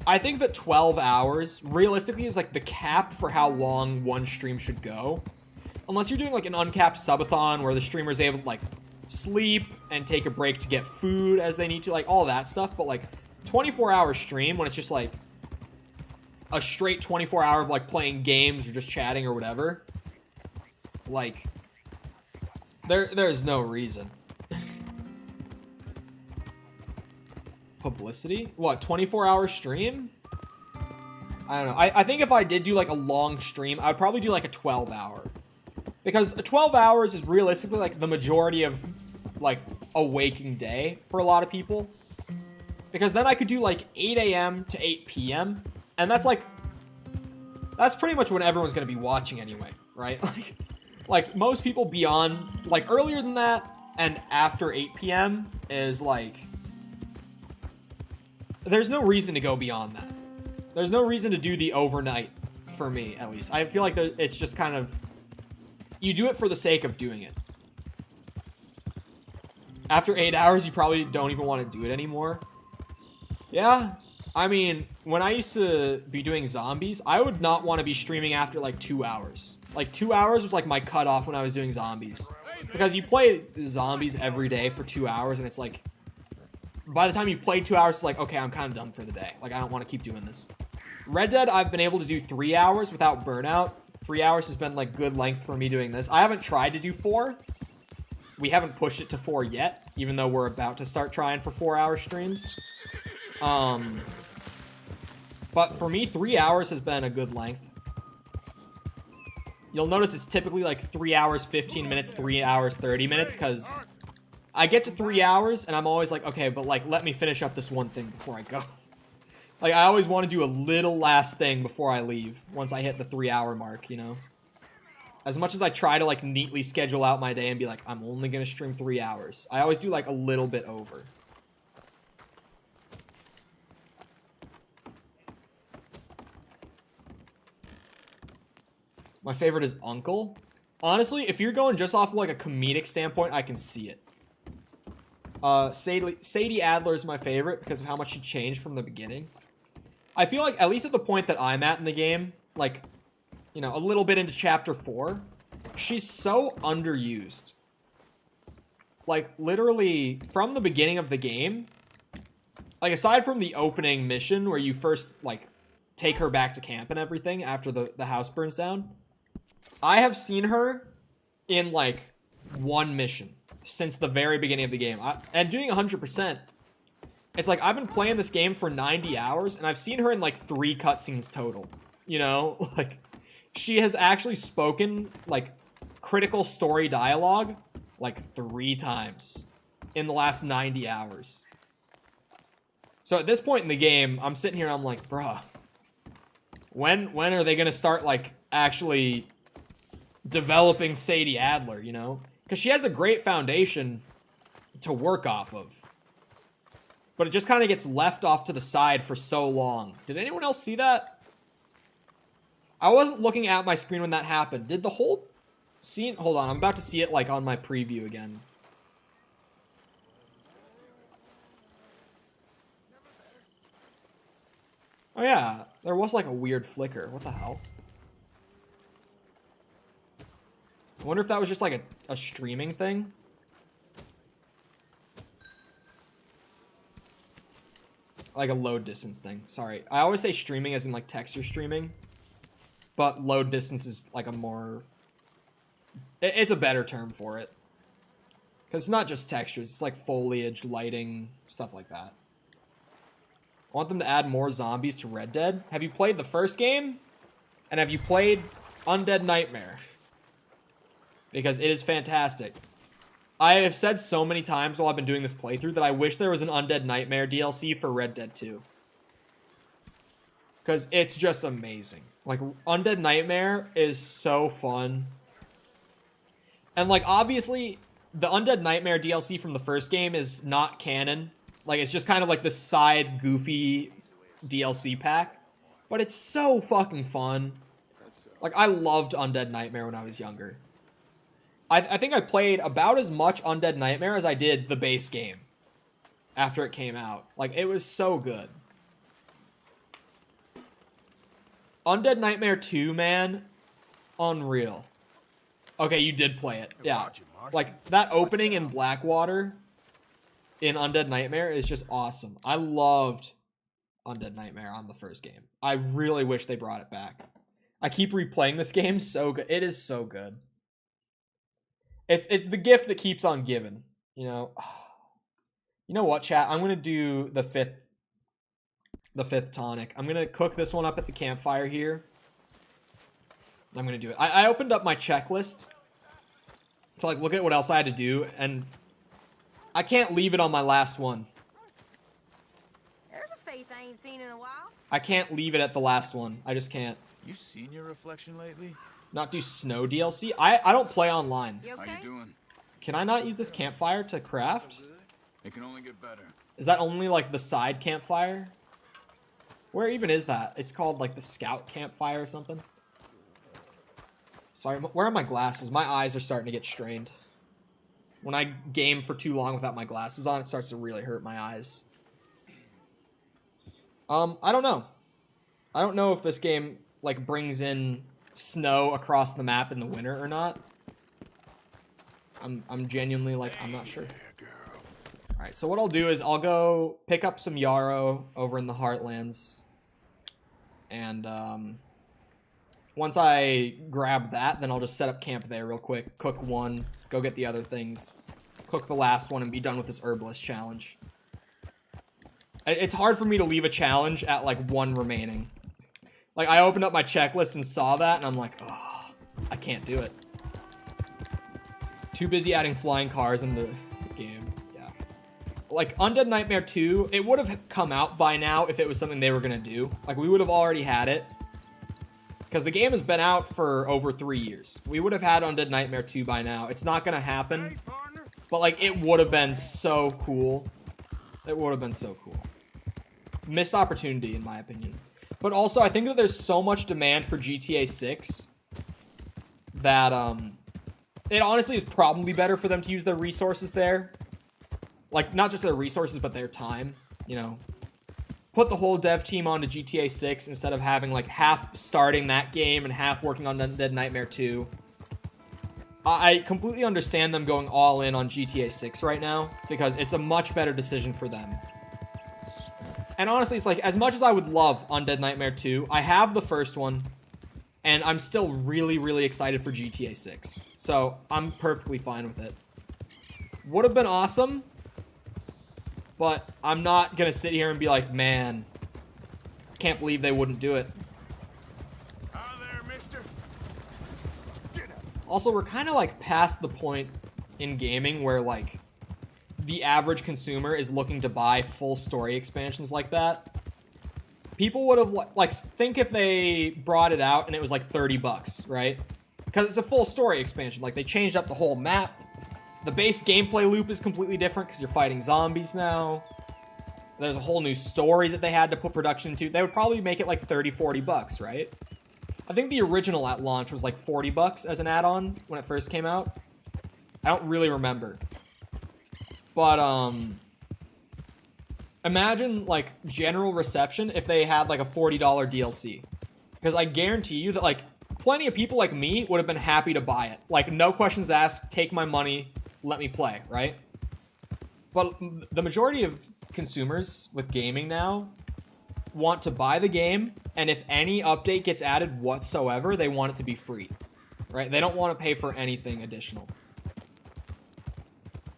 I think that 12 hours realistically is like the cap for how long one stream should go. Unless you're doing like an uncapped subathon where the streamer is able to like sleep and take a break to get food as they need to, like all that stuff. But like 24-hour stream when it's just like a straight 24-hour of like playing games or just chatting or whatever, like there's no reason. Publicity? What, 24-hour stream? I don't know. I think if I did do like a long stream, I would probably do like a 12-hour. Because a 12 hours is realistically like the majority of like a waking day for a lot of people. Because then I could do like 8 a.m. to 8 p.m. And that's like, that's pretty much when everyone's going to be watching anyway, right? Like most people beyond, like earlier than that and after 8 p.m. is like, there's no reason to go beyond that. There's no reason to do the overnight for me, at least. I feel like it's just kind of, you do it for the sake of doing it. After 8 hours, you probably don't even want to do it anymore. Yeah, I mean, when I used to be doing zombies, I would not want to be streaming after like 2 hours. Like 2 hours was like my cutoff when I was doing zombies. Because you play zombies every day for 2 hours and it's like, by the time you've played 2 hours, it's like, okay, I'm kind of done for the day. Like, I don't want to keep doing this. Red Dead, I've been able to do 3 hours without burnout. 3 hours has been like good length for me doing this. I haven't tried to do 4. We haven't pushed it to 4 yet, even though we're about to start trying for 4-hour streams. But for me, 3 hours has been a good length. You'll notice it's typically like 3 hours, 15 minutes, 3 hours, 30 minutes, because I get to 3 hours and I'm always like, okay, but like, let me finish up this one thing before I go. Like, I always want to do a little last thing before I leave once I hit the 3-hour mark, you know? As much as I try to like neatly schedule out my day and be like, I'm only going to stream 3 hours, I always do like a little bit over. My favorite is Uncle. Honestly, if you're going just off of like a comedic standpoint, I can see it. Sadie Adler is my favorite because of how much she changed from the beginning. I feel like, at least at the point that I'm at in the game, like, you know, a little bit into chapter 4, she's so underused. Like, literally, from the beginning of the game, like, aside from the opening mission where you first, like, take her back to camp and everything after the house burns down, I have seen her in, like, one mission since the very beginning of the game. And doing 100%, it's like, I've been playing this game for 90 hours, and I've seen her in, like, 3 cutscenes total. You know? Like, she has actually spoken, like, critical story dialogue, like, 3 times in the last 90 hours. So at this point in the game, I'm sitting here and I'm like, bruh, when are they gonna start, like, actually developing Sadie Adler, you know? Because she has a great foundation to work off of. But it just kind of gets left off to the side for so long. Did anyone else see that? I wasn't looking at my screen when that happened. Did the whole scene... Hold on, I'm about to see it, like, on my preview again. Oh, yeah. There was, like, a weird flicker. What the hell? I wonder if that was just, like, a streaming thing. Like a load distance thing. Sorry. I always say streaming as in, like, texture streaming. But load distance is, like, a more... It's a better term for it. Because it's not just textures. It's, like, foliage, lighting, stuff like that. I want them to add more zombies to Red Dead. Have you played the first game? And have you played Undead Nightmare? Because it is fantastic. I have said so many times while I've been doing this playthrough that I wish there was an Undead Nightmare DLC for Red Dead 2. Because it's just amazing. Like, Undead Nightmare is so fun. And, like, obviously, the Undead Nightmare DLC from the first game is not canon. Like, it's just kind of like the side goofy DLC pack. But it's so fucking fun. Like, I loved Undead Nightmare when I was younger. I think I played about as much Undead Nightmare as I did the base game after it came out. Like, it was so good. Undead Nightmare 2, man. Unreal. Okay, you did play it. Yeah. Like, that opening in Blackwater in Undead Nightmare is just awesome. I loved Undead Nightmare on the first game. I really wish they brought it back. I keep replaying this game. So good. It is so good. It's the gift that keeps on giving, you know. You know what, chat? I'm gonna do the fifth tonic. I'm gonna cook this one up at the campfire here. I'm gonna do it. I opened up my checklist to, like, look at what else I had to do, and I can't leave it on my last one. There's a face I ain't seen in a while. I can't leave it at the last one. I just can't. You seen your reflection lately? Not do snow DLC? I don't play online. You okay? How you doing? Can I not use this campfire to craft? It can only get better. Is that only, like, the side campfire? Where even is that? It's called, like, the scout campfire or something? Sorry, where are my glasses? My eyes are starting to get strained. When I game for too long without my glasses on, it starts to really hurt my eyes. I don't know. I don't know if this game, like, brings in snow across the map in the winter or not. I'm genuinely, like, I'm not sure. Alright, so what I'll do is I'll go pick up some yarrow over in the Heartlands. And, once I grab that, then I'll just set up camp there real quick. Cook one, go get the other things. Cook the last one and be done with this herbalist challenge. It's hard for me to leave a challenge at, like, 1 remaining. Like, I opened up my checklist and saw that, and I'm like, oh, I can't do it. Too busy adding flying cars in the game. Yeah. Like, Undead Nightmare 2, it would have come out by now if it was something they were going to do. Like, we would have already had it. Because the game has been out for over 3 years. We would have had Undead Nightmare 2 by now. It's not going to happen. But, like, it would have been so cool. It would have been so cool. Missed opportunity, in my opinion. But also, I think that there's so much demand for GTA 6 that, it honestly is probably better for them to use their resources there. Like, not just their resources, but their time, you know. Put the whole dev team onto GTA 6 instead of having, like, half starting that game and half working on Dead Nightmare 2. I completely understand them going all in on GTA 6 right now, because it's a much better decision for them. And honestly, it's like, as much as I would love Undead Nightmare 2, I have the first one, and I'm still really, really excited for GTA 6. So, I'm perfectly fine with it. Would have been awesome, but I'm not gonna sit here and be like, man, can't believe they wouldn't do it. Hi there, mister. Also, we're kind of like past the point in gaming where like the average consumer is looking to buy full story expansions like that. People would have like think if they brought it out and it was like $30, right? Because it's a full story expansion. Like they changed up the whole map. The base gameplay loop is completely different because you're fighting zombies now. There's a whole new story that they had to put production into. They would probably make it like $30-40, right? I think the original at launch was like $40 as an add-on when it first came out. I don't really remember. But, imagine, like, general reception if they had, like, a $40 DLC. Because I guarantee you that, like, plenty of people like me would have been happy to buy it. Like, no questions asked, take my money, let me play, right? But the majority of consumers with gaming now want to buy the game, and if any update gets added whatsoever, they want it to be free, right? They don't want to pay for anything additional.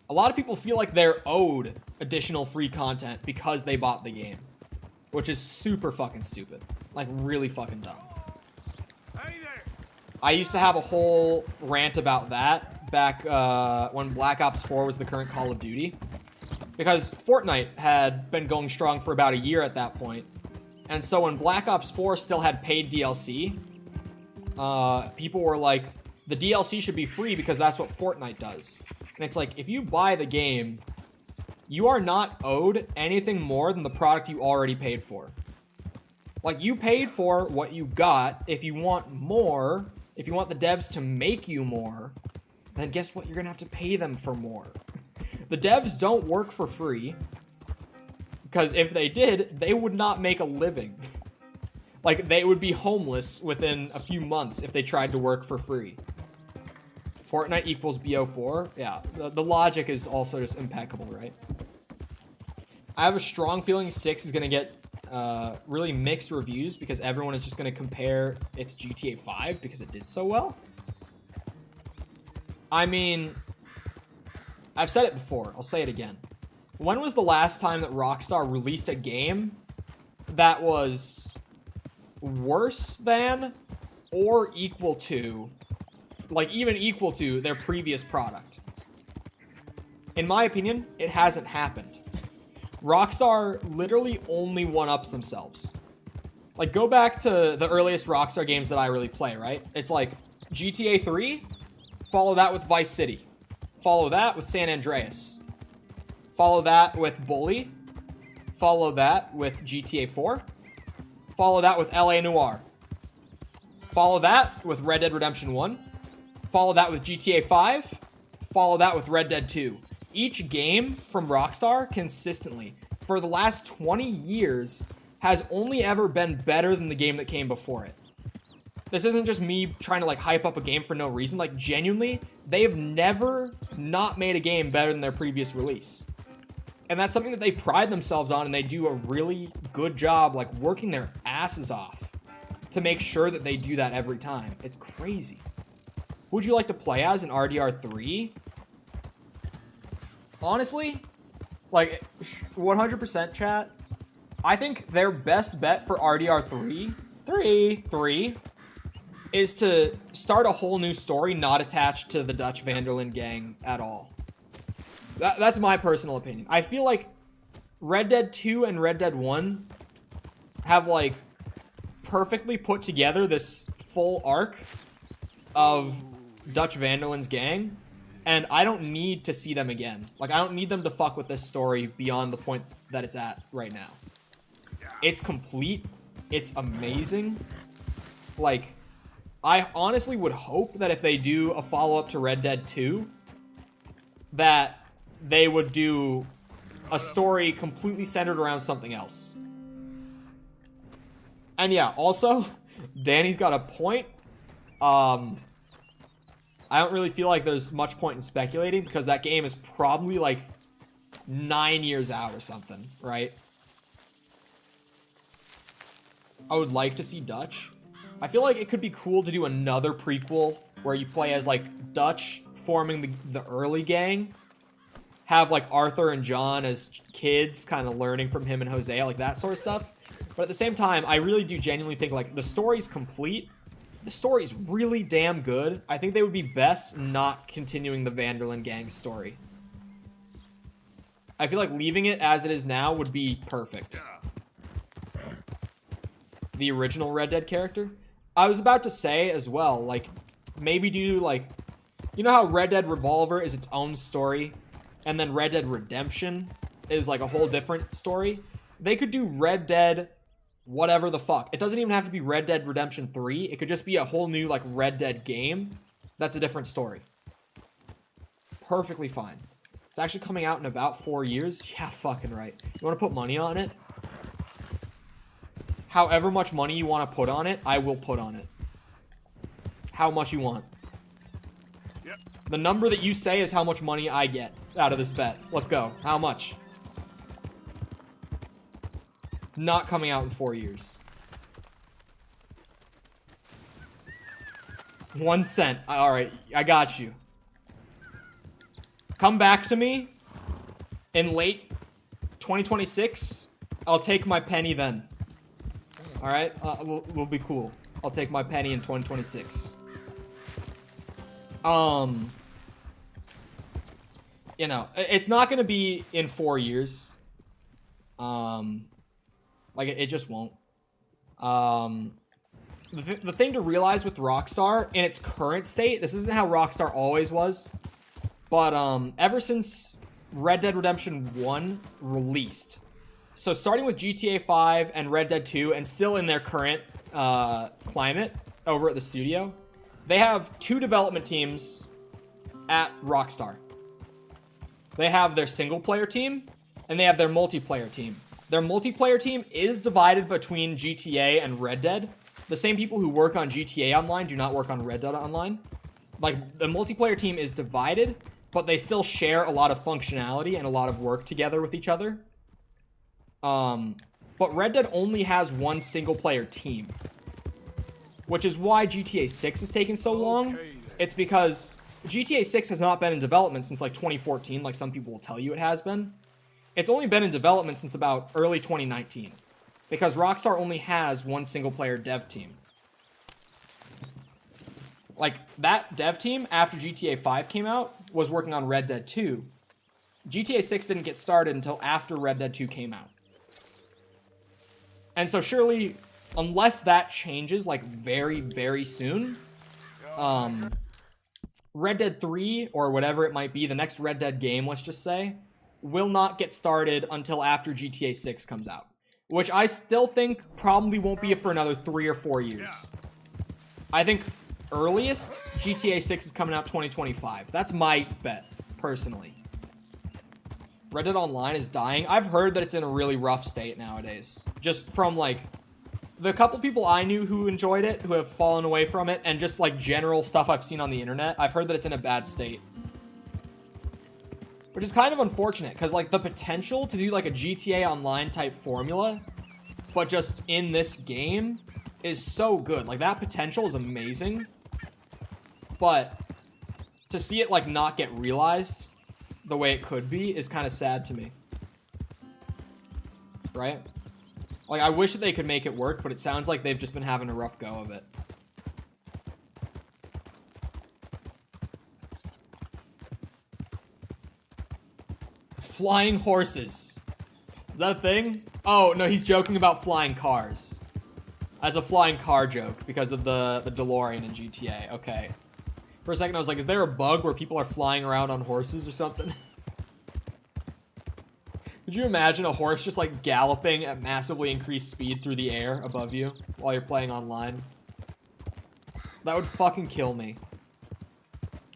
A lot of people feel like they're owed additional free content because they bought the game, which is super fucking stupid. Like, really fucking dumb. Hey there. I used to have a whole rant about that back when Black Ops 4 was the current Call of Duty. Because Fortnite had been going strong for about a year at that point. And so when Black Ops 4 still had paid DLC, people were like, the DLC should be free because that's what Fortnite does. And it's like, if you buy the game, you are not owed anything more than the product you already paid for. Like, you paid for what you got. If you want more, if you want the devs to make you more, then guess what? You're going to have to pay them for more. The devs don't work for free, because if they did, they would not make a living. Like, they would be homeless within a few months if they tried to work for free. Fortnite equals BO4? Yeah, the logic is also just impeccable, right? I have a strong feeling 6 is going to get really mixed reviews because everyone is just going to compare it to GTA 5 because it did so well. I mean, I've said it before. I'll say it again. When was the last time that Rockstar released a game that was worse than or equal to, like even equal to, their previous product? In my opinion, it hasn't happened. Rockstar literally only one-ups themselves. Like, go back to the earliest Rockstar games that I really play, right? It's like GTA 3, follow that with Vice City. Follow that with San Andreas. Follow that with Bully. Follow that with GTA 4. Follow that with LA Noire. Follow that with Red Dead Redemption 1. Follow that with GTA 5. Follow that with Red Dead 2. Each game from Rockstar consistently, for the last 20 years, has only ever been better than the game that came before it. This isn't just me trying to like hype up a game for no reason. Like, genuinely, they've never not made a game better than their previous release. And that's something that they pride themselves on, and they do a really good job, like, working their asses off to make sure that they do that every time. It's crazy. Who would you like to play as in RDR3? Honestly, like, 100% chat, I think their best bet for RDR3 is to start a whole new story not attached to the Dutch Vanderlyn gang at all. That's my personal opinion. I feel like Red Dead 2 and Red Dead 1 have, like, perfectly put together this full arc of Dutch Vanderlyn's gang, and I don't need to see them again. Like, I don't need them to fuck with this story beyond the point that it's at right now. It's complete. It's amazing. Like, I honestly would hope that if they do a follow-up to Red Dead 2, that they would do a story completely centered around something else. And yeah, also, Danny's got a point. I don't really feel like there's much point in speculating because that game is probably like 9 years out or something, right? I would like to see Dutch. I feel like it could be cool to do another prequel where you play as like Dutch forming the early gang. Have like Arthur and John as kids kind of learning from him and Hosea, like that sort of stuff. But at the same time, I really do genuinely think like the story's complete. The story's really damn good. I think they would be best not continuing the Vanderlyn gang story. I feel like leaving it as it is now would be perfect. The original Red Dead character. I was about to say as well, like, maybe do like, you know how Red Dead Revolver is its own story, and then Red Dead Redemption is like a whole different story? They could do Red Dead whatever the fuck. It doesn't even have to be Red Dead Redemption 3. It could just be a whole new like Red Dead game. That's a different story. Perfectly fine. It's actually coming out in about 4 years. Yeah, fucking right. You want to put money on it? However much money you want to put on it, I will put on it. How much you want. Yep. The number that you say is how much money I get out of this bet. Let's go. How much? Not coming out in 4 years. 1 cent. Alright, I got you. Come back to me in late 2026. I'll take my penny then. Alright? We'll be cool. I'll take my penny in 2026. You know, it's not going to be in 4 years. Like, it just won't. The thing to realize with Rockstar, in its current state, this isn't how Rockstar always was, but ever since Red Dead Redemption 1 released, so starting with GTA 5 and Red Dead 2, and still in their current climate over at the studio, they have 2 development teams at Rockstar. They have their single-player team, and they have their multiplayer team. Their multiplayer team is divided between GTA and Red Dead. The same people who work on GTA Online do not work on Red Dead Online. Like, the multiplayer team is divided, but they still share a lot of functionality and a lot of work together with each other. But Red Dead only has 1 single-player team, which is why GTA 6 is taking so long. It's because GTA 6 has not been in development since, like, 2014, like some people will tell you it has been. It's only been in development since about early 2019, because Rockstar only has 1 single-player dev team. Like, that dev team, after GTA 5 came out, was working on Red Dead 2. GTA 6 didn't get started until after Red Dead 2 came out. And so surely, unless that changes, like, very, very soon, Red Dead 3, or whatever it might be, the next Red Dead game, let's just say, will not get started until after GTA 6 comes out. Which I still think probably won't be for another 3 or 4 years. I think earliest, GTA 6 is coming out 2025. That's my bet, personally. Red Dead Online is dying. I've heard that it's in a really rough state nowadays. Just from, like, the couple people I knew who enjoyed it, who have fallen away from it, and just, like, general stuff I've seen on the internet, I've heard that it's in a bad state. Which is kind of unfortunate, because, like, the potential to do, like, a GTA Online type formula, but just in this game, is so good. Like, that potential is amazing. But to see it, like, not get realized the way it could be is kind of sad to me. Right? Like, I wish that they could make it work, but it sounds like they've just been having a rough go of it. Flying horses. Is that a thing? Oh, no, he's joking about flying cars. As a flying car joke, because of the DeLorean in GTA. Okay. For a second, I was like, is there a bug where people are flying around on horses or something? Could you imagine a horse just, like, galloping at massively increased speed through the air above you while you're playing online? That would fucking kill me.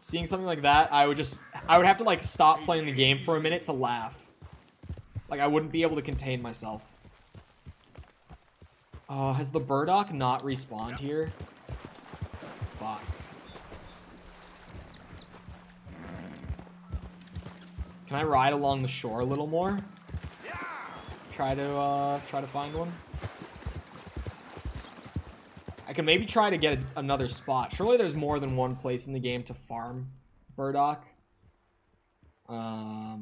Seeing something like that, I would have to like stop playing the game for a minute to laugh. Like I wouldn't be able to contain myself. Has the burdock not respawned here? Fuck. Can I ride along the shore a little more? Try to find one. I can maybe try to get another spot. Surely there's more than one place in the game to farm burdock. Yeah,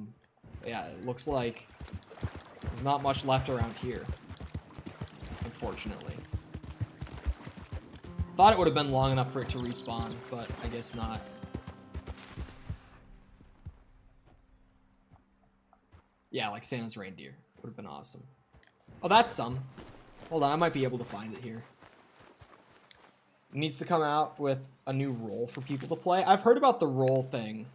it looks like there's not much left around here, unfortunately. Thought it would have been long enough for it to respawn, but I guess not. Yeah, like Santa's reindeer. Would have been awesome. Oh, that's some. Hold on, I might be able to find it here. It needs to come out with a new role for people to play. I've heard about the role thing.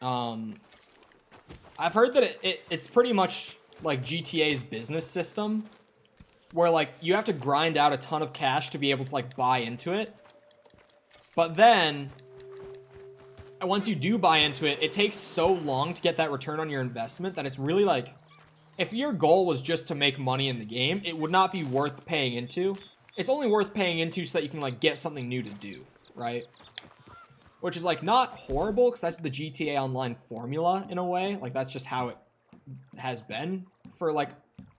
I've heard that it's pretty much like GTA's business system, where like you have to grind out a ton of cash to be able to like buy into it. But then once you do buy into it, it takes so long to get that return on your investment that it's really like, if your goal was just to make money in the game, it would not be worth paying into. It's only worth paying into so that you can like get something new to do, right? Which is like not horrible, because that's the GTA Online formula in a way. Like that's just how it has been for like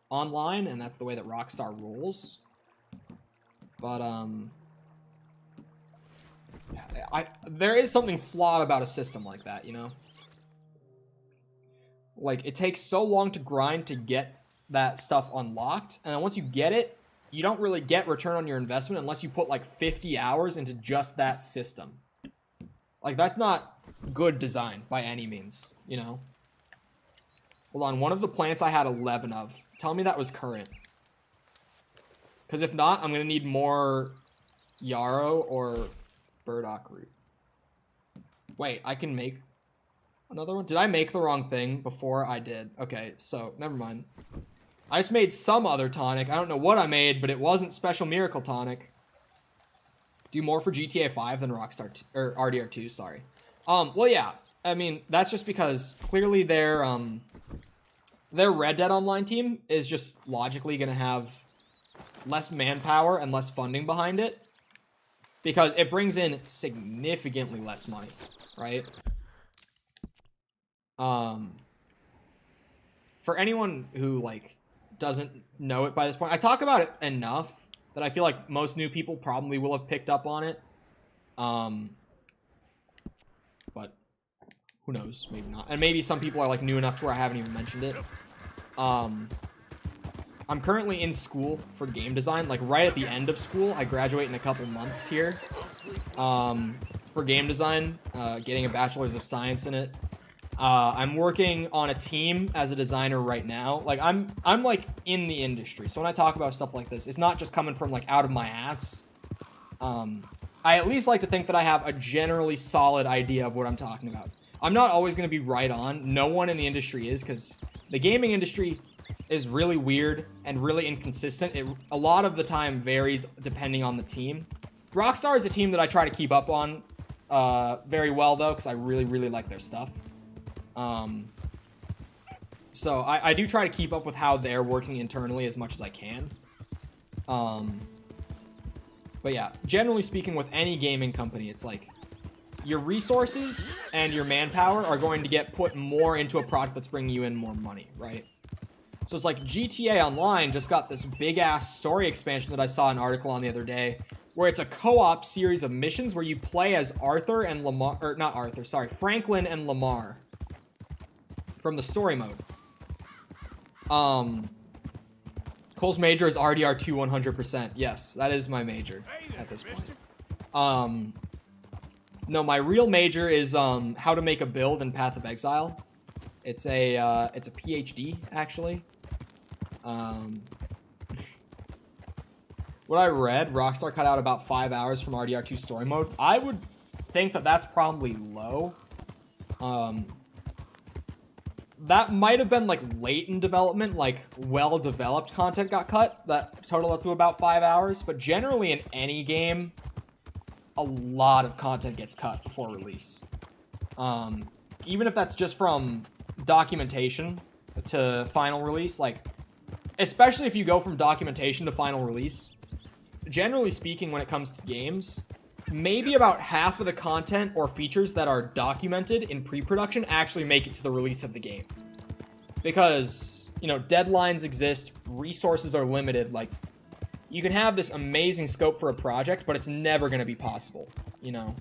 online, and that's the way that Rockstar rolls. But there is something flawed about a system like that, you know? Like, it takes so long to grind to get that stuff unlocked, and then once you get it, you don't really get return on your investment unless you put like 50 hours into just that system. Like, that's not good design by any means, you know? Hold on, one of the plants I had 11 of. Tell me that was current. Because if not, I'm going to need more yarrow or burdock root. Wait, I can make another one? Did I make the wrong thing before? I did. Okay, so never mind. I just made some other tonic. I don't know what I made, but it wasn't Special Miracle Tonic. Do more for GTA 5 than Rockstar or RDR 2, sorry. Well, yeah. I mean, that's just because clearly their Red Dead Online team is just logically going to have less manpower and less funding behind it, because it brings in significantly less money, right? For anyone who like doesn't know it by this point, I talk about it enough that I feel like most new people probably will have picked up on it. But who knows, maybe not. And maybe some people are like new enough to where I haven't even mentioned it. I'm currently in school for game design, like right at the end of school. I graduate in a couple months here for game design, getting a bachelor's of science in it. I'm working on a team as a designer right now. Like I'm like in the industry. So when I talk about stuff like this, it's not just coming from like out of my ass. I at least like to think that I have a generally solid idea of what I'm talking about. I'm not always going to be right on. No one in the industry is, because the gaming industry is really weird and really inconsistent. It a lot of the time varies depending on the team. Rockstar is a team that I try to keep up on very well, though, because I really, really like their stuff. So I do try to keep up with how they're working internally as much as I can. But yeah, generally speaking, with any gaming company, it's like your resources and your manpower are going to get put more into a product that's bringing you in more money, right? So it's like GTA Online just got this big-ass story expansion that I saw an article on the other day, where it's a co-op series of missions where you play as Arthur and Lamar, or not Arthur, sorry, Franklin and Lamar from the story mode. Cole's major is RDR2 100%. Yes, that is my major at this point. No, my real major is how to make a build in Path of Exile. It's a PhD, actually. What I read, Rockstar cut out about 5 hours from RDR2 story mode. I would think that that's probably low. That might have been like late in development, like well-developed content got cut. That totaled up to about 5 hours. But generally in any game, a lot of content gets cut before release. Even if that's just from documentation to final release, like, especially if you go from documentation to final release, generally speaking, when it comes to games, maybe about half of the content or features that are documented in pre-production actually make it to the release of the game. Because, you know, deadlines exist, resources are limited, like, you can have this amazing scope for a project, but it's never going to be possible, you know?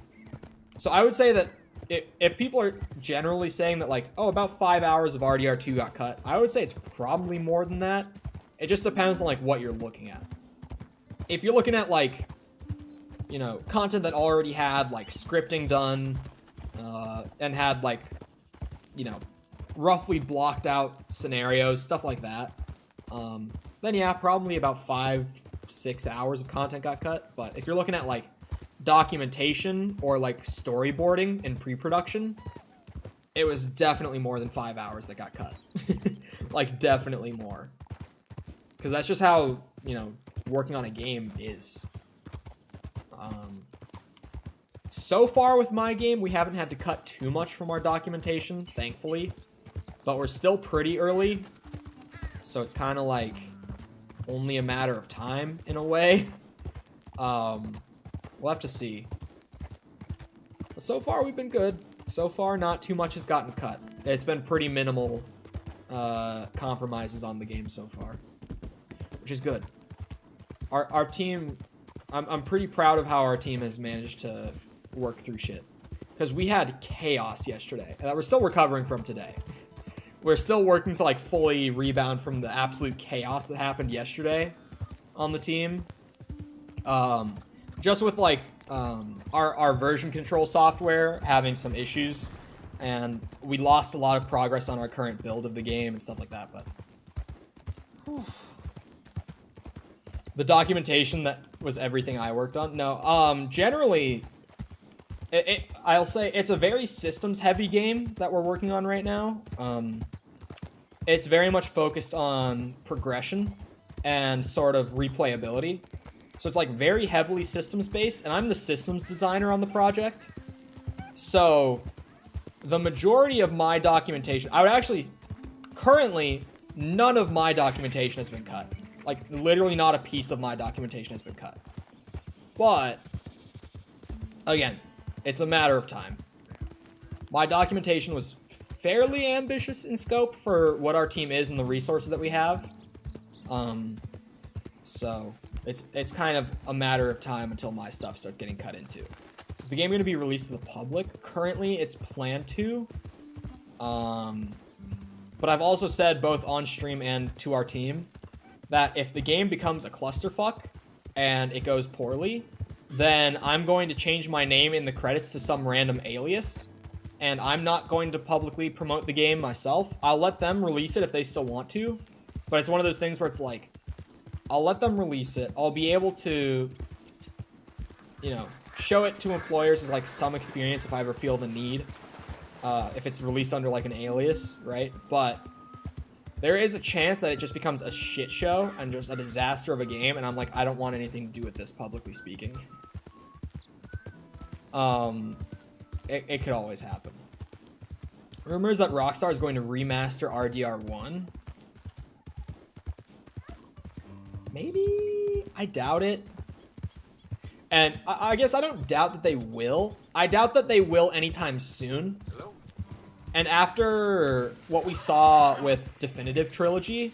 So I would say that if people are generally saying that, like, oh, about 5 hours of RDR2 got cut, I would say it's probably more than that. It just depends on, like, what you're looking at. If you're looking at, like, you know, content that already had, like, scripting done, and had, like, you know, roughly blocked out scenarios, stuff like that, then yeah, probably about 5-6 hours of content got cut. But if you're looking at, like, documentation or, like, storyboarding in pre-production, it was definitely more than 5 hours that got cut. Like, definitely more. Because that's just how, you know, working on a game is. So far with my game, we haven't had to cut too much from our documentation, thankfully. But we're still pretty early. So it's kind of like only a matter of time, in a way. We'll have to see. But so far, we've been good. So far, not too much has gotten cut. It's been pretty minimal compromises on the game so far, which is good. Our team, I'm pretty proud of how our team has managed to work through shit. Because we had chaos yesterday that we're still recovering from today. We're still working to, like, fully rebound from the absolute chaos that happened yesterday on the team. Just with, like, our version control software having some issues, and we lost a lot of progress on our current build of the game and stuff like that, but the documentation, that was everything I worked on. No, generally, I'll say it's a very systems-heavy game that we're working on right now. It's very much focused on progression and sort of replayability. So it's, like, very heavily systems-based, and I'm the systems designer on the project. So the majority of my documentation, I would actually, currently, none of my documentation has been cut. Like, literally not a piece of my documentation has been cut. But, again, it's a matter of time. My documentation was fairly ambitious in scope for what our team is and the resources that we have. So it's kind of a matter of time until my stuff starts getting cut into. Is the game going to be released to the public? Currently, it's planned to. But I've also said both on stream and to our team that if the game becomes a clusterfuck and it goes poorly, then I'm going to change my name in the credits to some random alias, and I'm not going to publicly promote the game myself. I'll let them release it if they still want to, but it's one of those things where it's like, I'll let them release it. I'll be able to, you know, show it to employers as, like, some experience if I ever feel the need, if it's released under, like, an alias, right? But there is a chance that it just becomes a shit show and just a disaster of a game, and I'm like, I don't want anything to do with this, publicly speaking. It could always happen. Rumors that Rockstar is going to remaster RDR1. Maybe? I doubt it. And I guess I don't doubt that they will. I doubt that they will anytime soon. And after what we saw with Definitive Trilogy,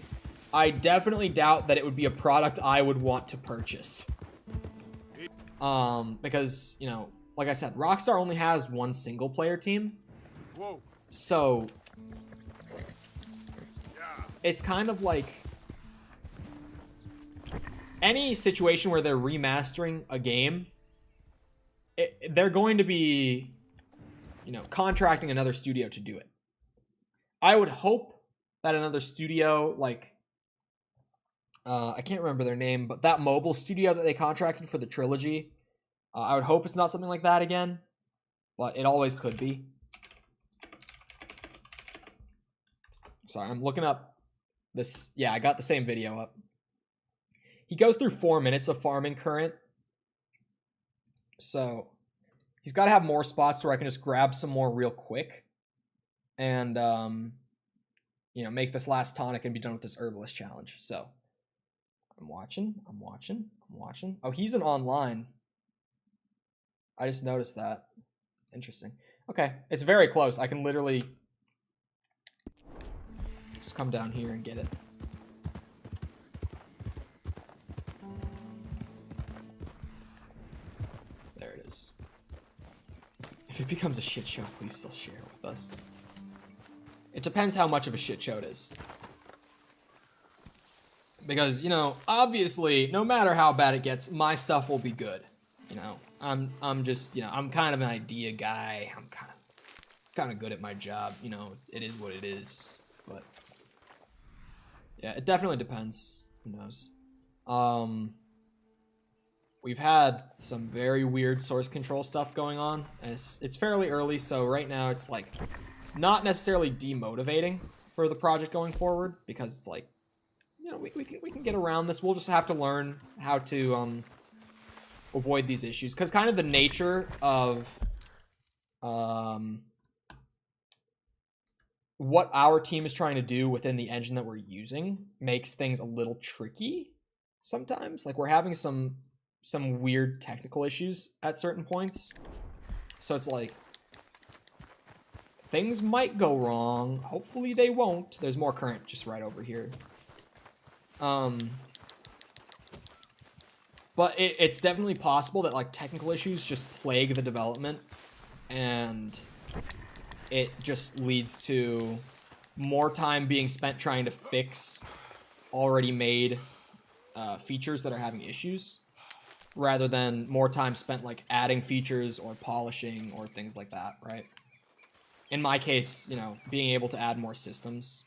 I definitely doubt that it would be a product I would want to purchase. Because, you know, like I said, Rockstar only has one single player team. So it's kind of like any situation where they're remastering a game, they're going to be, you know, contracting another studio to do it. I would hope that another studio, like, I can't remember their name, but that mobile studio that they contracted for the trilogy, I would hope it's not something like that again, but it always could be. Sorry, I'm looking up this. Yeah, I got the same video up. He goes through 4 minutes of farming current. So he's got to have more spots where I can just grab some more real quick and, you know, make this last tonic and be done with this herbalist challenge. So I'm watching. Oh, he's an online. I just noticed that. Interesting. Okay, it's very close. I can literally just come down here and get it. There it is. If it becomes a shit show, please still share it with us. It depends how much of a shit show it is. Because, you know, obviously, no matter how bad it gets, my stuff will be good. You know, I'm just, you know, I'm kind of an idea guy. I'm kind of good at my job. You know, it is what it is. But yeah, it definitely depends. Who knows? We've had some very weird source control stuff going on, and it's fairly early, so right now it's like not necessarily demotivating for the project going forward, because it's like, you know, we can get around this. We'll just have to learn how to avoid these issues, because kind of the nature of what our team is trying to do within the engine that we're using makes things a little tricky sometimes. Like, we're having some weird technical issues at certain points, so it's like things might go wrong. Hopefully they won't. There's more current just right over here. But it's definitely possible that, like, technical issues just plague the development, and it just leads to more time being spent trying to fix already made features that are having issues, rather than more time spent, like, adding features or polishing or things like that, right? In my case, you know, being able to add more systems.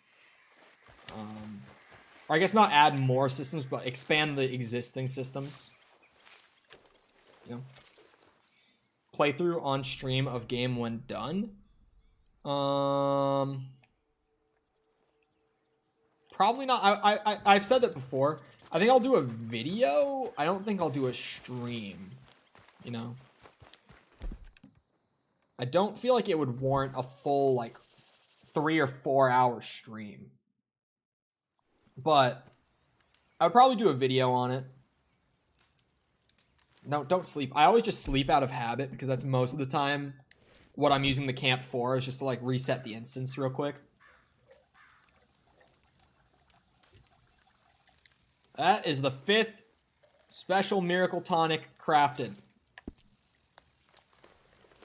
Or I guess not add more systems, but expand the existing systems. You know, playthrough on stream of game when done. Probably not. I've said that before. I think I'll do a video. I don't think I'll do a stream. You know, I don't feel like it would warrant a full, like, 3 or 4 hour stream. But I would probably do a video on it. No, don't sleep. I always just sleep out of habit, because that's most of the time what I'm using the camp for, is just to, like, reset the instance real quick. That is the 5th special miracle tonic crafted.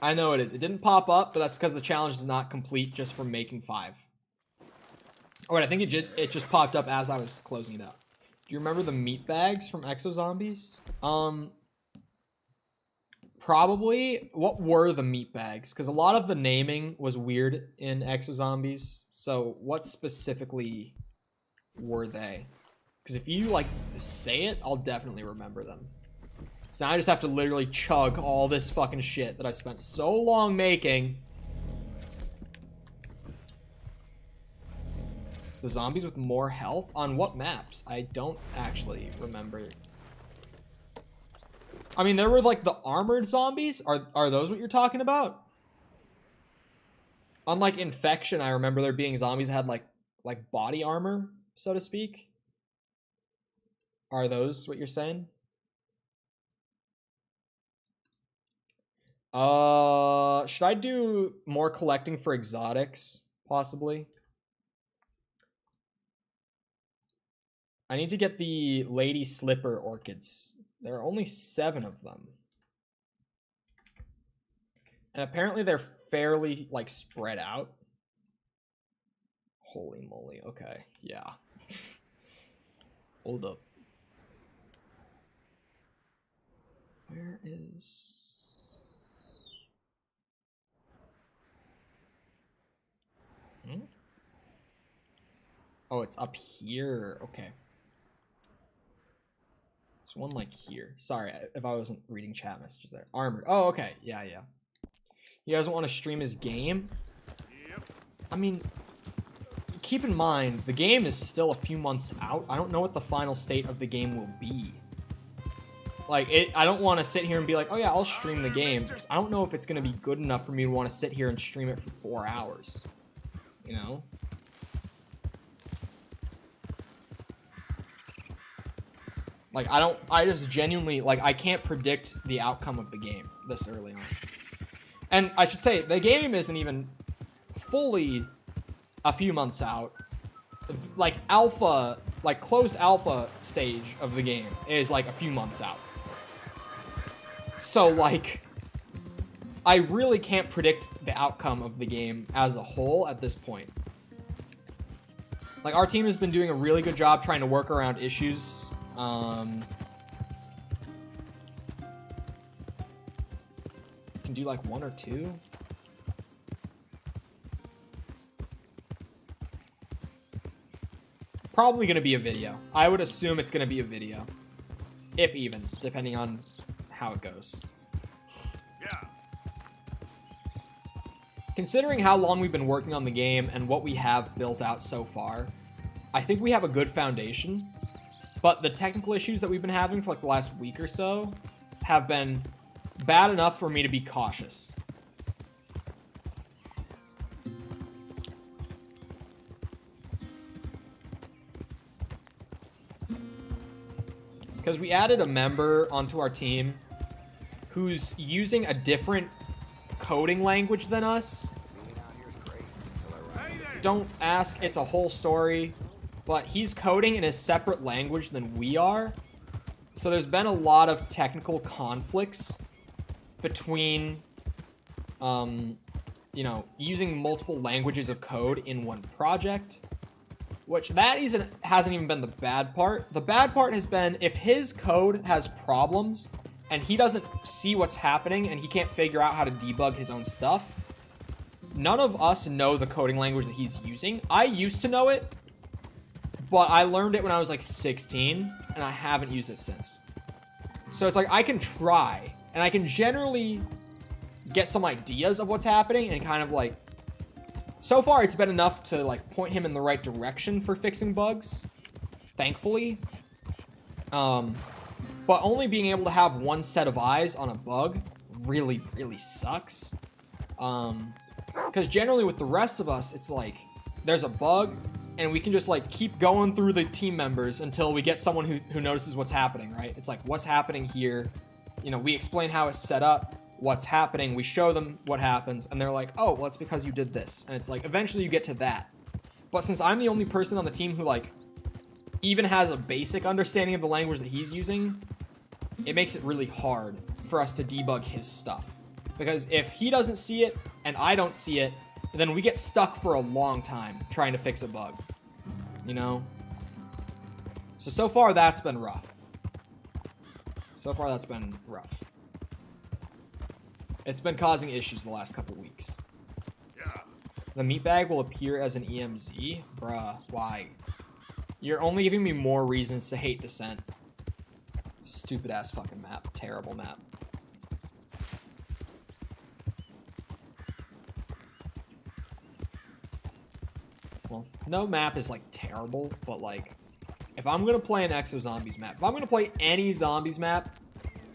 I know it is. It didn't pop up, but that's because the challenge is not complete just from making 5. Oh, wait, I think it just popped up as I was closing it out. Do you remember the meat bags from Exo Zombies? Probably. What were the meat bags? Because a lot of the naming was weird in Exo Zombies. So what specifically were they? Because if you, like, say it, I'll definitely remember them. So now I just have to literally chug all this fucking shit that I spent so long making. The zombies with more health? On what maps? I don't actually remember. I mean, there were, like, the armored zombies. Are those what you're talking about? Unlike Infection, I remember there being zombies that had, like body armor, so to speak. Are those what you're saying? Should I do more collecting for exotics? Possibly. I need to get the Lady Slipper orchids. There are only 7 of them. And apparently they're fairly, like, spread out. Holy moly, okay, yeah. Hold up. Where is... Oh, it's up here. Okay. There's one, like, here. Sorry if I wasn't reading chat messages there. Armored. Oh, okay. Yeah, yeah. He doesn't want to stream his game? Yep. I mean, keep in mind, the game is still a few months out. I don't know what the final state of the game will be. Like, I don't want to sit here and be like, oh yeah, I'll stream the game. 'Cause I don't know if it's going to be good enough for me to want to sit here and stream it for 4 hours. You know? Like, I just genuinely, like, I can't predict the outcome of the game this early on. And I should say, the game isn't even fully a few months out. Like, alpha, like, closed alpha stage of the game is, like, a few months out. So, like, I really can't predict the outcome of the game as a whole at this point. Like, our team has been doing a really good job trying to work around issues. Can do, like, 1 or 2. Probably going to be a video. I would assume it's going to be a video. If even, depending on how it goes. Yeah. Considering how long we've been working on the game and what we have built out so far, I think we have a good foundation. But the technical issues that we've been having for like the last week or so have been bad enough for me to be cautious. Because we added a member onto our team who's using a different coding language than us. Don't ask, it's a whole story. But he's coding in a separate language than we are. So there's been a lot of technical conflicts between, you know, using multiple languages of code in one project. Which that hasn't even been the bad part. The bad part has been if his code has problems and he doesn't see what's happening and he can't figure out how to debug his own stuff, none of us know the coding language that he's using. I used to know it, but I learned it when I was like 16 and I haven't used it since. So it's like I can try and I can generally get some ideas of what's happening and kind of like, so far it's been enough to like point him in the right direction for fixing bugs, thankfully. But only being able to have one set of eyes on a bug really, really sucks. Because generally with the rest of us, it's like there's a bug and we can just like keep going through the team members until we get someone who notices what's happening, right? It's like, what's happening here? You know, we explain how it's set up, what's happening, we show them what happens, and they're like, oh, well, it's because you did this. And it's like, eventually you get to that. But since I'm the only person on the team who like even has a basic understanding of the language that he's using, it makes it really hard for us to debug his stuff. Because if he doesn't see it and I don't see it, then we get stuck for a long time trying to fix a bug, you know? So far that's been rough. So far that's been rough. It's been causing issues the last couple weeks. Yeah. The meat bag will appear as an EMZ? Bruh, why? You're only giving me more reasons to hate Descent. Stupid ass fucking map. Terrible map. Well, no map is like terrible, but like, if I'm gonna play an Exo Zombies map, if I'm gonna play any zombies map,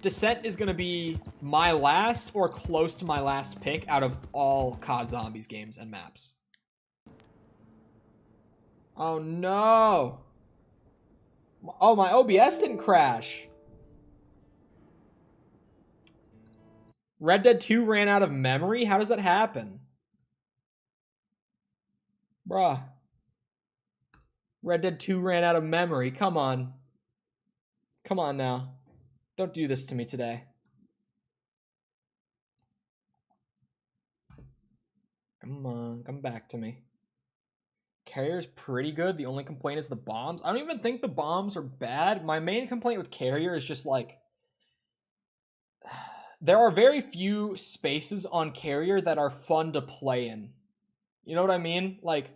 Descent is gonna be my last or close to my last pick out of all COD Zombies games and maps. Oh no! Oh, my OBS didn't crash. Red Dead 2 ran out of memory? How does that happen? Bruh. Red Dead 2 ran out of memory. Come on. Come on now. Don't do this to me today. Come on. Come back to me. Carrier's pretty good. The only complaint is the bombs. I don't even think the bombs are bad. My main complaint with Carrier is just like, there are very few spaces on Carrier that are fun to play in. You know what I mean? Like,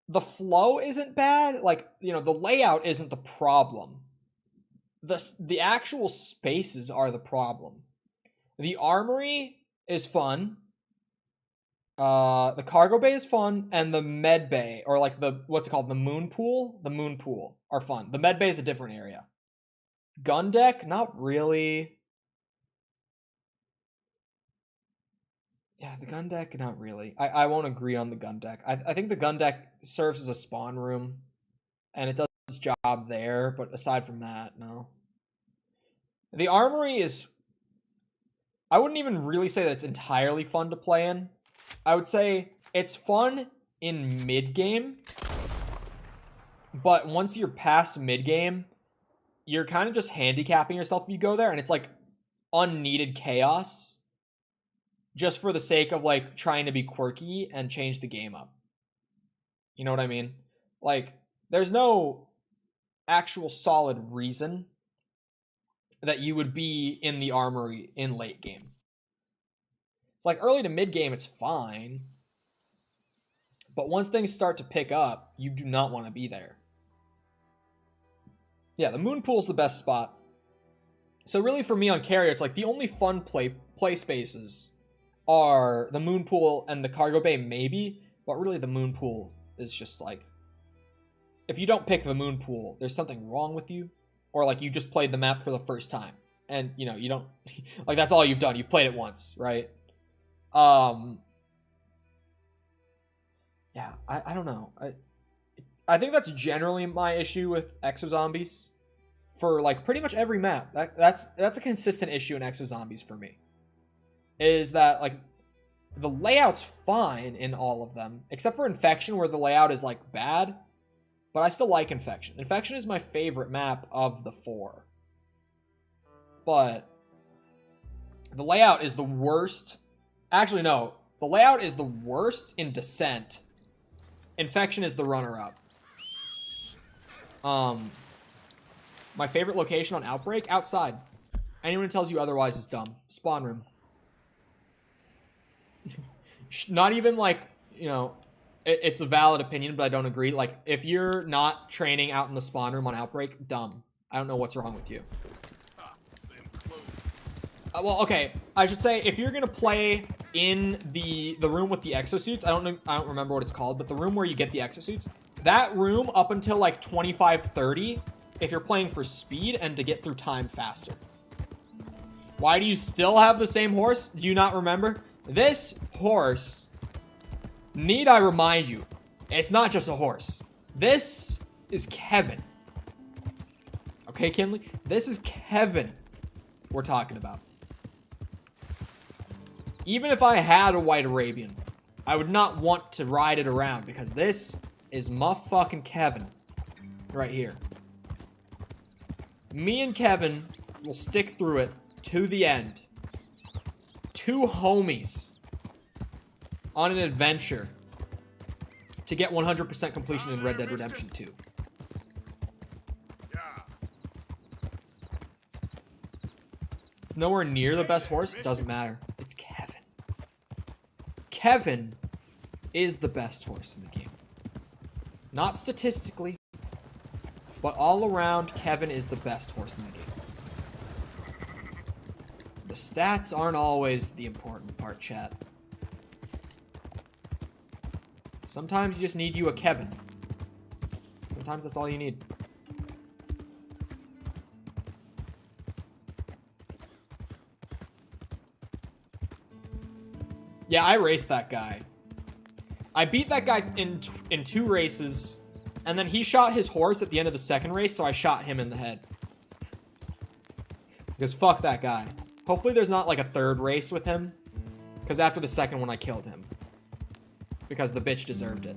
the flow isn't bad. Like, you know, the layout isn't the problem. The actual spaces are the problem. The armory is fun. The cargo bay is fun, and the med bay, or like the, what's it called, the moon pool are fun. The med bay is a different area. Gun deck, not really. Yeah, the gun deck, not really. I won't agree on the gun deck. I think the gun deck serves as a spawn room, and it does its job there, but aside from that, no. The armory is... I wouldn't even really say that it's entirely fun to play in. I would say it's fun in mid-game, but once you're past mid-game, you're kind of just handicapping yourself if you go there, and it's like unneeded chaos just for the sake of like trying to be quirky and change the game up. You know what I mean? Like, there's no actual solid reason that you would be in the armory in late game. It's like early to mid game, it's fine. But once things start to pick up, you do not want to be there. Yeah, the moon pool's the best spot. So really for me on carrier, it's like the only fun play spaces are the moon pool and the cargo bay maybe, but really the moon pool is just like, if you don't pick the moon pool, there's something wrong with you, or like you just played the map for the first time and you know, you don't like, that's all you've done. You've played it once, right? Yeah, I don't know. I think that's generally my issue with Exozombies for like pretty much every map. That's a consistent issue in Exozombies for me. Is that like the layout's fine in all of them, except for Infection where the layout is like bad, but I still like Infection. Infection is my favorite map of the 4. But the layout is the worst. Actually, no. The layout is the worst in Descent. Infection is the runner-up. My favorite location on Outbreak? Outside. Anyone who tells you otherwise is dumb. Spawn room. Not even like, you know, it's a valid opinion, but I don't agree. Like, if you're not training out in the spawn room on Outbreak, dumb. I don't know what's wrong with you. Well, okay, I should say, if you're gonna play in the room with the exosuits, I don't remember what it's called, but the room where you get the exosuits, that room up until like 25-30, if you're playing for speed and to get through time faster. Why do you still have the same horse? Do you not remember? This horse, need I remind you, it's not just a horse. This is Kevin. Okay, Kinley? This is Kevin we're talking about. Even if I had a white Arabian, I would not want to ride it around because this is motherfucking Kevin right here. Me and Kevin will stick through it to the end. 2 homies on an adventure to get 100% completion in Red Dead Redemption 2. It's nowhere near the best horse. It doesn't matter. It's Kevin. Kevin is the best horse in the game. Not statistically, but all around, Kevin is the best horse in the game. The stats aren't always the important part, chat. Sometimes you just need you a Kevin. Sometimes that's all you need. Yeah, I raced that guy. I beat that guy in 2 races, and then he shot his horse at the end of the 2nd race, so I shot him in the head. Because fuck that guy. Hopefully there's not like a 3rd race with him, because after the 2nd one I killed him. Because the bitch deserved it.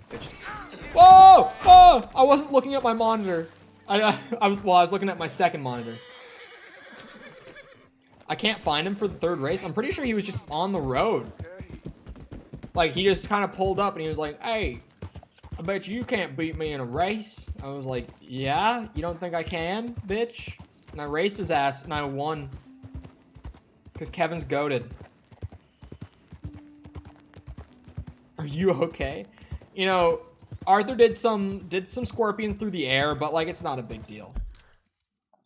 Bitches. Whoa! Oh! I wasn't looking at my monitor. I was looking at my 2nd monitor. I can't find him for the 3rd race. I'm pretty sure he was just on the road. Like, he just kind of pulled up and he was like, hey, I bet you can't beat me in a race. I was like, yeah? You don't think I can, bitch? And I raced his ass and I won. Because Kevin's goated. Are you okay? You know, Arthur did some scorpions through the air, but like it's not a big deal.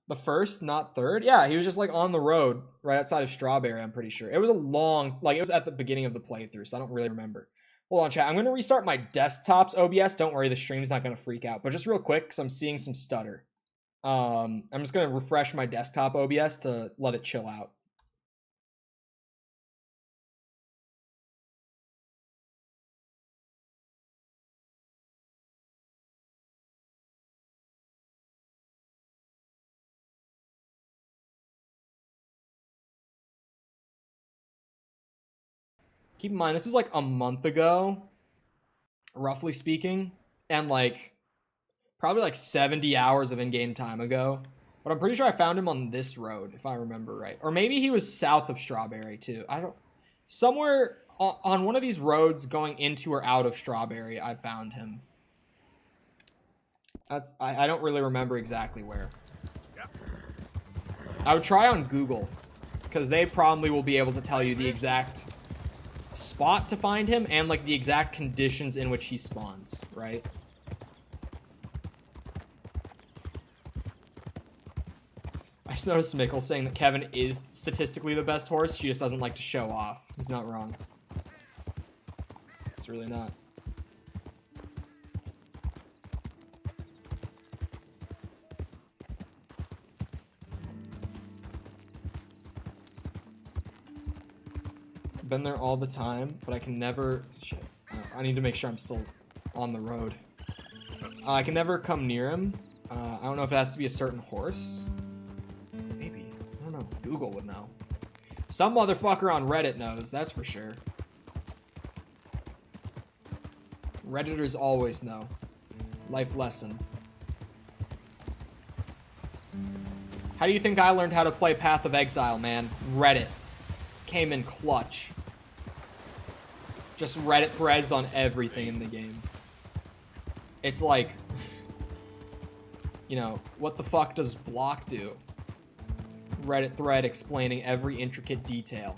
The 1st, not 3rd? Yeah, he was just like on the road right outside of Strawberry, I'm pretty sure. It was a long, like it was at the beginning of the playthrough, so I don't really remember. Hold on, chat. I'm going to restart my desktop's OBS. Don't worry, the stream's not going to freak out. But just real quick, because I'm seeing some stutter. I'm just going to refresh my desktop OBS to let it chill out. Keep in mind, this was like a month ago, roughly speaking, and like probably like 70 hours of in-game time ago. But I'm pretty sure I found him on this road, if I remember right. Or maybe he was south of Strawberry too. I don't, somewhere on one of these roads going into or out of Strawberry, I found him. That's, I don't really remember exactly where. I would try on Google, because they probably will be able to tell you the exact spot to find him and like the exact conditions in which he spawns, right? I just noticed Mickle saying that Kevin is statistically the best horse. She just doesn't like to show off. He's not wrong. It's really not. Been there all the time, but I can never... Shit. I need to make sure I'm still on the road. I can never come near him. I don't know if it has to be a certain horse. Maybe. I don't know. Google would know. Some motherfucker on Reddit knows, that's for sure. Redditors always know. Life lesson. How do you think I learned how to play Path of Exile, man? Reddit. Came in clutch. Just Reddit threads on everything in the game. It's like, you know, what the fuck does block do? Reddit thread explaining every intricate detail.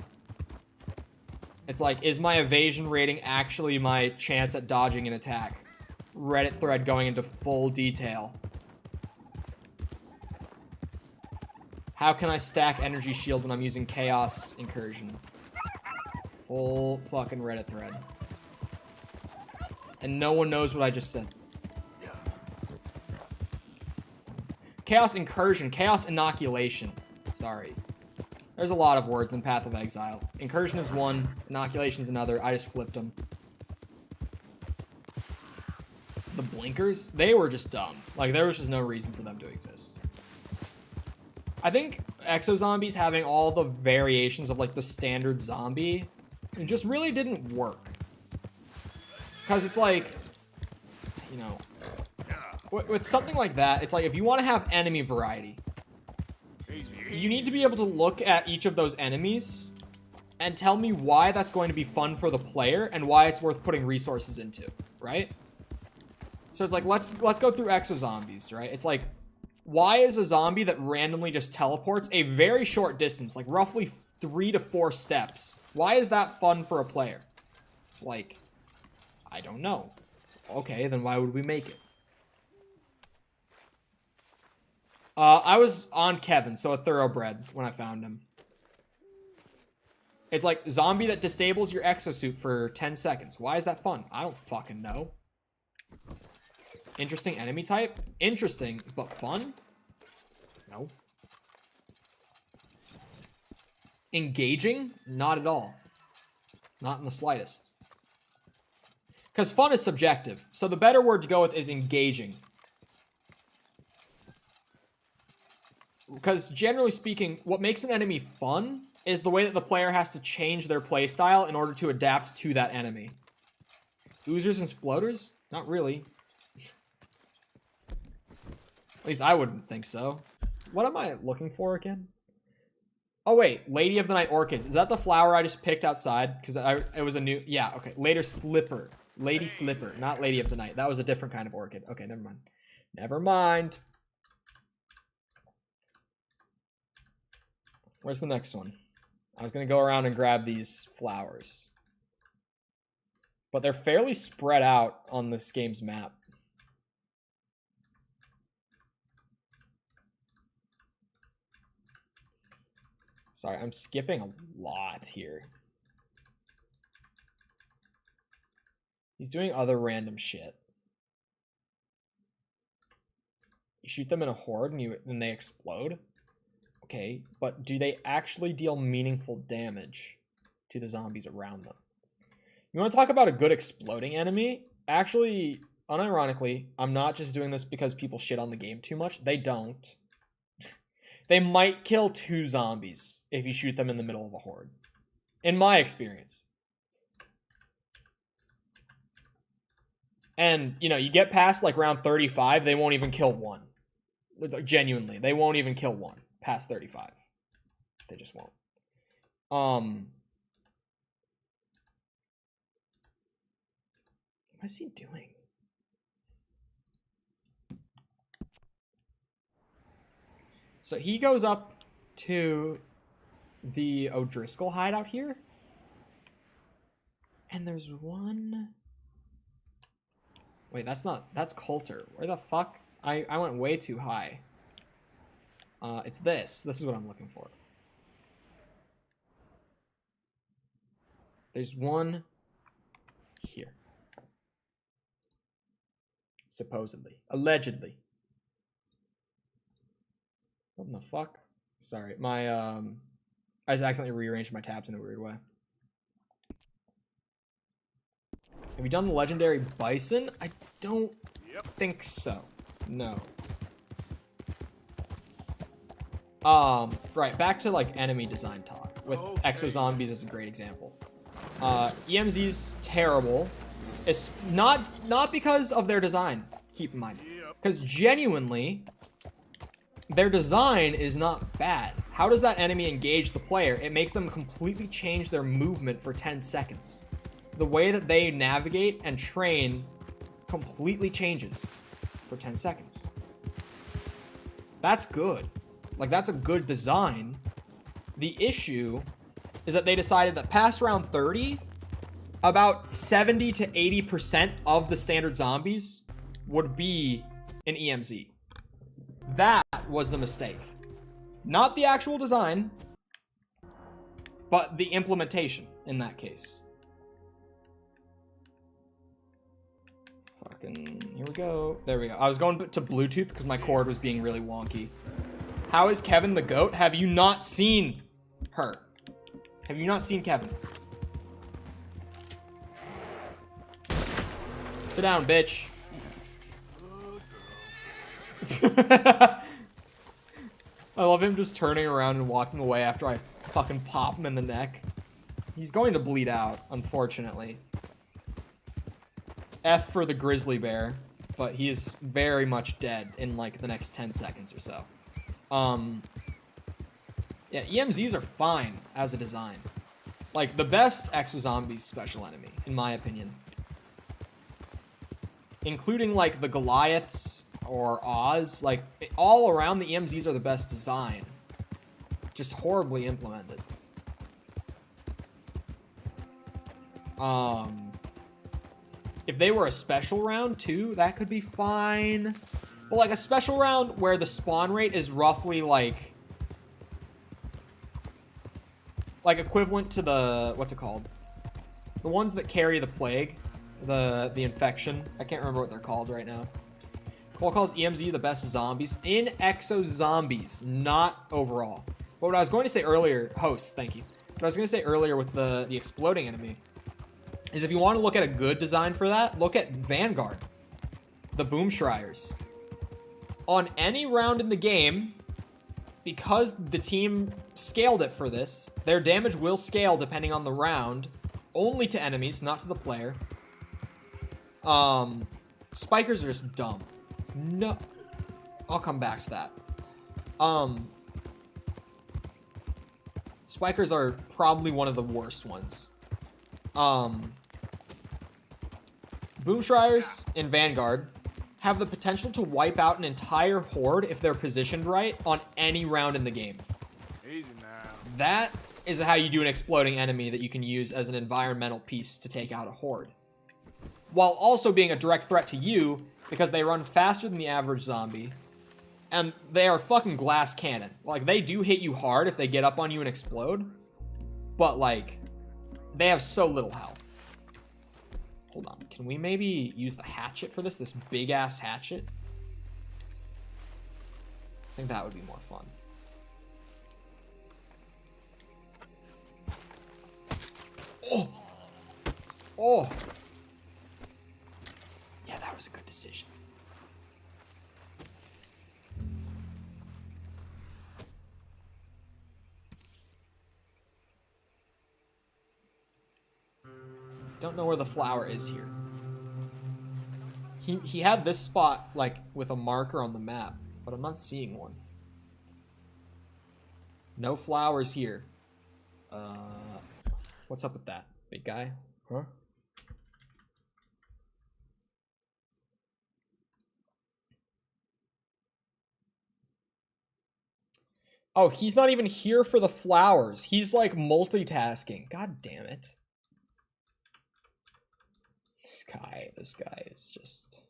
It's like, is my evasion rating actually my chance at dodging an attack? Reddit thread going into full detail. How can I stack energy shield when I'm using chaos incursion? Full fucking Reddit thread. And no one knows what I just said. Chaos incursion, chaos inoculation. Sorry. There's a lot of words in Path of Exile. Incursion is one, inoculation is another. I just flipped them. The blinkers, they were just dumb. Like, there was just no reason for them to exist. I think exo-zombies having all the variations of, like, the standard zombie, it just really didn't work. Because it's like, you know, with something like that, it's like, if you want to have enemy variety, you need to be able to look at each of those enemies and tell me why that's going to be fun for the player and why it's worth putting resources into, right? So it's like, let's go through exo-zombies, right? It's like, why is a zombie that randomly just teleports a very short distance, like roughly 3 to 4 steps, why is that fun for a player? It's like, I don't know. Okay, then why would we make it? I was on Kevin, so a thoroughbred, when I found him. It's like, zombie that disables your exosuit for 10 seconds. Why is that fun? I don't fucking know. Interesting enemy type? Interesting, but fun? No. Engaging? Not at all. Not in the slightest. Because fun is subjective. So the better word to go with is engaging. Because generally speaking, what makes an enemy fun is the way that the player has to change their playstyle in order to adapt to that enemy. Oozers and sploders? Not really. At least I wouldn't think so. What am I looking for again? Oh wait, Lady of the Night Orchids. Is that the flower I just picked outside? Because it was a new... Yeah, okay. Later Slipper. Lady Slipper, not Lady of the Night. That was a different kind of orchid. Okay, never mind. Never mind. Where's the next one? I was going to go around and grab these flowers. But they're fairly spread out on this game's map. Sorry, I'm skipping a lot here. He's doing other random shit. You shoot them in a horde and then they explode. Okay, but do they actually deal meaningful damage to the zombies around them? You want to talk about a good exploding enemy? Actually, unironically, I'm not just doing this because people shit on the game too much. They don't. They might kill 2 zombies if you shoot them in the middle of a horde. In my experience. And, you know, you get past like round 35, they won't even kill 1. Genuinely, they won't even kill 1 past 35. They just won't. What is he doing? So he goes up to the O'Driscoll hideout here. And there's one... Wait, that's Coulter. Where the fuck? I went way too high. It's this. This is what I'm looking for. There's one here. Supposedly. Allegedly. What the fuck? Sorry, my I just accidentally rearranged my tabs in a weird way. Have you done the legendary bison? I don't think so. No. Right, back to like enemy design talk. With exo zombies is a great example. EMZ's terrible. It's not because of their design, keep in mind. Because genuinely, their design is not bad. How does that enemy engage the player? It makes them completely change their movement for 10 seconds. The way that they navigate and train completely changes for 10 seconds. That's good. Like, that's a good design. The issue is that they decided that past round 30, about 70 to 80% of the standard zombies would be an EMZ. That was the mistake. Not the actual design, but the implementation in that case. Fucking, here we go. There we go. I was going to Bluetooth because my cord was being really wonky. How is Kevin the goat? Have you not seen her? Have you not seen Kevin? Sit down, bitch. I love him just turning around and walking away after I fucking pop him in the neck. He's going to bleed out, unfortunately. F for the grizzly bear, but he is very much dead in like the next 10 seconds or so. Yeah, EMZs are fine as a design. Like, the best Exo-Zombies special enemy, in my opinion. Including, like, the Goliaths or Oz. Like, all around, the EMZs are the best design. Just horribly implemented. If they were a special round, too, that could be fine. But, like, a special round where the spawn rate is roughly, like equivalent to the, what's it called? The ones that carry the plague, the infection. I can't remember what they're called right now. Cole calls EMZ the best zombies in Exo-Zombies, not overall. But what I was going to say earlier, hosts, thank you. What I was going to say earlier with the exploding enemy is if you want to look at a good design for that, look at Vanguard, the Boomshriers. On any round in the game, because the team scaled it for this, their damage will scale depending on the round, only to enemies, not to the player. Spikers are just dumb. No, I'll come back to that. Spikers are probably one of the worst ones. Boomshriers in Vanguard have the potential to wipe out an entire horde if they're positioned right on any round in the game. Easy now. That is how you do an exploding enemy that you can use as an environmental piece to take out a horde. While also being a direct threat to you because they run faster than the average zombie. And they are fucking glass cannon. Like, they do hit you hard if they get up on you and explode. But, like, they have so little health. Hold on. Can we maybe use the hatchet for this? This big-ass hatchet? I think that would be more fun. Oh! Oh! Yeah, that was a good decision. Don't know where the flower is here. He had this spot, like, with a marker on the map, but I'm not seeing one. No flowers here. What's up with that? Big guy? Huh? Oh, he's not even here for the flowers. He's, like, multitasking. God damn it. This guy is just...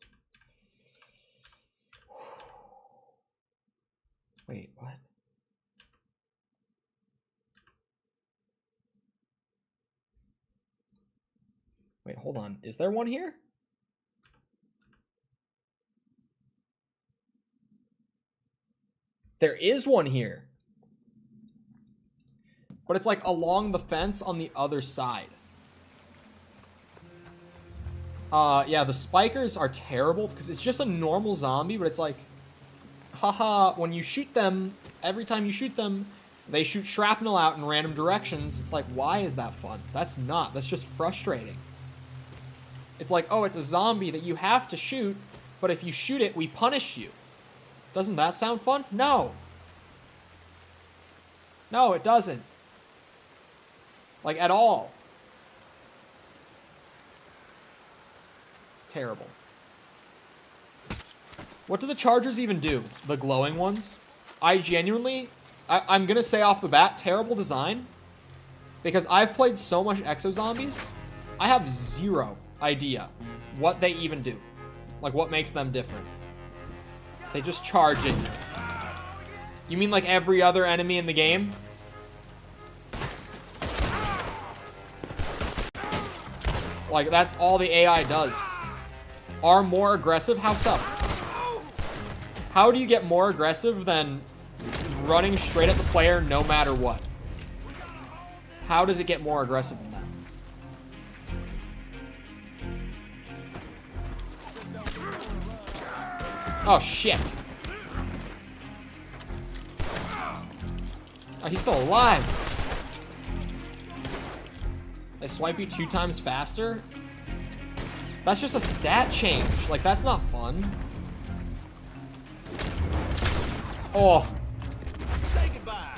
Wait, what? Wait, hold on. Is there one here? There is one here. But it's like along the fence on the other side. Yeah, the spikers are terrible because it's just a normal zombie, but it's like, haha, when you shoot them, every time you shoot them, they shoot shrapnel out in random directions. It's like, why is that fun? That's not. That's just frustrating. It's like, oh, it's a zombie that you have to shoot, but if you shoot it, we punish you. Doesn't that sound fun? No. No, it doesn't. Like, at all. Terrible. What do the chargers even do? The glowing ones? I genuinely, I'm gonna say off the bat, terrible design. Because I've played so much Exo Zombies, I have zero idea what they even do. Like, what makes them different. They just charge at you. You mean like every other enemy in the game? Like, that's all the AI does. Are more aggressive? How so? How do you get more aggressive than running straight at the player no matter what? How does it get more aggressive than that? Oh, shit. Oh, he's still alive. They swipe you 2 times faster? That's just a stat change. Like, that's not fun. Oh. Say goodbye.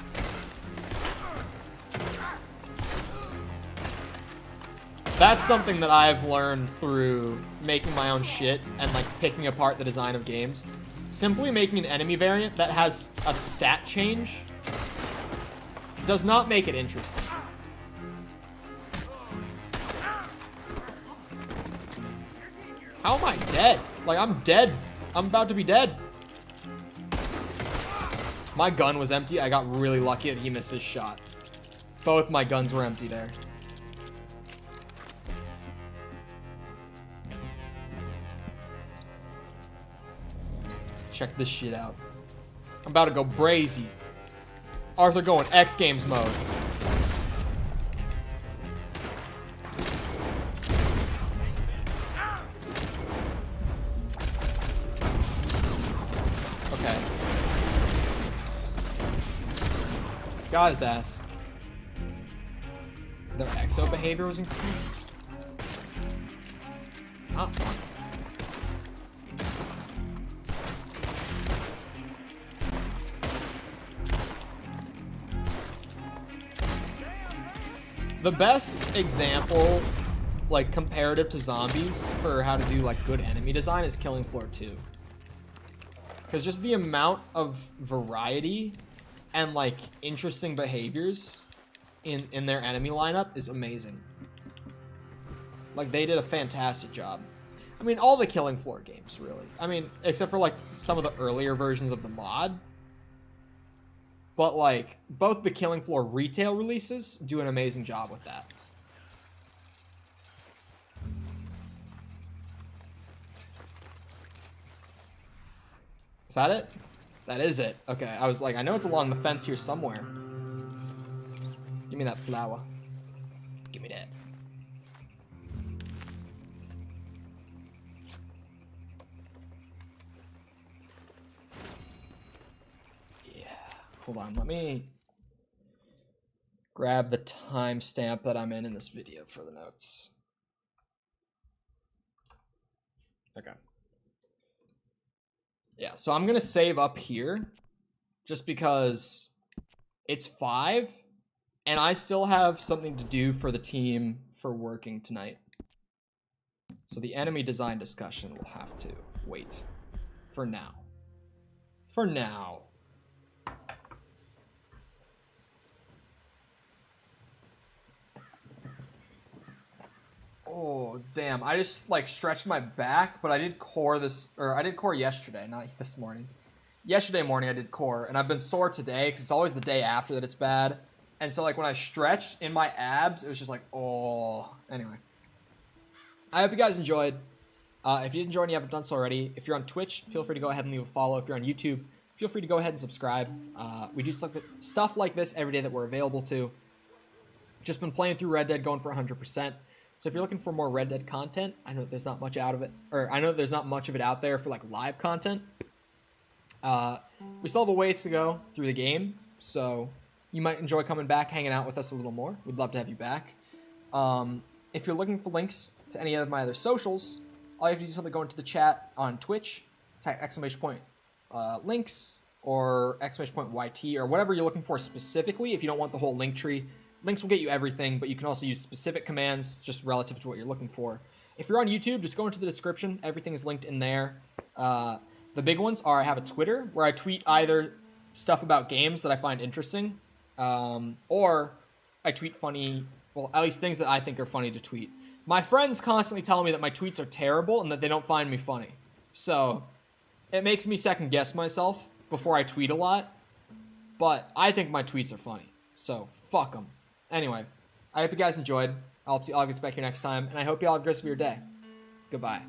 That's something that I've learned through making my own shit and, like, picking apart the design of games. Simply making an enemy variant that has a stat change does not make it interesting. How am I dead? Like, I'm dead. I'm about to be dead. My gun was empty. I got really lucky that he missed his shot. Both my guns were empty there. Check this shit out. I'm about to go brazy. Arthur going X Games mode. Okay. Got his ass. Their exo behavior was increased. Not fun. The best example, like, comparative to zombies for how to do, like, good enemy design is Killing Floor 2. Because just the amount of variety and, like, interesting behaviors in their enemy lineup is amazing. Like, they did a fantastic job. I mean, all the Killing Floor games, really. I mean, except for, like, some of the earlier versions of the mod. But, like, both the Killing Floor retail releases do an amazing job with that. that it? That is it. Okay, I was like, I know it's along the fence here somewhere. Give me that flower. Give me that. Yeah. Hold on, let me grab the timestamp that I'm in this video for the notes. Okay. Yeah, so I'm gonna save up here just because it's 5 and I still have something to do for the team for working tonight. So the enemy design discussion will have to wait for now. For now. Oh, damn. I just, like, stretched my back, but I did core this, or I did core yesterday, not this morning. Yesterday morning I did core, and I've been sore today, because it's always the day after that it's bad. And so, like, when I stretched in my abs, it was just like, oh. Anyway. I hope you guys enjoyed. If you did enjoy and you haven't done so already, if you're on Twitch, feel free to go ahead and leave a follow. If you're on YouTube, feel free to go ahead and subscribe. We do stuff like this every day that we're available to. Just been playing through Red Dead, going for 100%. So if you're looking for more Red Dead content, I know there's not much out of it, or I know there's not much of it out there for like live content. We still have a ways to go through the game, so you might enjoy coming back, hanging out with us a little more. We'd love to have you back. If you're looking for links to any of my other socials, all you have to do is simply go into the chat on Twitch, type !links or !YT or whatever you're looking for specifically. If you don't want the whole link tree, links will get you everything, but you can also use specific commands just relative to what you're looking for. If you're on YouTube, just go into the description. Everything is linked in there. The big ones are I have a Twitter where I tweet either stuff about games that I find interesting, or I tweet funny, well, at least things that I think are funny to tweet. My friends constantly tell me that my tweets are terrible and that they don't find me funny. So it makes me second guess myself before I tweet a lot, but I think my tweets are funny. So fuck them. Anyway, I hope you guys enjoyed. I'll get back here next time, and I hope you all have the rest of your day. Goodbye.